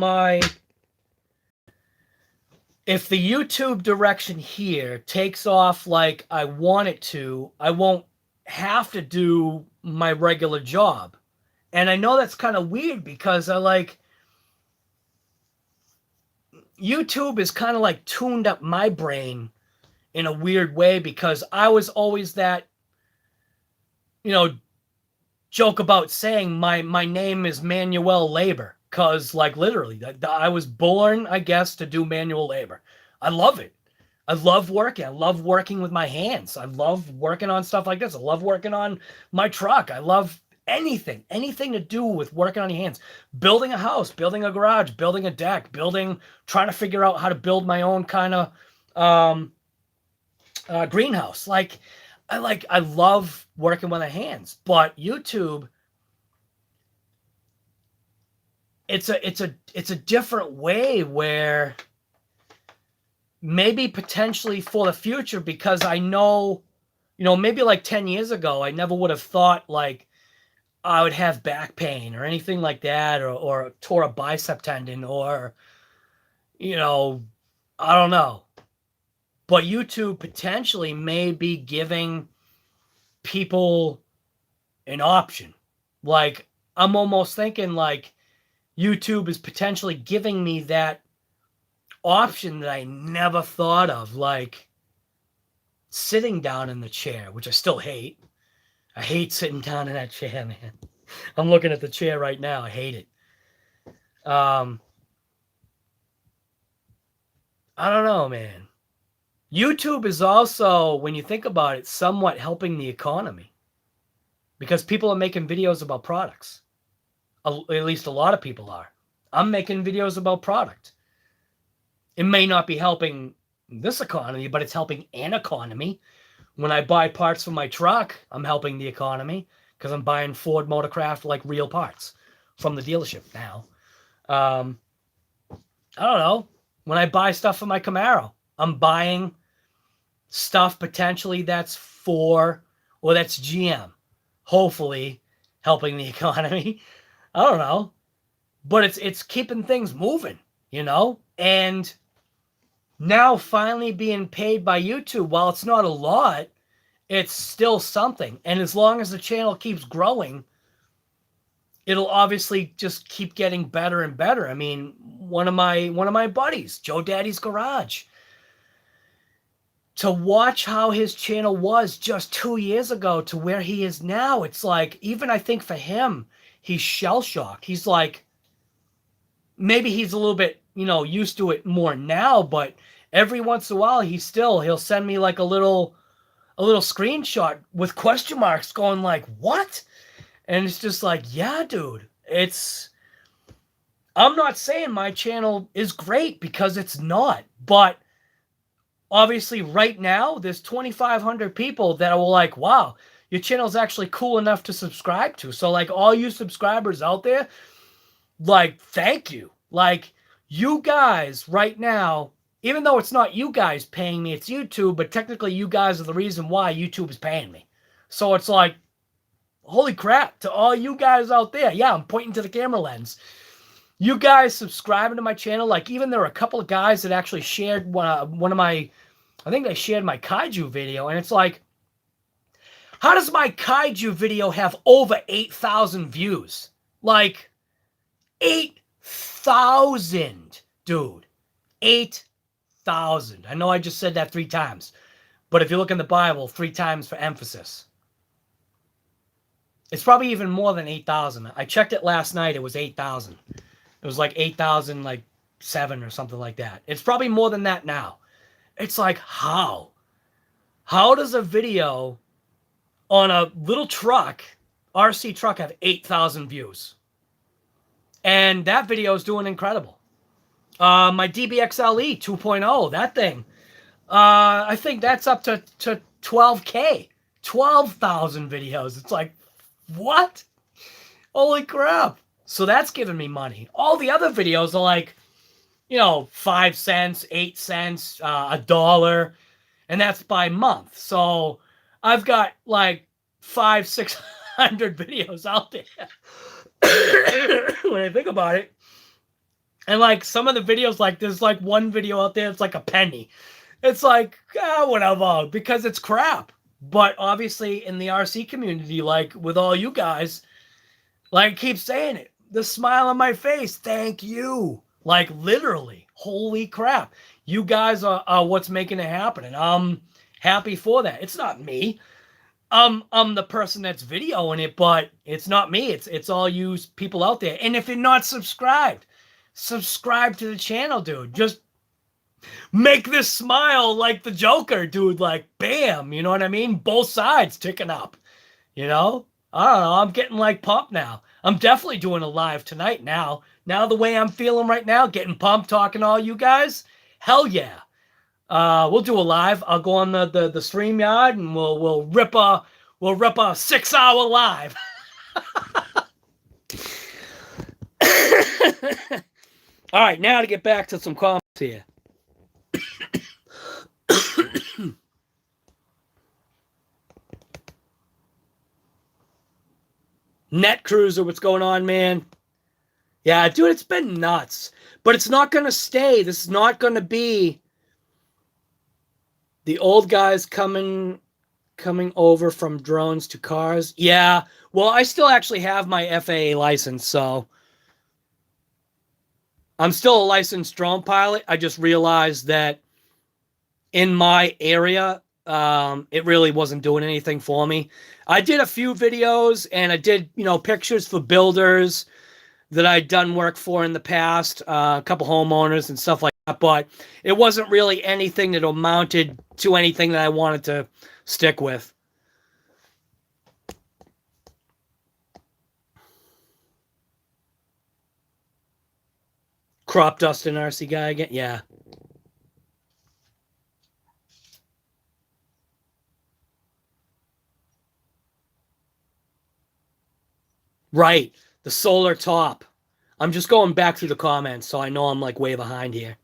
if the YouTube direction here takes off like I want it to, I won't have to do my regular job. And I know that's kind of weird because YouTube is kind of like tuned up my brain in a weird way because I was always that, joke about saying my name is manual labor because literally I was born, I guess, to do manual labor. I love it. I love working. I love working with my hands. I love working on stuff like this. I love working on my truck. I love anything to do with working on your hands. Building a house, building a garage, building a deck, trying to figure out how to build my own kind of greenhouse. I love working with my hands, but YouTube, it's a different way where maybe potentially for the future, because I know, maybe 10 years ago, I never would have thought I would have back pain or anything like that, or tore a bicep tendon, or, I don't know. But YouTube potentially may be giving people an option. I'm almost thinking YouTube is potentially giving me that option that I never thought of, sitting down in the chair, which I still hate. I hate sitting down in that chair, man. I'm looking at the chair right now. I hate it. I don't know, man. YouTube is also, when you think about it, somewhat helping the economy because people are making videos about products. At least a lot of people are. I'm making videos about product. It may not be helping this economy, but it's helping an economy. When I buy parts for my truck, I'm helping the economy because I'm buying Ford Motorcraft real parts from the dealership now. I don't know. When I buy stuff for my Camaro, I'm buying stuff potentially that's that's GM. Hopefully helping the economy. I don't know. But it's keeping things moving, And now finally being paid by YouTube, while it's not a lot, it's still something. And as long as the channel keeps growing, it'll obviously just keep getting better and better. I mean, one of my buddies, Joe Daddy's Garage, to watch how his channel was just 2 years ago to where he is now, it's even I think for him, he's shell-shocked. He's maybe he's a little bit, used to it more now, but every once in a while he'll send me a little screenshot with question marks going what? And it's just yeah, dude, I'm not saying my channel is great because it's not, but obviously right now there's 2,500 people that are wow, your channel's actually cool enough to subscribe to. So all you subscribers out there, thank you. You guys right now, even though it's not you guys paying me, it's YouTube, but technically you guys are the reason why YouTube is paying me. So it's holy crap to all you guys out there. Yeah, I'm pointing to the camera lens. You guys subscribing to my channel, even there were a couple of guys that actually shared one of my, I think they shared my KAIJU video, and it's how does my KAIJU video have over 8,000 views? 8,000, dude. 8,000. I know I just said that 3 times, but if you look in the Bible, 3 times for emphasis. It's probably even more than 8,000. I checked it last night. It was 8,000. It was 8,007 or something like that. It's probably more than that now. It's how? How does a video on a little truck, RC truck, have 8,000 views? And that video is doing incredible. My DBXLE 2.0, that thing, I think that's up to 12K, 12,000 videos. It's what? Holy crap. So that's giving me money. All the other videos are 5 cents, 8 cents, $1, and that's by month. So I've got 500-600 videos out there when I think about it. And some of the videos, there's one video out there, it's a penny. It's whatever, because it's crap. But obviously in the RC community, with all you guys, Like, keep saying it. The smile on my face. Thank you. Like, literally. Holy crap. You guys are what's making it happen. And I'm happy for that. It's not me. I'm the person that's videoing it, but it's not me. It's all you people out there. And if you're not subscribed, subscribe to the channel, dude. Just make this smile like the Joker, dude. Like, bam. You know what I mean? Both sides ticking up. You know? I don't know. I'm getting like pumped now. I'm definitely doing a live tonight now. Now the way I'm feeling right now, getting pumped, talking to all you guys. Hell yeah. We'll do a live. I'll go on the StreamYard and we'll rip a 6-hour live. All right, now to get back to some comments here. Net Cruiser, what's going on, man? Yeah, dude, it's been nuts. But it's not going to stay. This is not going to be the old guys coming over from drones to cars. Yeah, well, I still actually have my FAA license, so I'm still a licensed drone pilot. I just realized that in my area, it really wasn't doing anything for me. I did a few videos and I did, pictures for builders that I'd done work for in the past, a couple homeowners and stuff like that, but it wasn't really anything that amounted to anything that I wanted to stick with. Crop dusting RC guy again? Yeah. Right. The solar top. I'm just going back through the comments, so I know I'm like way behind here.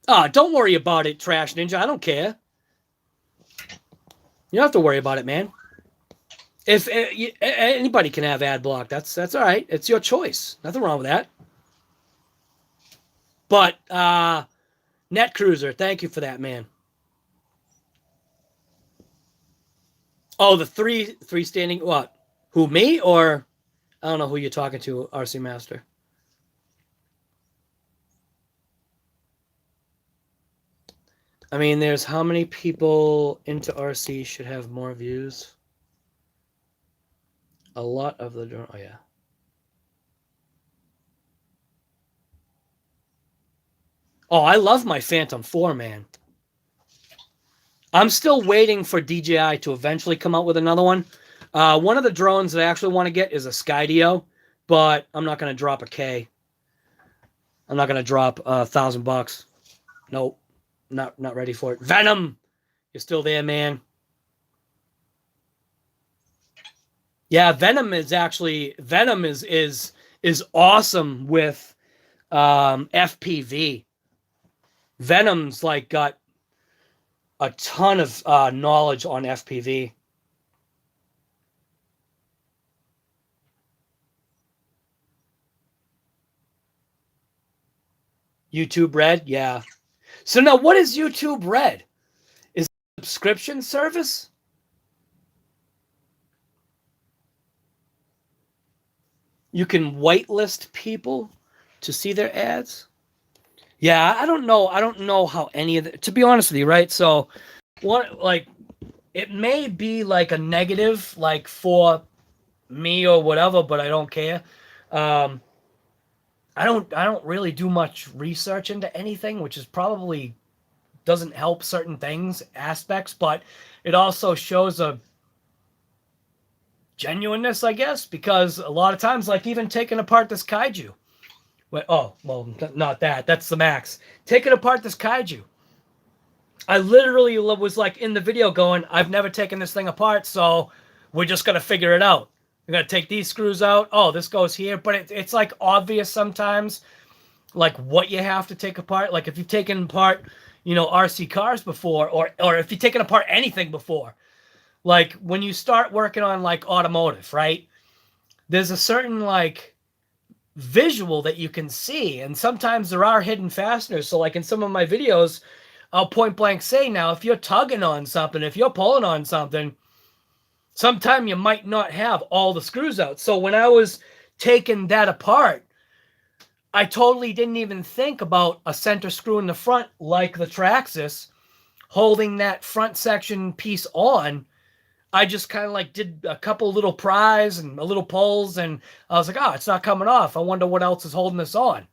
Don't worry about it, Trash Ninja. I don't care. You don't have to worry about it, man. If anybody can have ad block, that's all right. It's your choice. Nothing wrong with that. But Net Cruiser, thank you for that, man. Oh, the three standing what? Who, me, or I don't know who you're talking to, RC Master. I mean, there's how many people into RC should have more views? A lot of the... Oh, yeah. Oh, I love my Phantom 4, man. I'm still waiting for DJI to eventually come out with another one. One of the drones that I actually want to get is a Skydio, but I'm not going to drop a K. I'm not going to drop $1,000. Nope. Not ready for it. Venom! You're still there, man. Yeah, Venom is awesome with FPV. Venom's like got a ton of knowledge on FPV. YouTube Red, yeah. So now, what is YouTube Red? Is it a subscription service? You can whitelist people to see their ads. Yeah, I don't know. I don't know how any of it, to be honest with you, right? So, it may be like a negative, like for me or whatever, but I don't care. I don't really do much research into anything, which is probably doesn't help certain aspects, but it also shows a genuineness, I guess, because a lot of times, like even taking apart this KAIJU. Oh, well, not that. That's the Max. Taking apart this KAIJU. I literally was like in the video going, I've never taken this thing apart, so we're just going to figure it out. We're going to take these screws out. Oh, this goes here. But it's like obvious sometimes, like what you have to take apart. Like if you've taken apart, RC cars before, or if you've taken apart anything before, like when you start working on like automotive, right? There's a certain like visual that you can see, and sometimes there are hidden fasteners. So like in some of my videos, I'll point blank say, now if you're tugging on something, if you're pulling on something, sometime you might not have all the screws out. So when I was taking that apart, I totally didn't even think about a center screw in the front like the Traxxas holding that front section piece on. I just kind of like did a couple little pries and a little pulls, and I was like, oh, it's not coming off. I wonder what else is holding this on.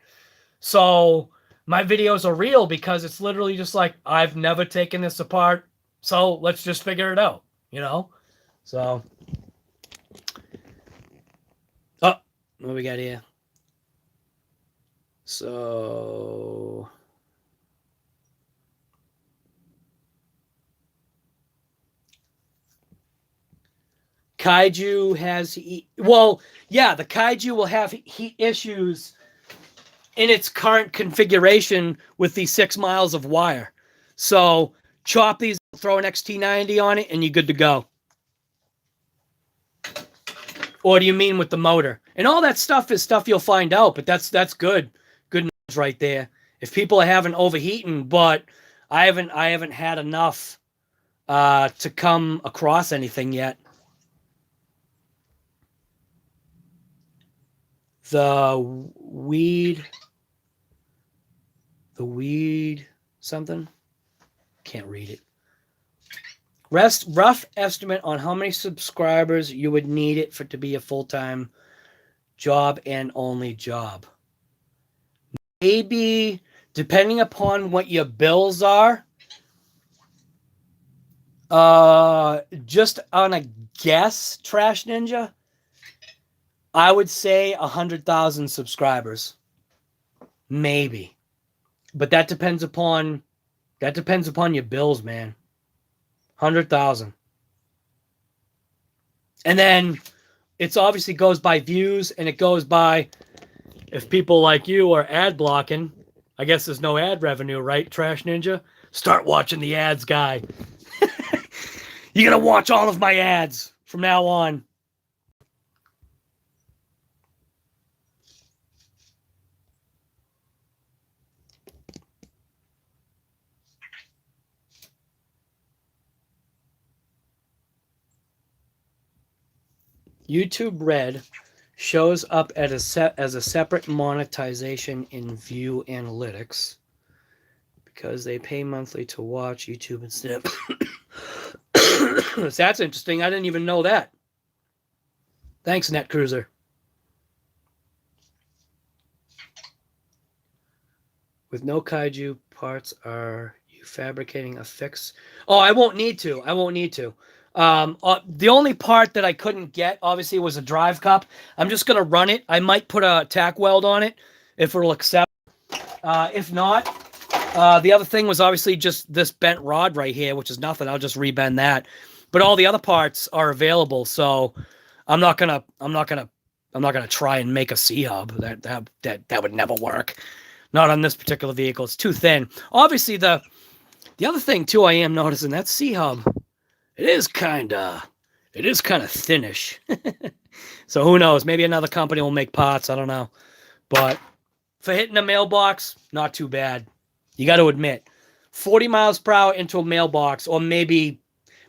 So my videos are real because it's literally just like, I've never taken this apart, so let's just figure it out, you know? So, oh, what we got here? So, KAIJU has heat. Well, yeah, the KAIJU will have heat issues in its current configuration with these 6 miles of wire. So chop these, throw an XT90 on it, and you're good to go. Or do you mean with the motor? And all that stuff is stuff you'll find out, but that's good. Good news right there. If people are having overheating, but I haven't had enough to come across anything yet. The weed something, can't read it. Rough estimate on how many subscribers you would need it for it to be a full-time job and only job. Maybe, depending upon what your bills are, just on a guess, Trash Ninja, I would say 100,000 subscribers. Maybe. But that depends upon your bills, man. 100,000. And then it's obviously goes by views, and it goes by if people like you are ad blocking. I guess there's no ad revenue, right, Trash Ninja? Start watching the ads, guy. You're going to watch all of my ads from now on. YouTube Red shows up as a separate monetization in View Analytics because they pay monthly to watch YouTube instead. That's interesting. I didn't even know that. Thanks, NetCruiser. With no KAIJU parts, are you fabricating a fix? Oh, I won't need to. The only part that I couldn't get, obviously, was a drive cup. I'm just going to run it. I might put a tack weld on it if it'll accept. If not, the other thing was obviously just this bent rod right here, which is nothing. I'll just rebend that. But all the other parts are available, so I'm not gonna try and make a C-hub. That would never work. Not on this particular vehicle. It's too thin. Obviously, the other thing too, I am noticing that C-hub. It is kind of thinnish. So who knows? Maybe another company will make parts. I don't know. But for hitting a mailbox, not too bad. You got to admit, 40 miles per hour into a mailbox, or maybe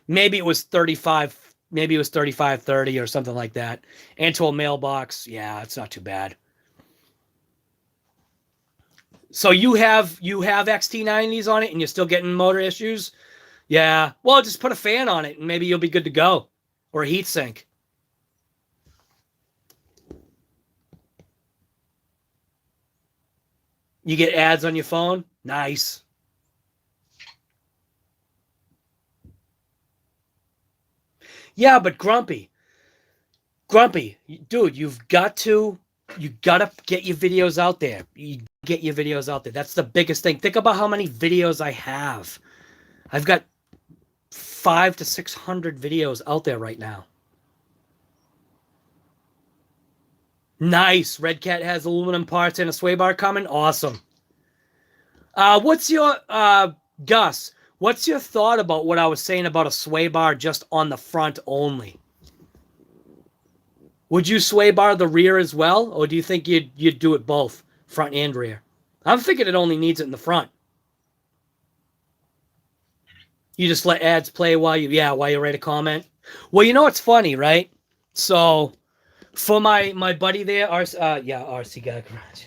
it was 35, maybe it was 35, 30 or something like that. Into a mailbox, yeah, it's not too bad. So you have XT90s on it and you're still getting motor issues? Yeah, well, just put a fan on it and maybe you'll be good to go. Or a heat sink. You get ads on your phone? Nice. Yeah, but Grumpy, dude, you gotta get your videos out there. You get your videos out there. That's the biggest thing. Think about how many videos I have. I've got 500 to 600 videos out there right now. Nice. Redcat has aluminum parts and a sway bar coming. Awesome. What's your Gus? What's your thought about what I was saying about a sway bar just on the front only? Would you sway bar the rear as well, or do you think you'd do it both, front and rear? I'm thinking it only needs it in the front. You just let ads play while you write a comment. Well, you know what's funny, right? So for my buddy there, RC Guy Garage.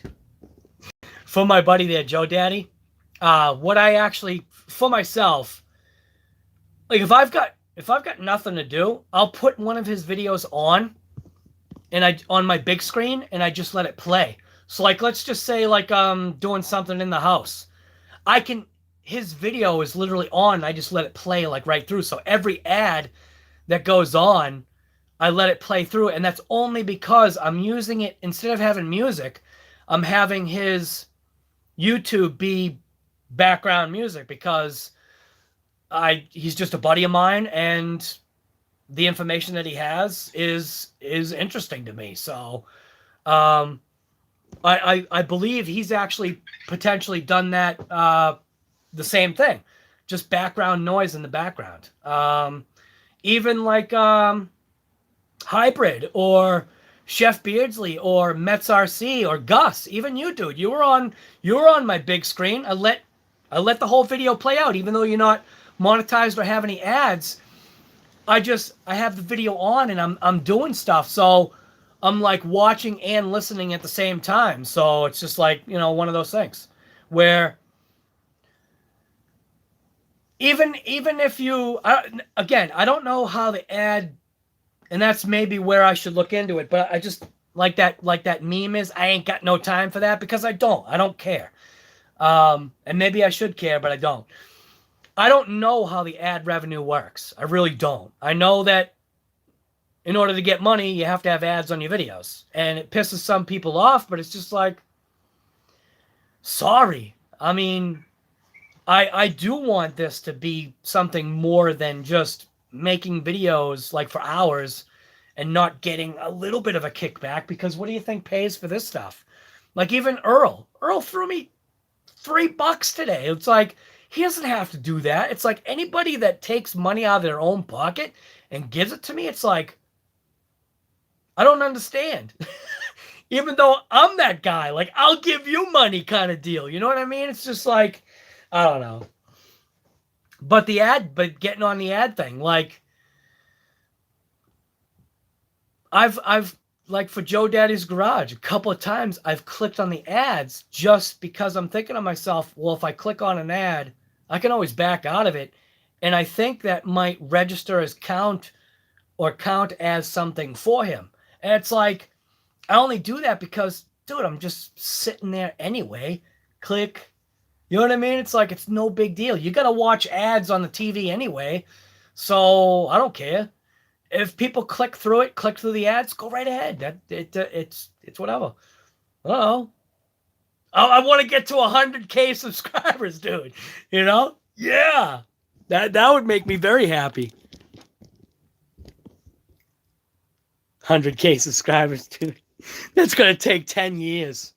For my buddy there, Joe Daddy, what I actually for myself, like if I've got nothing to do, I'll put one of his videos on and I on my big screen and I just let it play. So like let's just say like I'm doing something in the house. I can his video is literally on, I just let it play like right through. So every ad that goes on, I let it play through, and that's only because I'm using it instead of having music, I'm having his YouTube be background music because he's just a buddy of mine and the information that he has is interesting to me. So I believe he's actually potentially done that the same thing, just background noise in the background. Even like Hybrid or Chef Beardsley or Mets RC or Gus, even you, dude, you were on my big screen. I let the whole video play out, even though you're not monetized or have any ads. I have the video on and I'm doing stuff, so I'm like watching and listening at the same time. So it's just like, you know, one of those things where even if you again, I don't know how the ad, and that's maybe where I should look into it, but I just like that meme is, I ain't got no time for that, because I don't care. And maybe I should care, but I don't. I don't know how the ad revenue works. I really don't. I know that in order to get money, you have to have ads on your videos. And it pisses some people off, but it's just like, sorry. I mean, I do want this to be something more than just making videos like for hours and not getting a little bit of a kickback, because what do you think pays for this stuff? Like even Earl threw me $3 today. It's like, he doesn't have to do that. It's like anybody that takes money out of their own pocket and gives it to me, it's like, I don't understand. Even though I'm that guy, like, I'll give you money kind of deal. You know what I mean? It's just like, I don't know. But getting on the ad thing, like, I've like for Joe Daddy's Garage, a couple of times I've clicked on the ads just because I'm thinking to myself, well, if I click on an ad, I can always back out of it. And I think that might register as count as something for him. And it's like, I only do that because, dude, I'm just sitting there anyway. Click. You know what I mean? It's like, it's no big deal. You got to watch ads on the TV anyway. So I don't care. If people click through the ads, go right ahead. It's whatever. Uh-oh. I want to get to 100K subscribers, dude. You know? Yeah. That would make me very happy. 100K subscribers, dude. That's going to take 10 years.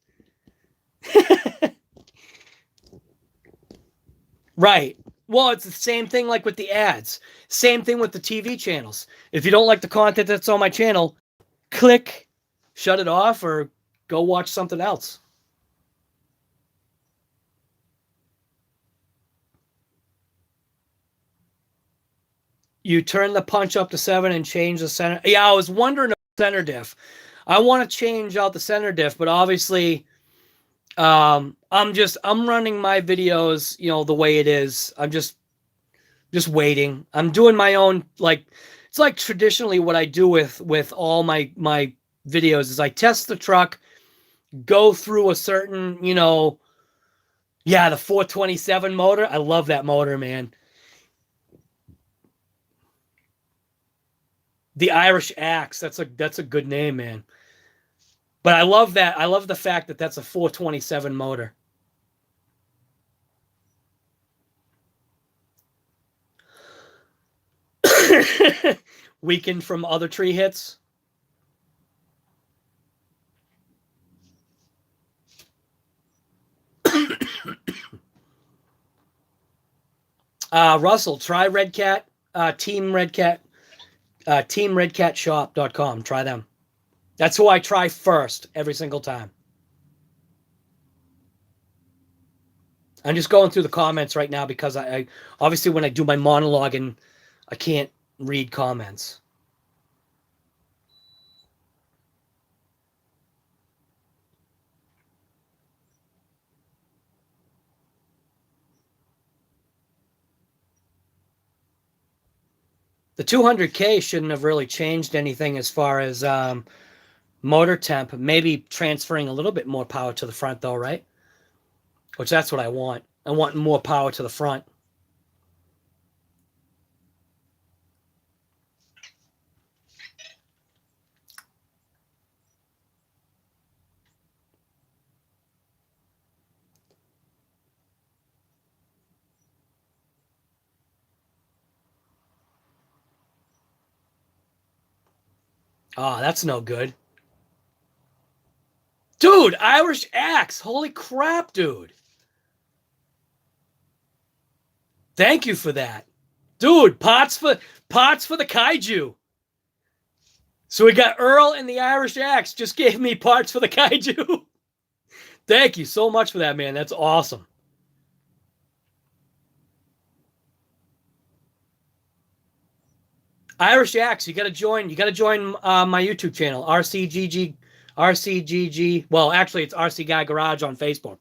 Right. Well, it's the same thing like with the ads. Same thing with the TV channels. If you don't like the content that's on my channel, click, shut it off, or go watch something else. You turn the punch up to 7 and change the center. Yeah, I was wondering about center diff. I want to change out the center diff, but obviously I'm running my videos, you know, the way it is. I'm just waiting. I'm doing my own, like, it's like traditionally what I do with all my videos is I test the truck, go through a certain, you know, yeah, the 427 motor. I love that motor, man. The Irish Axe. That's a good name, man. But I love that. I love the fact that that's a 427 motor. Weakened from other tree hits. Russell, try Redcat, Team Redcat, teamredcatshop.com. Try them. That's who I try first every single time. I'm just going through the comments right now because I obviously when I do my monologue and I can't read comments. The 200K shouldn't have really changed anything as far as motor temp. Maybe transferring a little bit more power to the front, though, right? Which that's what I want. I want more power to the front. Oh, that's no good. Dude, Irish Axe. Holy crap, dude. Thank you for that. Dude, pots for the KAIJU. So we got Earl and the Irish Axe just gave me parts for the KAIJU. Thank you so much for that, man. That's awesome. Irish Axe, you gotta join my YouTube channel, RCGG. Well, actually, it's RC Guy Garage on Facebook.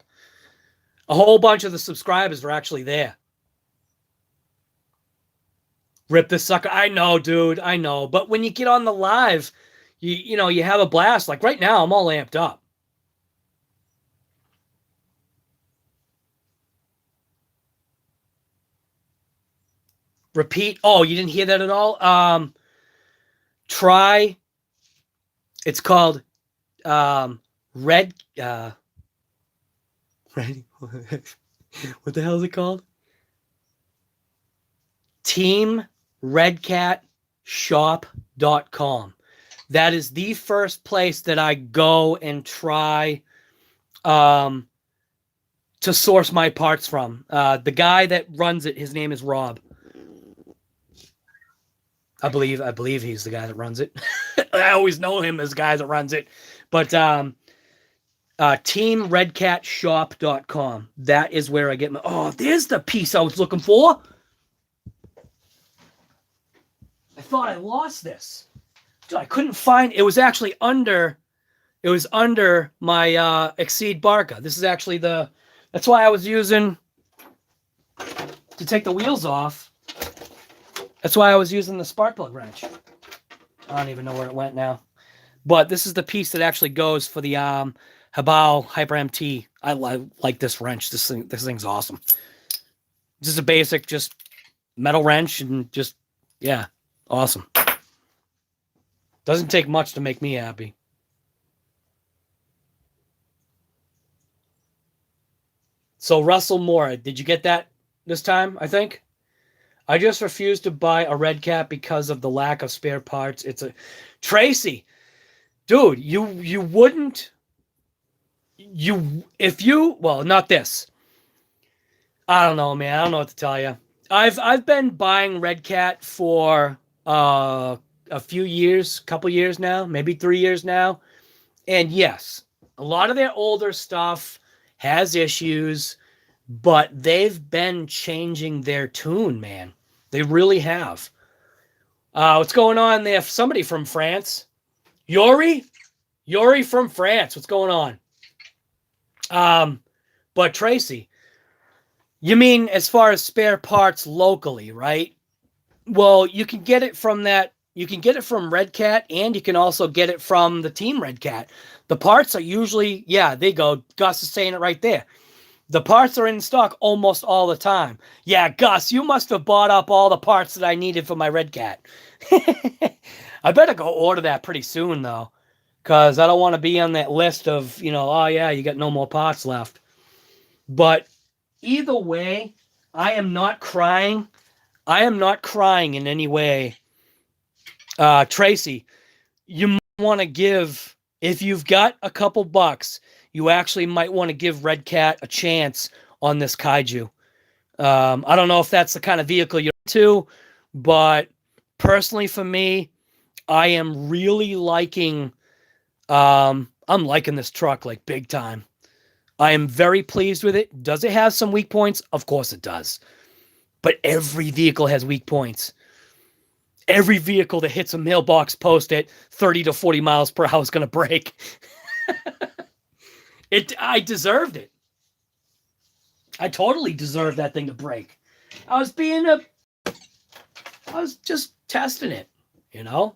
A whole bunch of the subscribers are actually there. Rip this sucker. I know, dude. I know. But when you get on the live, you know, you have a blast. Like right now, I'm all amped up. Repeat. Oh, you didn't hear that at all? Try. It's called Red. Red. What the hell is it called? TeamRedcatShop.com. That is the first place that I go and try to source my parts from. The guy that runs it, his name is Rob. I believe he's the guy that runs it. I always know him as the guy that runs it. But TeamRedcatShop.com. That is where I get my... Oh, there's the piece I was looking for. I thought I lost this. Dude, I couldn't find... It was actually under... It was under my Exceed Barca. This is actually the... That's why I was using... To take the wheels off. That's why I was using the spark plug wrench. I don't even know where it went now. But this is the piece that actually goes for the Habao Hyper MT. I like this wrench. This thing's awesome. This is a basic, just metal wrench and just, yeah, awesome. Doesn't take much to make me happy. So Russell Moore, did you get that this time, I think? I just refused to buy a Redcat because of the lack of spare parts. It's a... Tracy, dude, you wouldn't... Well, not this. I don't know, man. I don't know what to tell you. I've been buying Redcat for a few years, couple years now, maybe 3 years now. And yes, a lot of their older stuff has issues, but they've been changing their tune, man. They really have. What's going on there? Somebody from France. Yori from France. What's going on? But Tracy, you mean as far as spare parts locally, right? Well, you can get it from that. You can get it from Redcat, and you can also get it from the Team Redcat. The parts are usually, yeah, they go. Gus is saying it right there. The parts are in stock almost all the time. Yeah, Gus, you must have bought up all the parts that I needed for my Redcat. I better go order that pretty soon, though, because I don't want to be on that list of, you know, oh, yeah, you got no more parts left. But either way, I am not crying. I am not crying in any way. Tracy, you might want to give, if you've got a couple bucks, you actually might want to give Redcat a chance on this KAIJU. I don't know if that's the kind of vehicle you're into, but personally for me, I am really liking, I'm liking this truck like big time. I am very pleased with it. Does it have some weak points? Of course it does. But every vehicle has weak points. Every vehicle that hits a mailbox post at 30 to 40 miles per hour is going to break. I deserved it. I totally deserved that thing to break. I was just testing it, you know?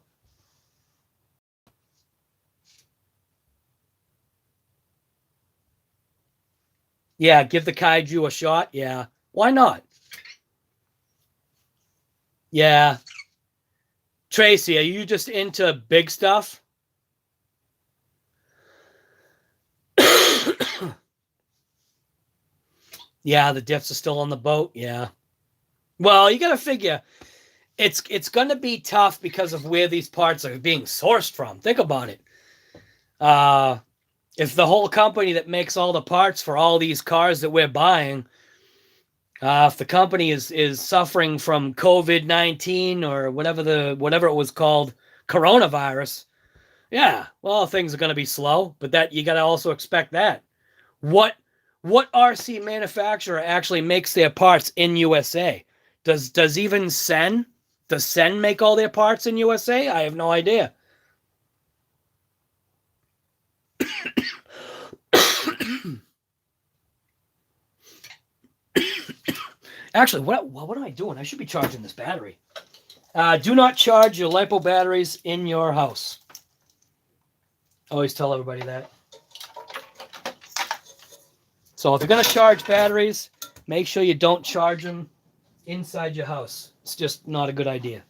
Yeah, give the KAIJU a shot. Yeah. Why not? Yeah. Tracy, are you just into big stuff? Yeah, the diffs are still on the boat. Yeah. Well, you got to figure it's going to be tough because of where these parts are being sourced from. Think about it. If the whole company that makes all the parts for all these cars that we're buying, if the company is suffering from COVID-19 or whatever it was called, coronavirus, yeah, well, things are going to be slow. But that you got to also expect that. What RC manufacturer actually makes their parts in USA? Does even Sen? Does Sen make all their parts in USA? I have no idea. Actually, what am I doing? I should be charging this battery. Do not charge your LiPo batteries in your house. Always tell everybody that. So if you're going to charge batteries, make sure you don't charge them inside your house. It's just not a good idea.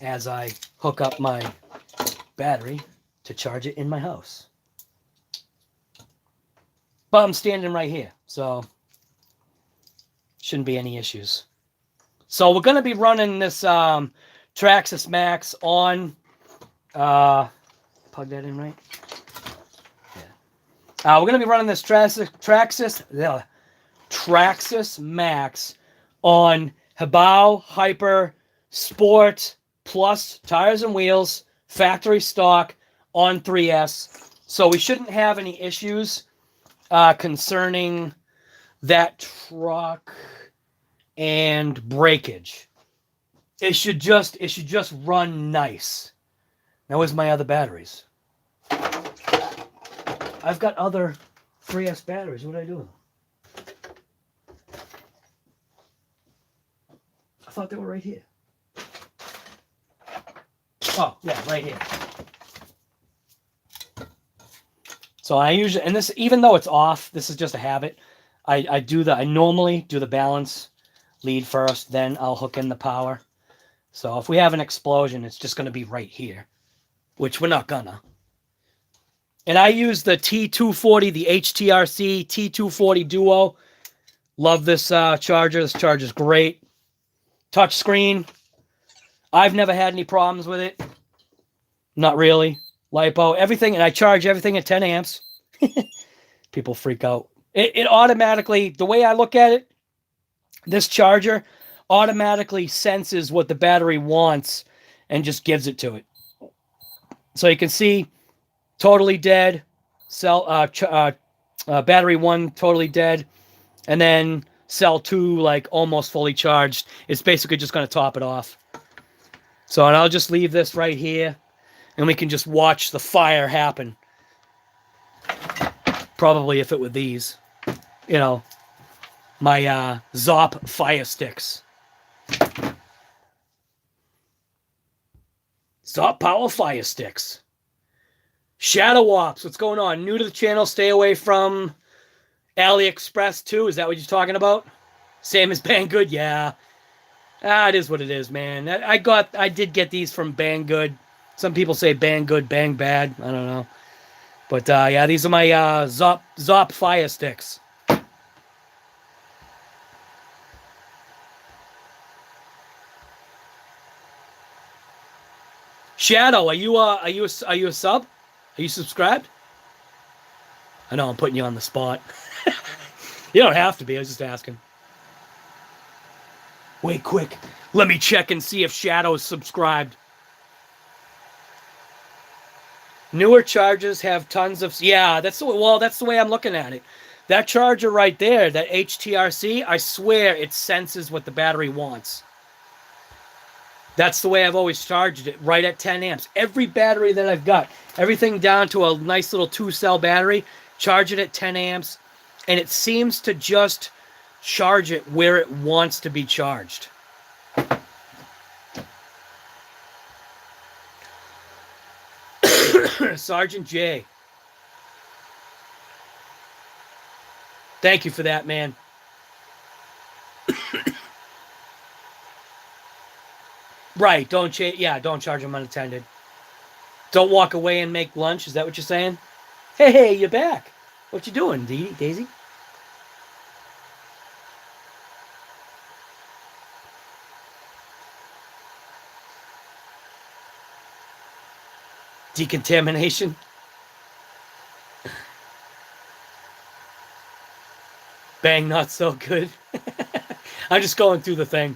As I hook up my battery to charge it in my house. But I'm standing right here, so shouldn't be any issues. So we're going to be running this Traxxas Max on, plug that in right? Yeah. We're going to be running this Traxxas Max on Hrb Hyper Sport Plus tires and wheels, factory stock on 3S. So we shouldn't have any issues concerning that truck and breakage. It should just run nice. Now, where's my other batteries? I've got other 3S batteries. What did I do? I thought they were right here. Oh, yeah, right here. So I usually, and this, even though it's off, this is just a habit. I normally do the balance lead first, then I'll hook in the power. So if we have an explosion, it's just going to be right here, which we're not gonna. And I use the T240, the HTRC T240 Duo. Love this charger. This charger's great. Touch screen. I've never had any problems with it. Not really. LiPo, everything, and I charge everything at 10 amps. People freak out. It automatically, the way I look at it, this charger automatically senses what the battery wants and just gives it to it. So you can see, totally dead. Battery 1 totally dead, and then cell 2 like almost fully charged. It's basically just going to top it off. So, and I'll just leave this right here, and we can just watch the fire happen. Probably if it were these, you know, my Zop fire sticks. Zop power fire sticks. Shadow Ops, what's going on? New to the channel, stay away from AliExpress too. Is that what you're talking about? Same as Banggood? Yeah. It is what it is, man. I did get these from Banggood. Some people say Banggood, bang bad. I don't know. But yeah, these are my Zop fire sticks. Shadow, are you a sub? Are you subscribed? I know I'm putting you on the spot. You don't have to be. I was just asking. Wait, quick. Let me check and see if Shadow is subscribed. Newer chargers have tons of... Yeah, that's the way I'm looking at it. That charger right there, that HTRC, I swear it senses what the battery wants. That's the way I've always charged it, right at 10 amps. Every battery that I've got, everything down to a nice little 2-cell battery, charge it at 10 amps, and it seems to just charge it where it wants to be charged. Sergeant J. Thank you for that, man. Right, don't charge them unattended. Don't walk away and make lunch. Is that what you're saying? Hey, you're back. What you doing, Daisy? Decontamination. Bang, not so good. I'm just going through the thing.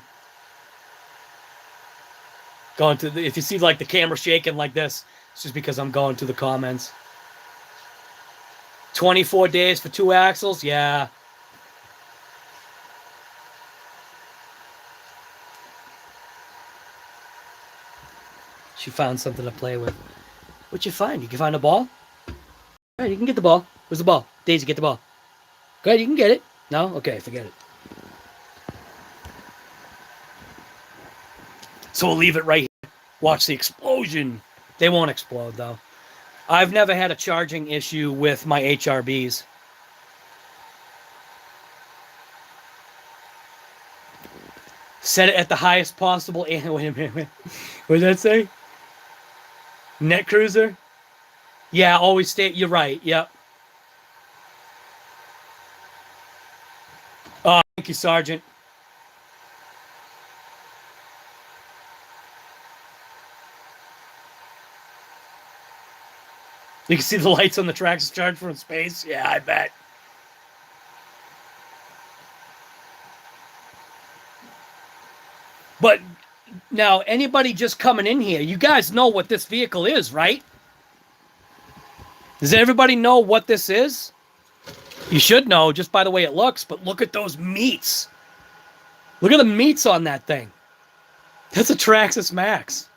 Going to if you see like the camera shaking like this, it's just because I'm going through the comments. 24 days for 2 axles? Yeah. She found something to play with. What'd you find? You can find a ball? All right, you can get the ball. Where's the ball? Daisy, get the ball. Go ahead, you can get it. No? Okay, forget it. So we'll leave it right here. Watch the explosion. They won't explode, though. I've never had a charging issue with my HRBs. Set it at the highest possible. Wait a minute. What did that say? Net cruiser? Yeah, always stay. You're right. Yep. Oh, thank you, Sergeant. You can see the lights on the Traxxas charge from space. Yeah, I bet. But now, anybody just coming in here, you guys know what this vehicle is, right? Does everybody know what this is? You should know just by the way it looks, but look at those meats. Look at the meats on that thing. That's a Traxxas Max.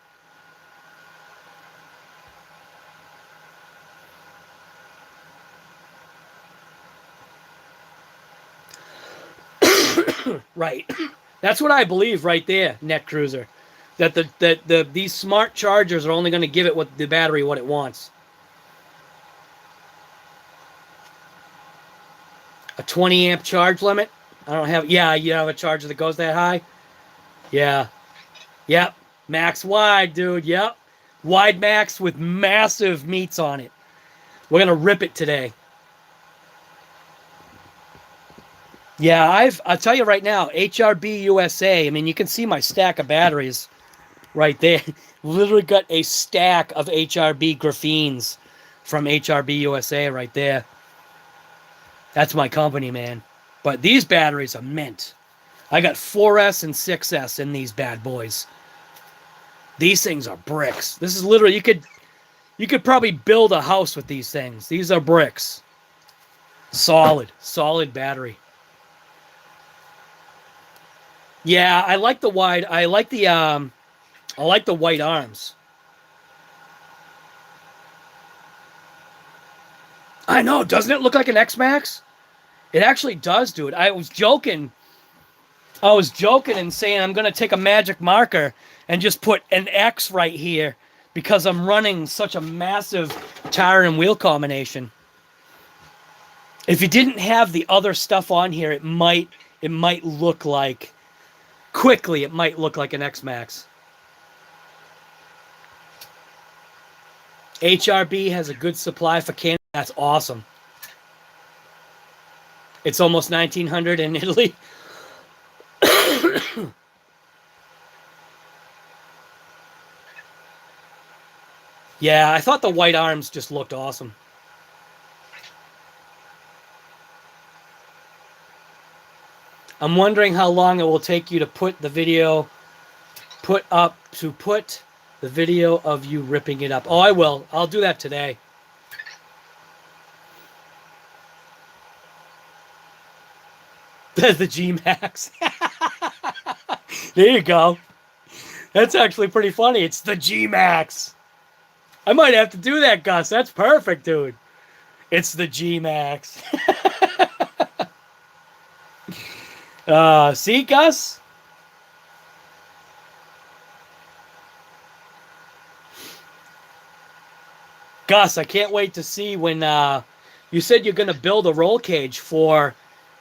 Right. That's what I believe right there, Net Cruiser. That these smart chargers are only going to give it the battery what it wants. A 20 amp charge limit? I don't have... Yeah, you have a charger that goes that high? Yeah. Yep. Max wide, dude. Yep. Wide max with massive meats on it. We're going to rip it today. Yeah, I'll tell you right now, Hrb USA, I mean, you can see my stack of batteries right there. Literally got a stack of Hrb graphene from Hrb USA right there. That's my company, man. But these batteries are mint. I got 4S and 6S in these bad boys. These things are bricks. This is literally, you could probably build a house with these things. These are bricks. Solid battery. Yeah, I like the wide. I like the white arms. I know, doesn't it look like an X-Max? It actually does, dude. I was joking and saying I'm going to take a magic marker and just put an X right here because I'm running such a massive tire and wheel combination. If you didn't have the other stuff on here, it might look like... Quickly, it might look like an X-Max. HRB has a good supply for Canada. That's awesome. It's almost 1900 in Italy. Yeah, I thought the white arms just looked awesome. I'm wondering how long it will take you to put the video of you ripping it up. Oh, I will. I'll do that today. That's the G Max. There you go. That's actually pretty funny. It's the G Max. I might have to do that, Gus. That's perfect, dude. It's the G Max. See, Gus? Gus, I can't wait to see when you said you're gonna build a roll cage for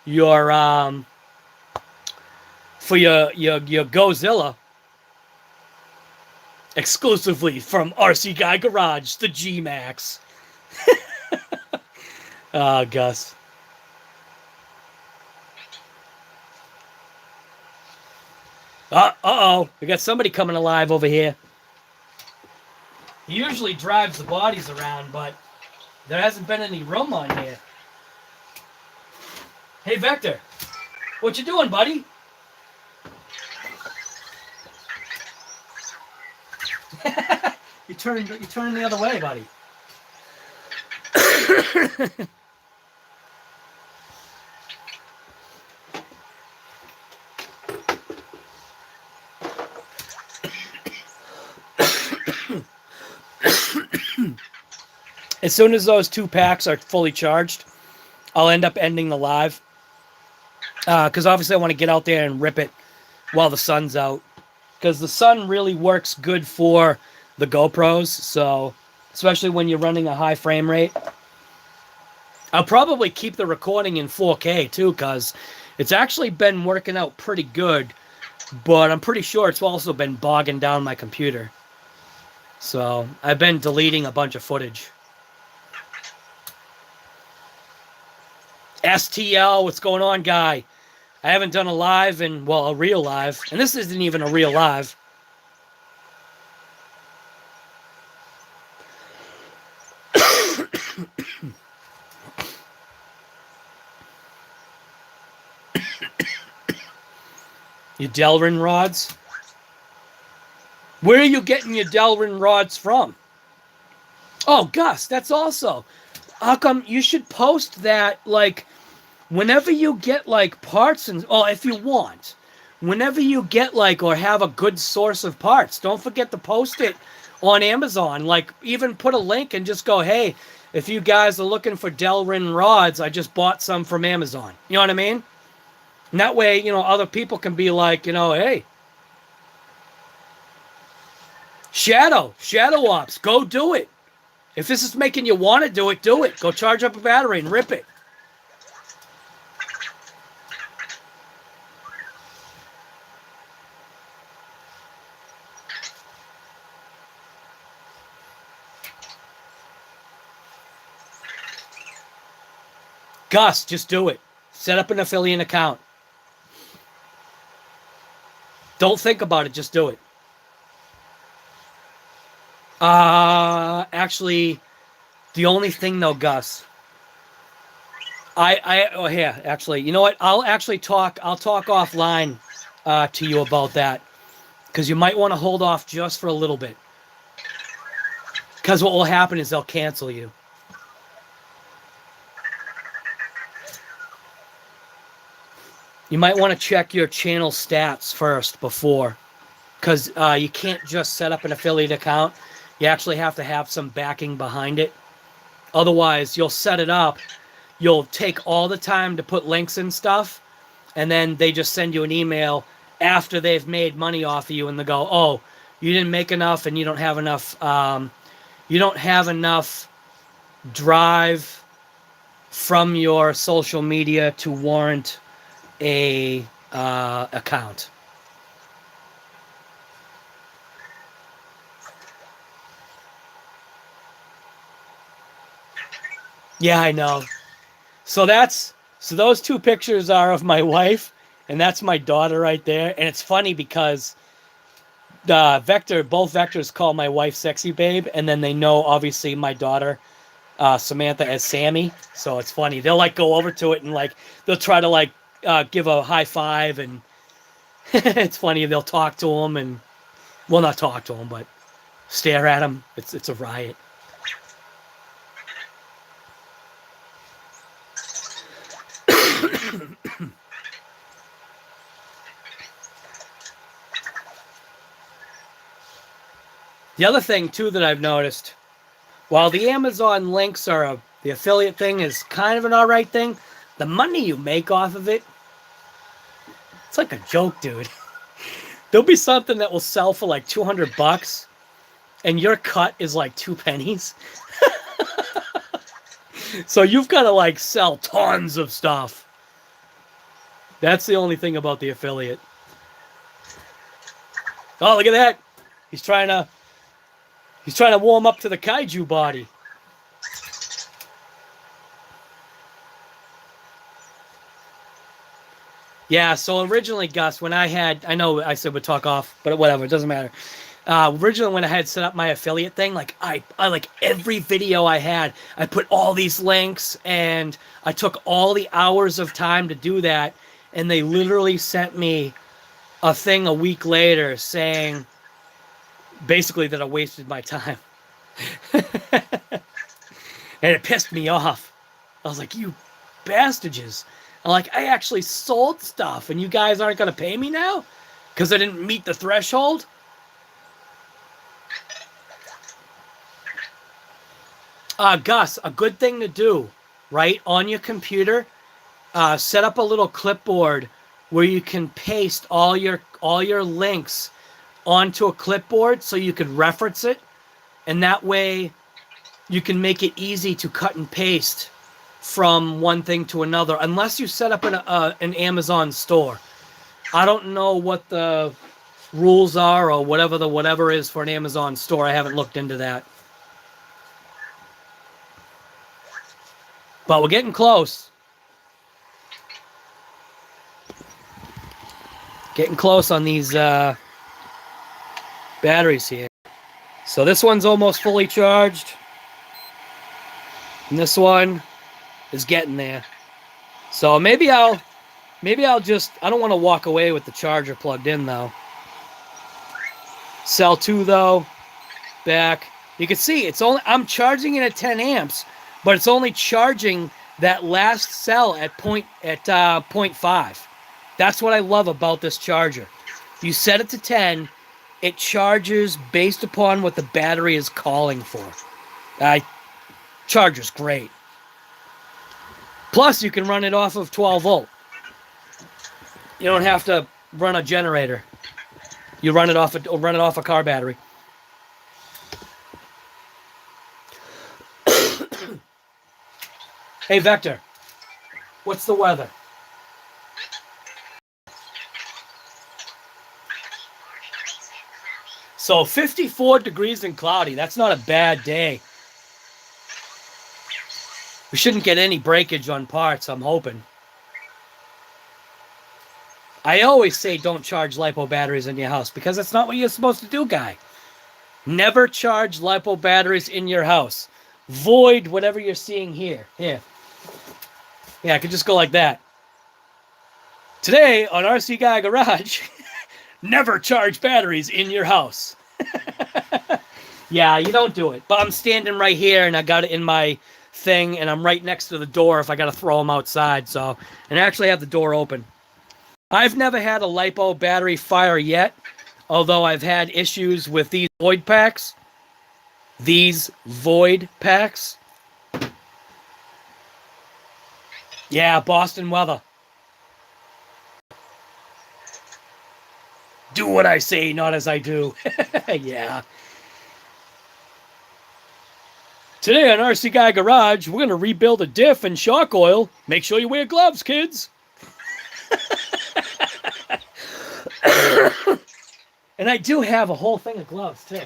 your your Godzilla. Exclusively from RC Guy Garage, the G Max. Gus. Uh-oh. We got somebody coming alive over here. He usually drives the bodies around, but there hasn't been any room on here. Hey, Vector. What you doing, buddy? You're turning the other way, buddy. As soon as those 2 packs are fully charged, I'll end up ending the live. Because obviously I want to get out there and rip it while the sun's out. Because the sun really works good for the GoPros. So, especially when you're running a high frame rate. I'll probably keep the recording in 4K too, because it's actually been working out pretty good. But I'm pretty sure it's also been bogging down my computer. So, I've been deleting a bunch of footage. STL, what's going on, guy? I haven't done a live in, well, a real live. And this isn't even a real live. Your Delrin rods? Where are you getting your Delrin rods from? Oh, Gus, that's also. How come you should post that, like, whenever you get, like, parts and, oh, if you want, whenever you get, like, or have a good source of parts, don't forget to post it on Amazon. Like, even put a link and just go, hey, if you guys are looking for Delrin rods, I just bought some from Amazon. You know what I mean? And that way, you know, other people can be like, you know, hey, Shadow Ops, go do it. If this is making you want to do it, do it. Go charge up a battery and rip it. Gus, just do it. Set up an affiliate account. Don't think about it, just do it. Actually, the only thing though, Gus, here, actually, you know what? I'll talk offline to you about that, because you might want to hold off just for a little bit, because what will happen is they'll cancel you. You might want to check your channel stats first before, because you can't just set up an affiliate account. You actually have to have some backing behind it. Otherwise, you'll set it up, you'll take all the time to put links and stuff, and then they just send you an email after they've made money off of you, and they go, oh, you didn't make enough, and you don't have enough drive from your social media to warrant a account. Yeah, I know. So those 2 pictures are of my wife, and that's my daughter right there. And it's funny because both Vectors call my wife Sexy Babe, and then they know obviously my daughter Samantha as Sammy. So it's funny. They'll like go over to it and like they'll try to like give a high five, and it's funny. They'll talk to him, and well, not talk to him, but stare at him. It's a riot. The other thing, too, that I've noticed, while the Amazon links are the affiliate thing is kind of an all right thing, the money you make off of it, it's like a joke, dude. There'll be something that will sell for like $200, and your cut is like 2 pennies. So you've got to like sell tons of stuff. That's the only thing about the affiliate. Oh, look at that. He's trying to warm up to the KAIJU body. Yeah, so originally, Gus, when I know I said we'd talk off, but whatever, it doesn't matter. Originally, when I had set up my affiliate thing, like I like every video I had, I put all these links, and I took all the hours of time to do that, and they literally sent me a thing a week later saying basically that I wasted my time. And it pissed me off. I was like, you bastages. I'm like, I actually sold stuff, and you guys aren't going to pay me now? Because I didn't meet the threshold? Gus, a good thing to do, right, on your computer, set up a little clipboard where you can paste all your links onto a clipboard so you could reference it, and that way you can make it easy to cut and paste from one thing to another, unless you set up an Amazon store. I don't know what the rules are or whatever is for an Amazon store. I haven't looked into that. But we're getting close. Getting close on these batteries here. So this one's almost fully charged. And this one is getting there. So maybe I'll just, I don't want to walk away with the charger plugged in though. Cell 2 though, back. You can see I'm charging it at 10 amps, but it's only charging that last cell at 0.5. That's what I love about this charger. You set it to 10, it charges based upon what the battery is calling for. Charger's great. Plus, you can run it off of 12 volt. You don't have to run a generator. You run it off a car battery. Hey, Vector, what's the weather? So 54 degrees and cloudy. That's not a bad day. We shouldn't get any breakage on parts, I'm hoping. I always say don't charge LiPo batteries in your house because that's not what you're supposed to do, guy. Never charge LiPo batteries in your house. Void whatever you're seeing here. Here. Yeah, I could just go like that. Today on RC Guy Garage, never charge batteries in your house. Yeah, you don't do it. But I'm standing right here and I got it in my thing and I'm right next to the door if I got to throw them outside. So, and I actually have the door open. I've never had a LiPo battery fire yet, although I've had issues with these void packs. These void packs. Yeah, Boston weather. Do what I say, not as I do. Yeah. Today on RC Guy Garage, we're going to rebuild a diff and shock oil. Make sure you wear gloves, kids. And I do have a whole thing of gloves, too.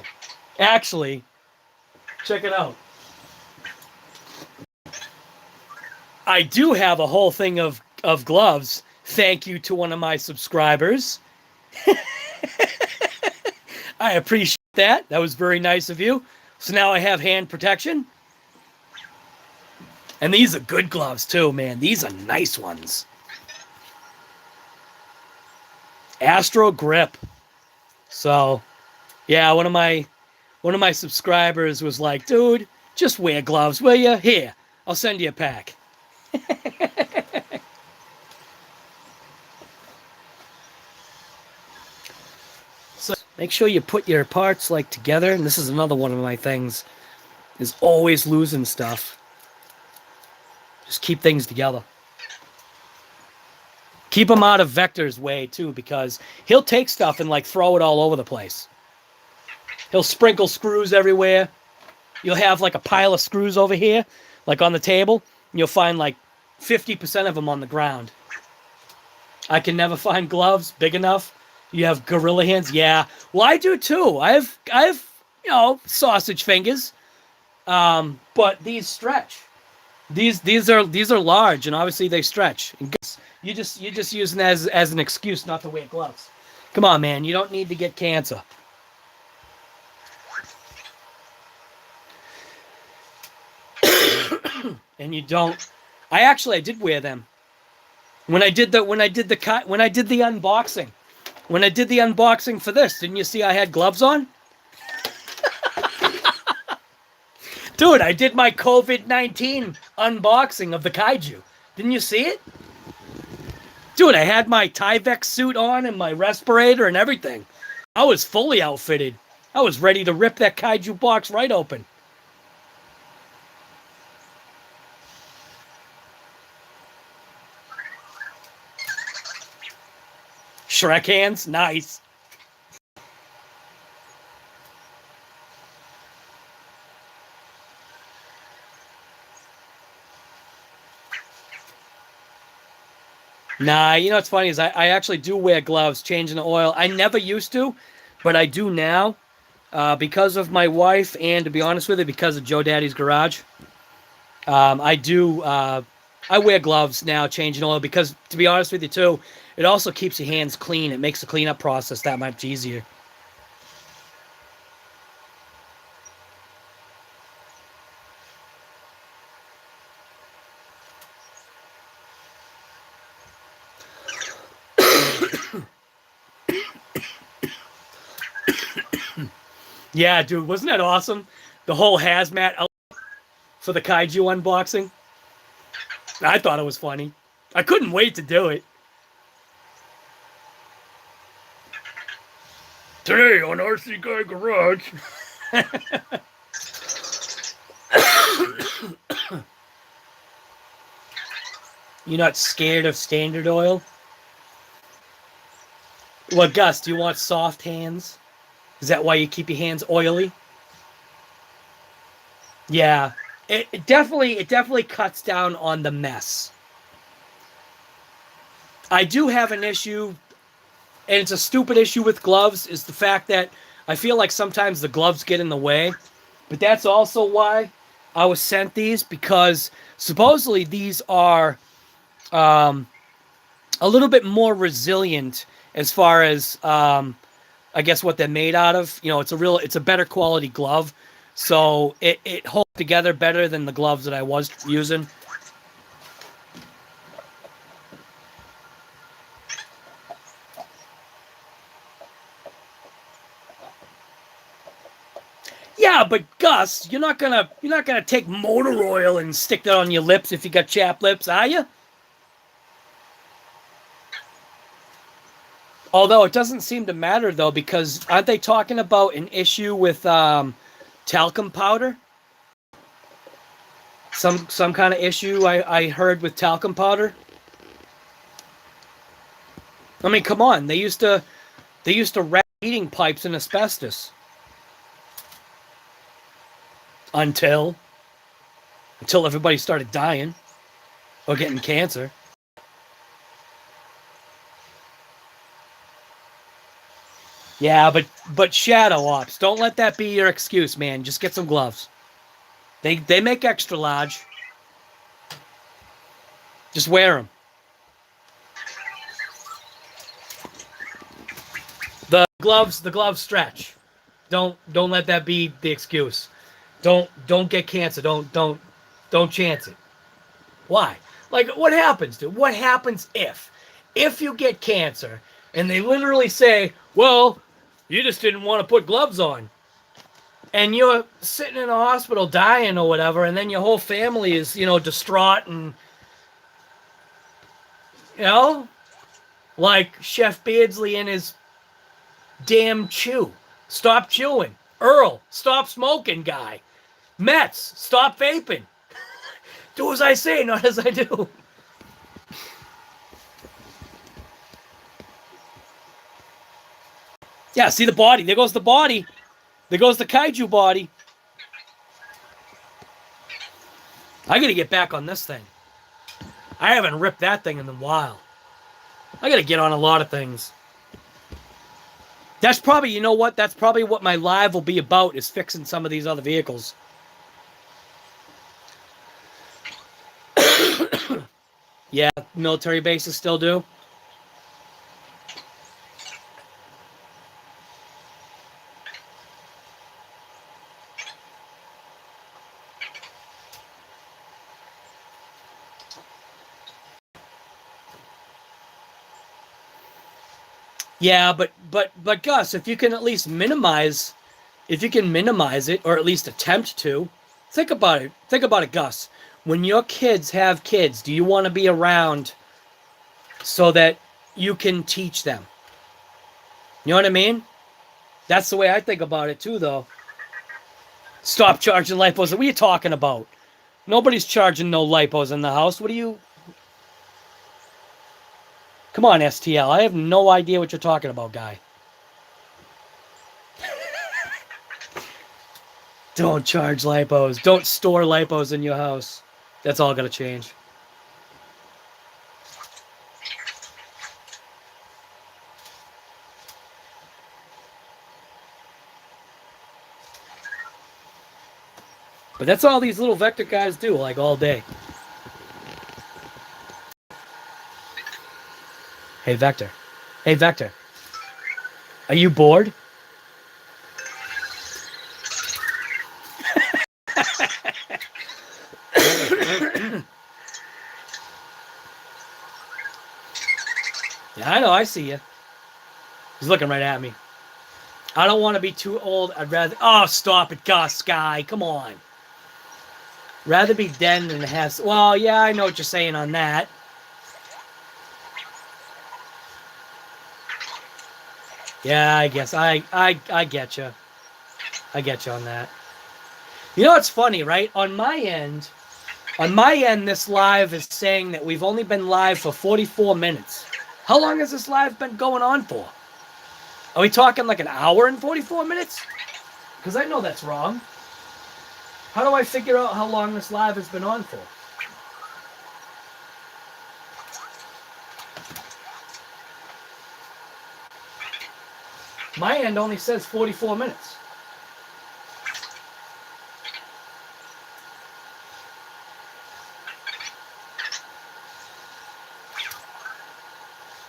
Actually, check it out. I do have a whole thing of gloves. Thank you to one of my subscribers. I appreciate that. That was very nice of you. So now I have hand protection. And these are good gloves too, man. These are nice ones. Astro Grip. So, yeah, one of my subscribers was like, dude, just wear gloves, will you? Here, I'll send you a pack. So, Make sure you put your parts like together. And this is another one of my things, is always losing stuff. Just keep things together. Keep him out of Vector's way too, because he'll take stuff and like throw it all over the place. He'll sprinkle screws everywhere. You'll have like a pile of screws over here, like on the table, and you'll find like 50% of them on the ground. I can never find gloves big enough. You have gorilla hands? Yeah. Well, I do too. I have you know, sausage fingers. But these stretch. These are large, and obviously they stretch. And you're just using that as an excuse not to wear gloves. Come on, man. You don't need to get cancer. And you don't. I did wear them when I did the unboxing. When I did the unboxing for this, didn't you see I had gloves on? Dude, I did my COVID-19 unboxing of the KAIJU. Didn't you see it? Dude, I had my Tyvek suit on and my respirator and everything. I was fully outfitted. I was ready to rip that KAIJU box right open. Shrek hands? Nice. Nah, you know what's funny is I actually do wear gloves changing the oil. I never used to, but I do now because of my wife and, to be honest with you, because of Joe Daddy's Garage. I wear gloves now changing oil because, to be honest with you, too, it also keeps your hands clean. It makes the cleanup process that much easier. Yeah, dude, wasn't that awesome? The whole hazmat outfit for the KAIJU unboxing. I thought it was funny. I couldn't wait to do it. Today on RC Guy Garage. You're not scared of Standard Oil? What, Gus, do you want soft hands? Is that why you keep your hands oily? Yeah. It definitely cuts down on the mess. I do have an issue, and it's a stupid issue with gloves, is the fact that I feel like sometimes the gloves get in the way. But that's also why I was sent these, because supposedly these are a little bit more resilient as far as I guess what they're made out of. You know, it's a better quality glove. So it holds together better than the gloves that I was using. Yeah, but Gus, you're not gonna take motor oil and stick that on your lips if you got chapped lips, are you? Although it doesn't seem to matter though, because aren't they talking about an issue with talcum powder? Some kind of issue I heard with talcum powder. I mean, come on, they used to wrap heating pipes in asbestos. Until everybody started dying or getting cancer. Yeah, but shadow ops, don't let that be your excuse, man. Just get some gloves. They make extra large. Just wear them. The gloves stretch. Don't let that be the excuse. Don't get cancer. Don't chance it. Why? Like, what happens, dude? What happens if you get cancer and they literally say, well, you just didn't want to put gloves on, and you're sitting in a hospital dying or whatever, and then your whole family is, distraught and, like Chef Beardsley in his damn chew. Stop chewing. Earl, stop smoking, guy. Mets, stop vaping. Do as I say, not as I do. Yeah, see the body. There goes the body. There goes the kaiju body. I gotta get back on this thing. I haven't ripped that thing in a while. I gotta get on a lot of things. That's probably, you know what? That's probably what my live will be about, is fixing some of these other vehicles. Yeah, military bases still do. Yeah, but Gus, if you can at least minimize, if you can minimize it, or at least attempt to, think about it. Think about it, Gus. When your kids have kids, do you want to be around so that you can teach them? You know what I mean? That's the way I think about it too, though. Stop charging lipos. What are you talking about? Nobody's charging no lipos in the house. What are you... Come on, STL. I have no idea what you're talking about, guy. Don't charge lipos. Don't store lipos in your house. That's all gotta change. But that's all these little Vector guys do, like, all day. Hey, Vector. Hey, Vector. Are you bored? Yeah, I know, I see you. He's looking right at me. I don't want to be too old. I'd rather... Oh, stop it, Gus, guy. Come on. Rather be dead than have... Well, yeah, I know what you're saying on that. Yeah, I guess. I get you. I get you on that. You know what's funny, right? On my end, this live is saying that we've only been live for 44 minutes. How long has this live been going on for? Are we talking like an hour and 44 minutes? Because I know that's wrong. How do I figure out how long this live has been on for? My end only says 44 minutes.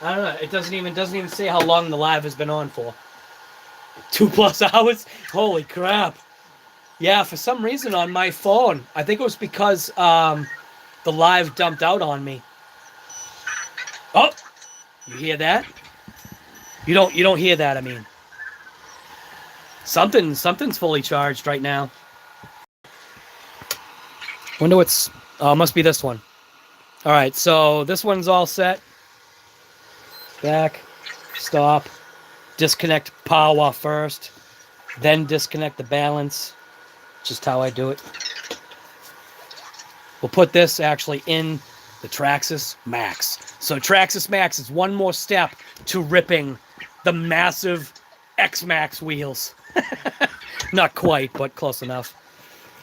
I don't know. It doesn't even say how long the live has been on for. 2+ hours? Holy crap. Yeah, for some reason on my phone, I think it was because the live dumped out on me. Oh, you hear that? You don't hear that, I mean. Something's fully charged right now. Wonder what's... Oh, it must be this one. All right, so this one's all set. Back, stop, disconnect power first, then disconnect the balance. Just how I do it. We'll put this actually in the Traxxas Max. So Traxxas Max is one more step to ripping the massive X-Max wheels. Not quite, but close enough.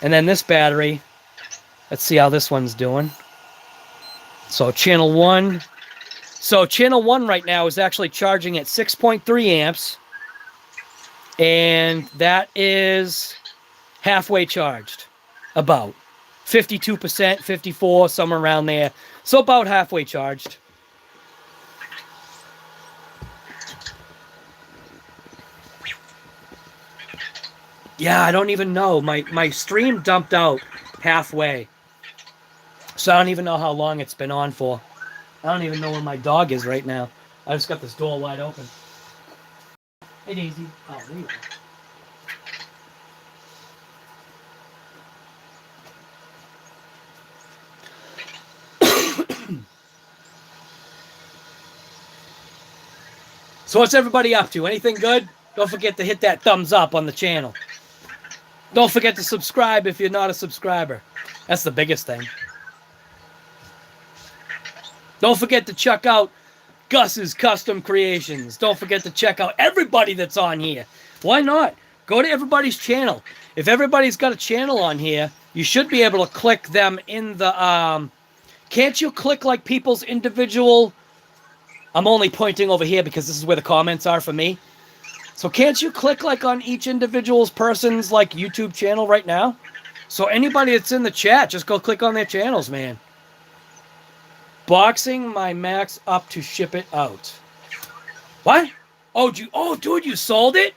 And then this battery, let's see how this one's doing. So channel 1. So channel 1 right now is actually charging at 6.3 amps. And that is halfway charged. About 52%, 54, somewhere around there. So about halfway charged. Yeah, I don't even know. My stream dumped out halfway. So I don't even know how long it's been on for. I don't even know where my dog is right now. I just got this door wide open. Hey, Daisy. Oh, there you go. So what's everybody up to? Anything good? Don't forget to hit that thumbs up on the channel. Don't forget to subscribe if you're not a subscriber. That's the biggest thing. Don't forget to check out Gus's Custom Creations. Don't forget to check out everybody that's on here. Why not? Go to everybody's channel. If everybody's got a channel on here, you should be able to click them in the... Can't you click like people's individual... I'm only pointing over here because this is where the comments are for me. So can't you click like on each individual's person's like YouTube channel right now? So anybody that's in the chat, just go click on their channels, man. Boxing my Max up to ship it out. What? Oh, dude, you sold it?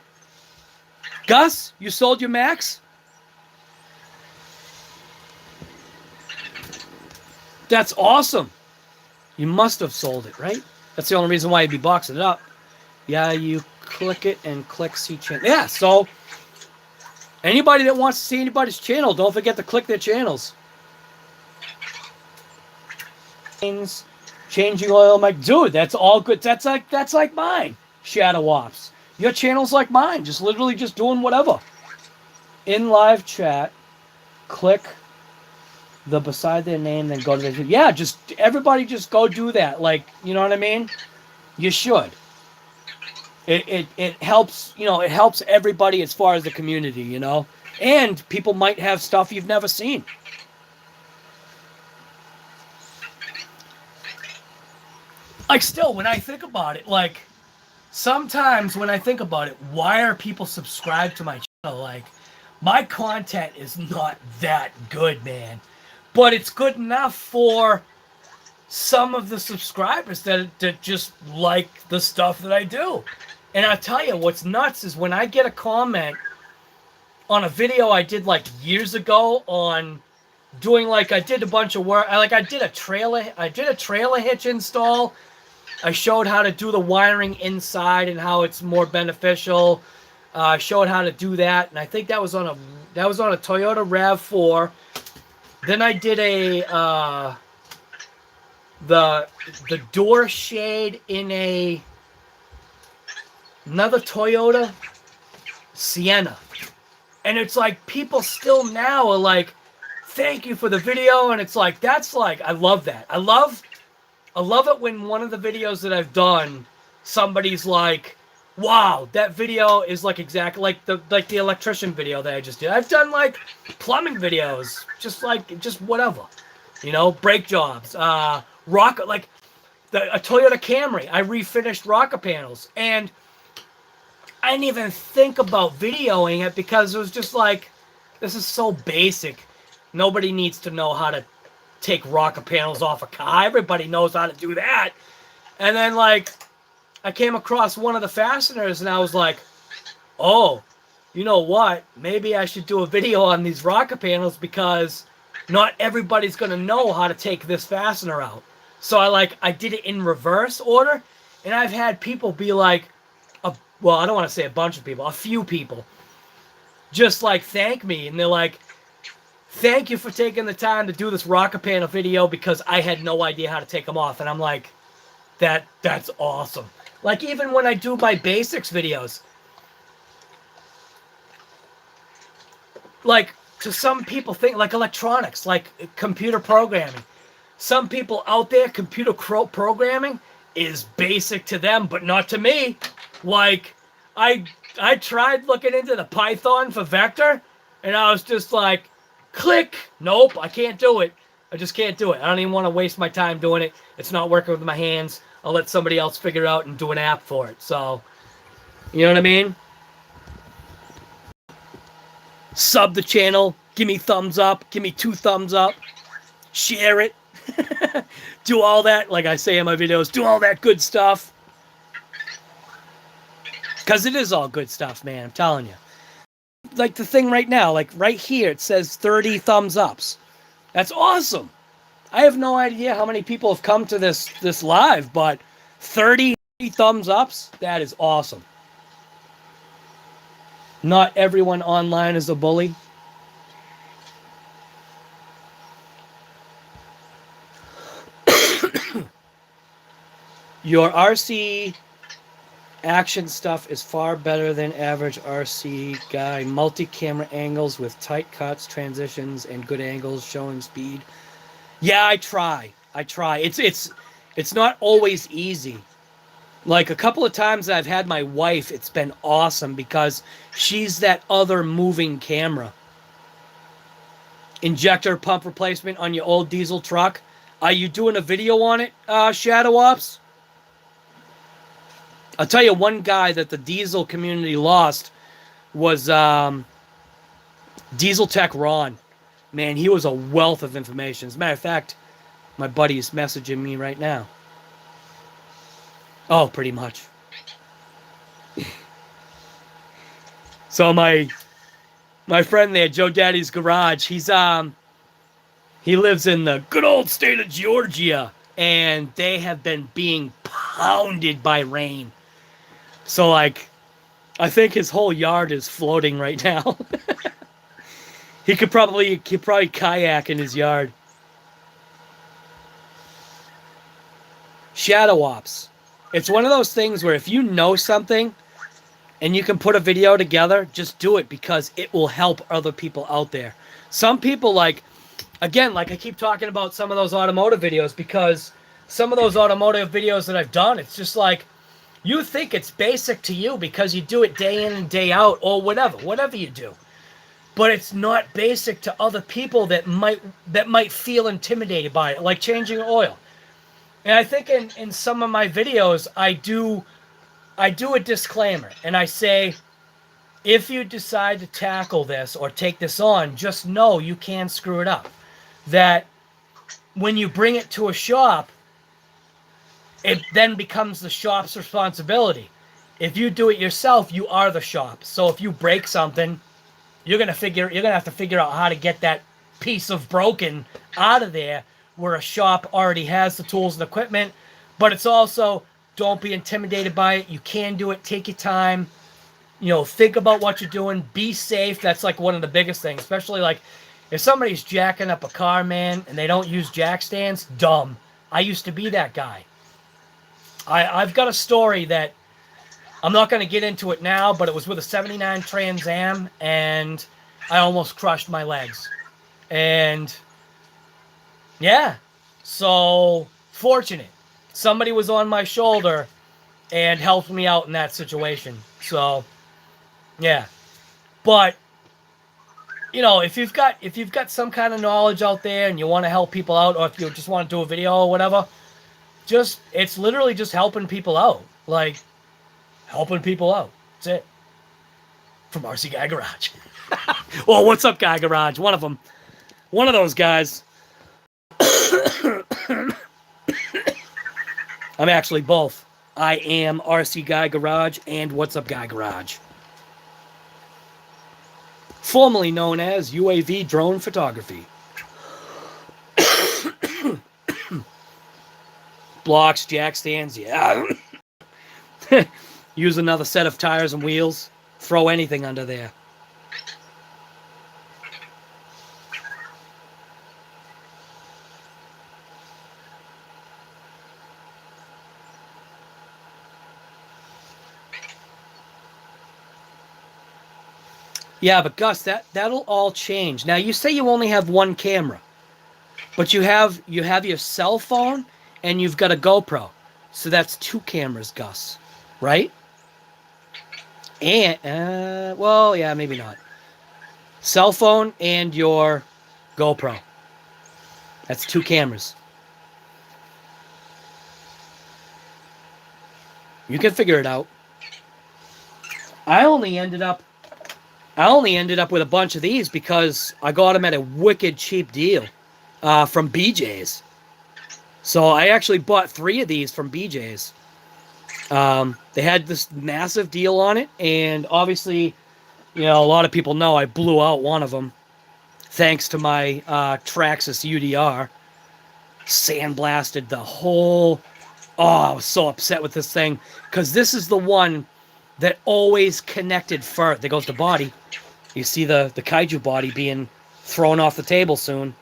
Gus, you sold your Max? That's awesome. You must have sold it, right? That's the only reason why you'd be boxing it up. Yeah, you click it and click see channel. Yeah, so anybody that wants to see anybody's channel, don't forget to click their channels. Changing oil, Mike. Dude, that's all good. That's like mine. Shadow Ops. Your channel's like mine. Just literally just doing whatever. In live chat, click the beside their name, then go to the... Yeah, just everybody just go do that. Like, you know what I mean? You should. It helps, you know, it helps everybody as far as the community, you know? And people might have stuff you've never seen. Like, still, when I think about it, like, sometimes when I think about it, why are people subscribed to my channel? Like, my content is not that good, man. But it's good enough for some of the subscribers that just like the stuff that I do. And I'll tell you, what's nuts is when I get a comment on a video I did, like, years ago on doing, like, I did a bunch of work. I did a trailer hitch install. I showed how to do the wiring inside and how it's more beneficial. I showed how to do that, and I think that was on a Toyota RAV4. Then I did the door shade in another Toyota Sienna, and it's like people still now are like, "Thank you for the video," and it's like that's like I love that. I love it when one of the videos that I've done, somebody's like, wow, that video is like exactly like the electrician video that I just did. I've done like plumbing videos, just whatever, you know, brake jobs, a Toyota Camry. I refinished rocker panels, and I didn't even think about videoing it because it was just like, this is so basic. Nobody needs to know how to take rocker panels off a car. Everybody knows how to do that. And then, like, I came across one of the fasteners, and I was like, oh, you know what? Maybe I should do a video on these rocker panels because not everybody's going to know how to take this fastener out. So I did it in reverse order, and I've had people be like, well, I don't want to say a bunch of people, a few people, just like thank me, and they're like, thank you for taking the time to do this rocker panel video because I had no idea how to take them off. And I'm like, that's awesome. Like, even when I do my basics videos, like, to some people think, like, electronics, like computer programming. Some people out there, computer programming is basic to them, but not to me. Like, I tried looking into the Python for vector, and I was just like, click. Nope, I can't do it. I just can't do it. I don't even want to waste my time doing it. It's not working with my hands. I'll let somebody else figure it out and do an app for it. So, you know what I mean? Sub the channel. Give me thumbs up. Give me 2 thumbs up. Share it. Do all that, like I say in my videos. Do all that good stuff. Because it is all good stuff, man. I'm telling you. Like the thing right now, like right here, it says 30 thumbs ups. That's awesome. I have no idea how many people have come to this live, but 30 thumbs ups, that is awesome. Not everyone online is a bully. Your RC Action stuff is far better than average RC guy. Multi-camera angles with tight cuts, transitions, and good angles showing speed. Yeah, I try. It's not always easy. Like a couple of times I've had my wife, it's been awesome because she's that other moving camera. Injector pump replacement on your old diesel truck. Are you doing a video on it, Shadow Ops? I'll tell you one guy that the diesel community lost was Diesel Tech Ron. Man, he was a wealth of information. As a matter of fact, my buddy's messaging me right now. Oh, pretty much. So my friend there, Joe Daddy's Garage, he lives in the good old state of Georgia, and they have been being pounded by rain. So, like, I think his whole yard is floating right now. He could probably kayak in his yard. Shadow Ops. It's one of those things where if you know something and you can put a video together, just do it because it will help other people out there. Some people, like, again, like I keep talking about some of those automotive videos, because some of those automotive videos that I've done, it's just like, you think it's basic to you because you do it day in and day out or whatever you do. But it's not basic to other people that might feel intimidated by it, like changing oil. And I think in some of my videos, I do a disclaimer, and I say, if you decide to tackle this or take this on, just know you can screw it up. That when you bring it to a shop, it then becomes the shop's responsibility. If you do it yourself, you are the shop. So if you break something, you're gonna have to figure out how to get that piece of broken out of there, where a shop already has the tools and equipment. But it's also, don't be intimidated by it. You can do it. Take your time. You know, think about what you're doing. Be safe. That's like one of the biggest things, especially like if somebody's jacking up a car, man, and they don't use jack stands, dumb. I used to be that guy. I've got a story that I'm not going to get into it now, but it was with a 79 Trans Am, and I almost crushed my legs. And yeah, so fortunate. Somebody was on my shoulder and helped me out in that situation. So yeah, but you know, if you've got some kind of knowledge out there and you want to help people out, or if you just want to do a video or whatever, it's literally just helping people out. Like, helping people out. That's it. From RC Guy Garage. Well, what's up, Guy Garage? One of them. One of those guys. I'm actually both. I am RC Guy Garage and What's Up Guy Garage. Formerly known as UAV Drone Photography. Blocks, jack stands, yeah. Use another set of tires and wheels. Throw anything under there. Yeah, but Gus, that'll all change. Now, you say you only have one camera, but you have your cell phone and you've got a GoPro. So that's two cameras, Gus, right? And, well, yeah, maybe not. Cell phone and your GoPro. That's two cameras. You can figure it out. I only ended up with a bunch of these because I got them at a wicked cheap deal from BJ's. So I actually bought 3 of these from BJ's. They had this massive deal on it, and obviously, you know, a lot of people know I blew out one of them thanks to my Traxxas UDR. Sandblasted the whole... Oh, I was so upset with this thing because this is the one that always connected first. There goes the body. You see the KAIJU body being thrown off the table soon.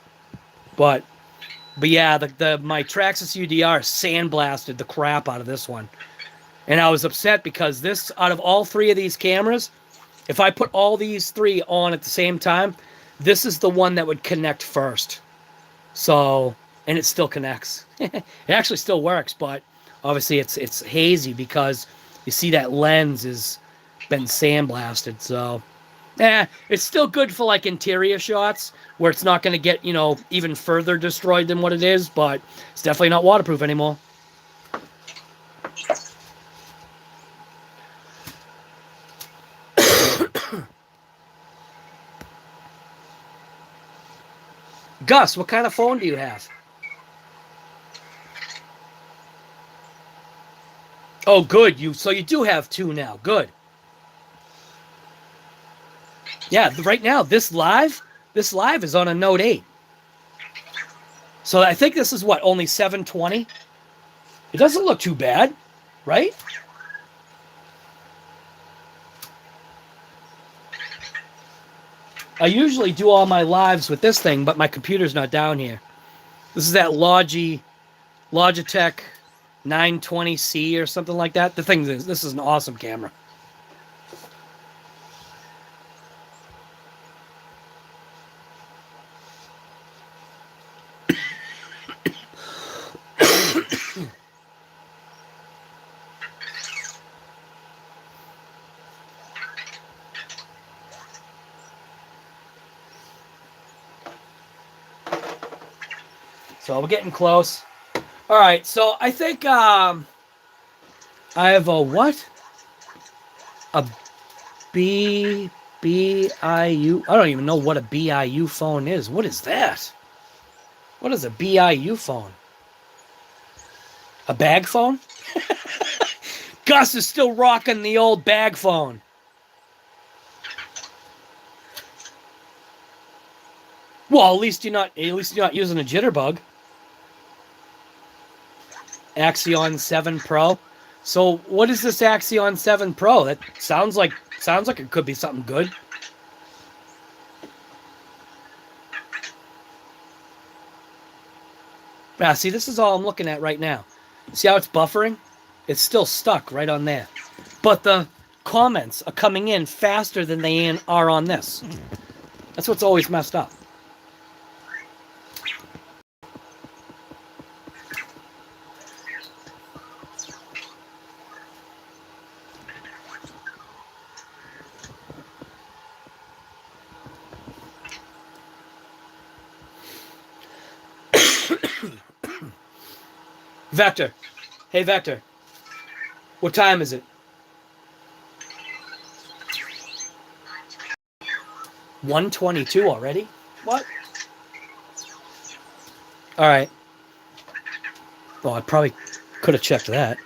But yeah, my Traxxas UDR sandblasted the crap out of this one. And I was upset because this, out of all three of these cameras, if I put all these three on at the same time, this is the one that would connect first. So, and it still connects. It actually still works, but obviously it's hazy because you see that lens has been sandblasted. So, it's still good for like interior shots where it's not going to get, even further destroyed than what it is, but it's definitely not waterproof anymore. Gus, what kind of phone do you have? Oh, good. So you do have two now. Good. Yeah, right now this live is on a Note 8. So I think this is what, only 720? It doesn't look too bad, right? I usually do all my lives with this thing, but my computer's not down here. This is that Logitech 920C or something like that. This is an awesome camera. So we're getting close. All right, so I think I have a what? A BIU. I don't even know what a BIU phone is. What is that? What is a BIU phone? A bag phone? Gus is still rocking the old bag phone. Well, at least you're not using a jitterbug. Axion 7 Pro. So what is this Axion 7 Pro? That sounds like it could be something good. Yeah, see, this is all I'm looking at right now. See how it's buffering? It's still stuck right on there. But the comments are coming in faster than they are on this. That's what's always messed up. Vector. Hey, Vector. What time is it? 1:22 already? What? All right. Well, I probably could have checked that.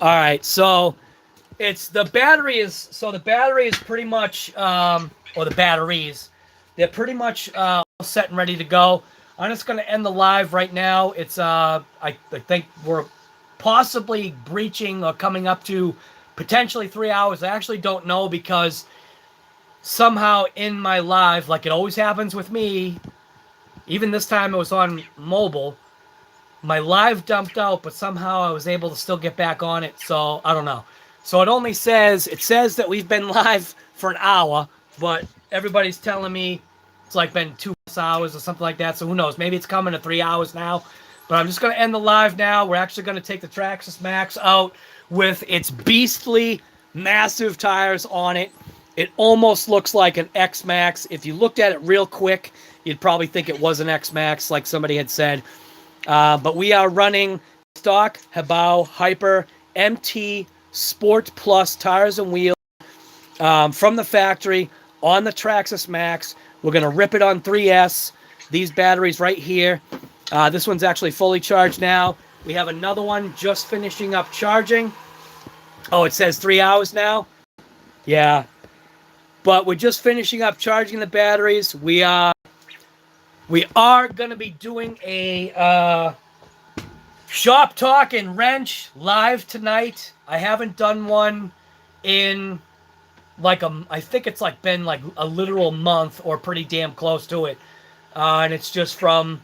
All right, so the battery is pretty much or the batteries, they're pretty much all set and ready to go. I'm just going to end the live right now. It's I think we're possibly breaching or coming up to potentially 3 hours. I actually don't know because somehow in my live, like it always happens with me, even this time it was on mobile, my live dumped out, but somehow I was able to still get back on it, so I don't know. So it says that we've been live for an hour, but everybody's telling me it's like been 2 hours or something like that, so who knows? Maybe it's coming to 3 hours now, but I'm just going to end the live now. We're actually going to take the Traxxas Max out with its beastly, massive tires on it. It almost looks like an X-Max. If you looked at it real quick, you'd probably think it was an X-Max, like somebody had said. But we are running stock Hrb Hyper MT Sport Plus tires and wheels from the factory on the Traxxas Max. We're going to rip it on 3S. These batteries right here. This one's actually fully charged now. We have another one just finishing up charging. Oh, it says 3 hours now? Yeah. But we're just finishing up charging the batteries. We're We are going to be doing a shop talk and wrench live tonight. I haven't done one in like I think it's like been like a literal month or pretty damn close to it. And it's just from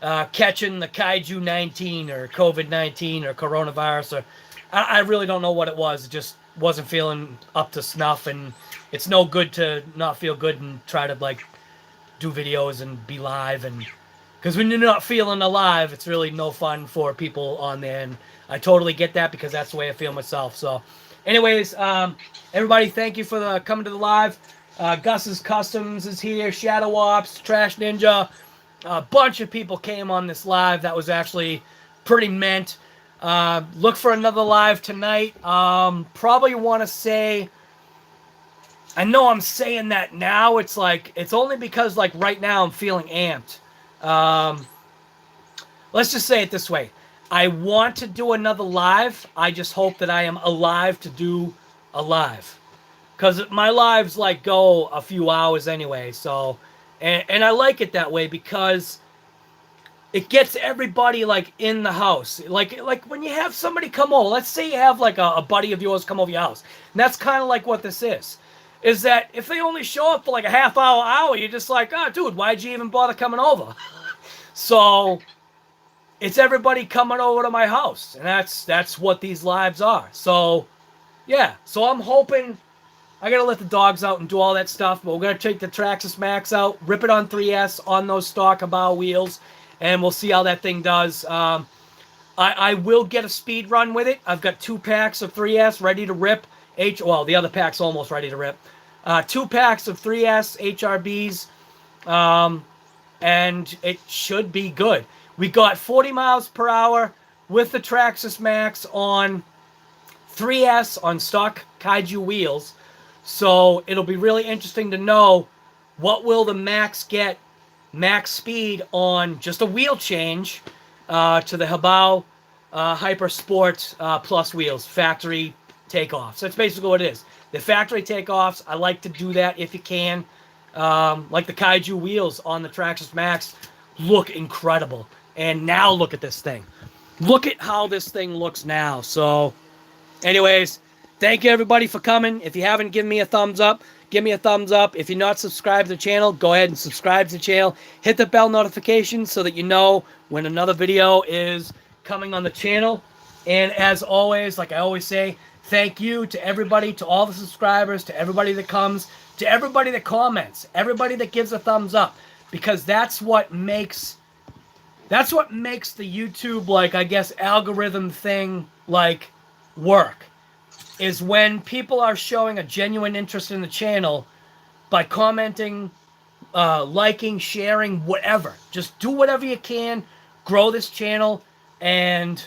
catching the KAIJU 19 or COVID-19 or coronavirus, or I really don't know what it was. It just wasn't feeling up to snuff, and it's no good to not feel good and try to like do videos and be live, and because when you're not feeling alive, it's really no fun for people on there, and I totally get that because that's the way I feel myself. So anyways, everybody, thank you for coming to the live. Gus's Customs is here, Shadow Ops, Trash Ninja. A bunch of people came on this live. That was actually pretty mint. Look for another live tonight. Probably want to say, I know I'm saying that now. It's like, it's only because like right now I'm feeling amped. Let's just say it this way. I want to do another live. I just hope that I am alive to do a live. Because my lives like go a few hours anyway. So, and I like it that way because it gets everybody like in the house. Like when you have somebody come over, let's say you have like a buddy of yours come over your house. And that's kind of like what this is that if they only show up for like a half hour, you're just like, oh, dude, why'd you even bother coming over? So it's everybody coming over to my house. And that's what these lives are. So, yeah. So I'm hoping, I got to let the dogs out and do all that stuff. But we're going to take the Traxxas Max out, rip it on 3S on those stock Hrb wheels. And we'll see how that thing does. I will get a speed run with it. I've got 2 packs of 3S ready to rip. Well, the other pack's almost ready to rip. 2 packs of 3S HRBs. And it should be good. We got 40 miles per hour with the Traxxas Max on 3S on stock KAIJU wheels. So it'll be really interesting to know what will the Max get max speed on just a wheel change to the Hrb Hyper Sport Plus wheels, factory takeoffs. That's basically what it is. The factory takeoffs, I like to do that if you can. Like the KAIJU wheels on the Traxxas Max look incredible. And now look at this thing. Look at how this thing looks now. So, anyways, thank you everybody for coming. If you haven't given me a thumbs up, give me a thumbs up. If you're not subscribed to the channel, go ahead and subscribe to the channel. Hit the bell notification so that you know when another video is coming on the channel. And as always, like I always say, thank you to everybody, to all the subscribers, to everybody that comes, to everybody that comments, everybody that gives a thumbs up. Because that's what makes the YouTube, like, I guess, algorithm thing, like, work. Is when people are showing a genuine interest in the channel by commenting, liking, sharing, whatever. Just do whatever you can, grow this channel, and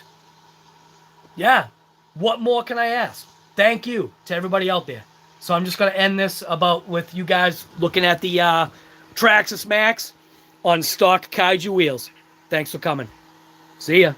yeah, what more can I ask? Thank you to everybody out there. So I'm just going to end this with you guys looking at the Traxxas Max on stock KAIJU wheels. Thanks for coming. See ya.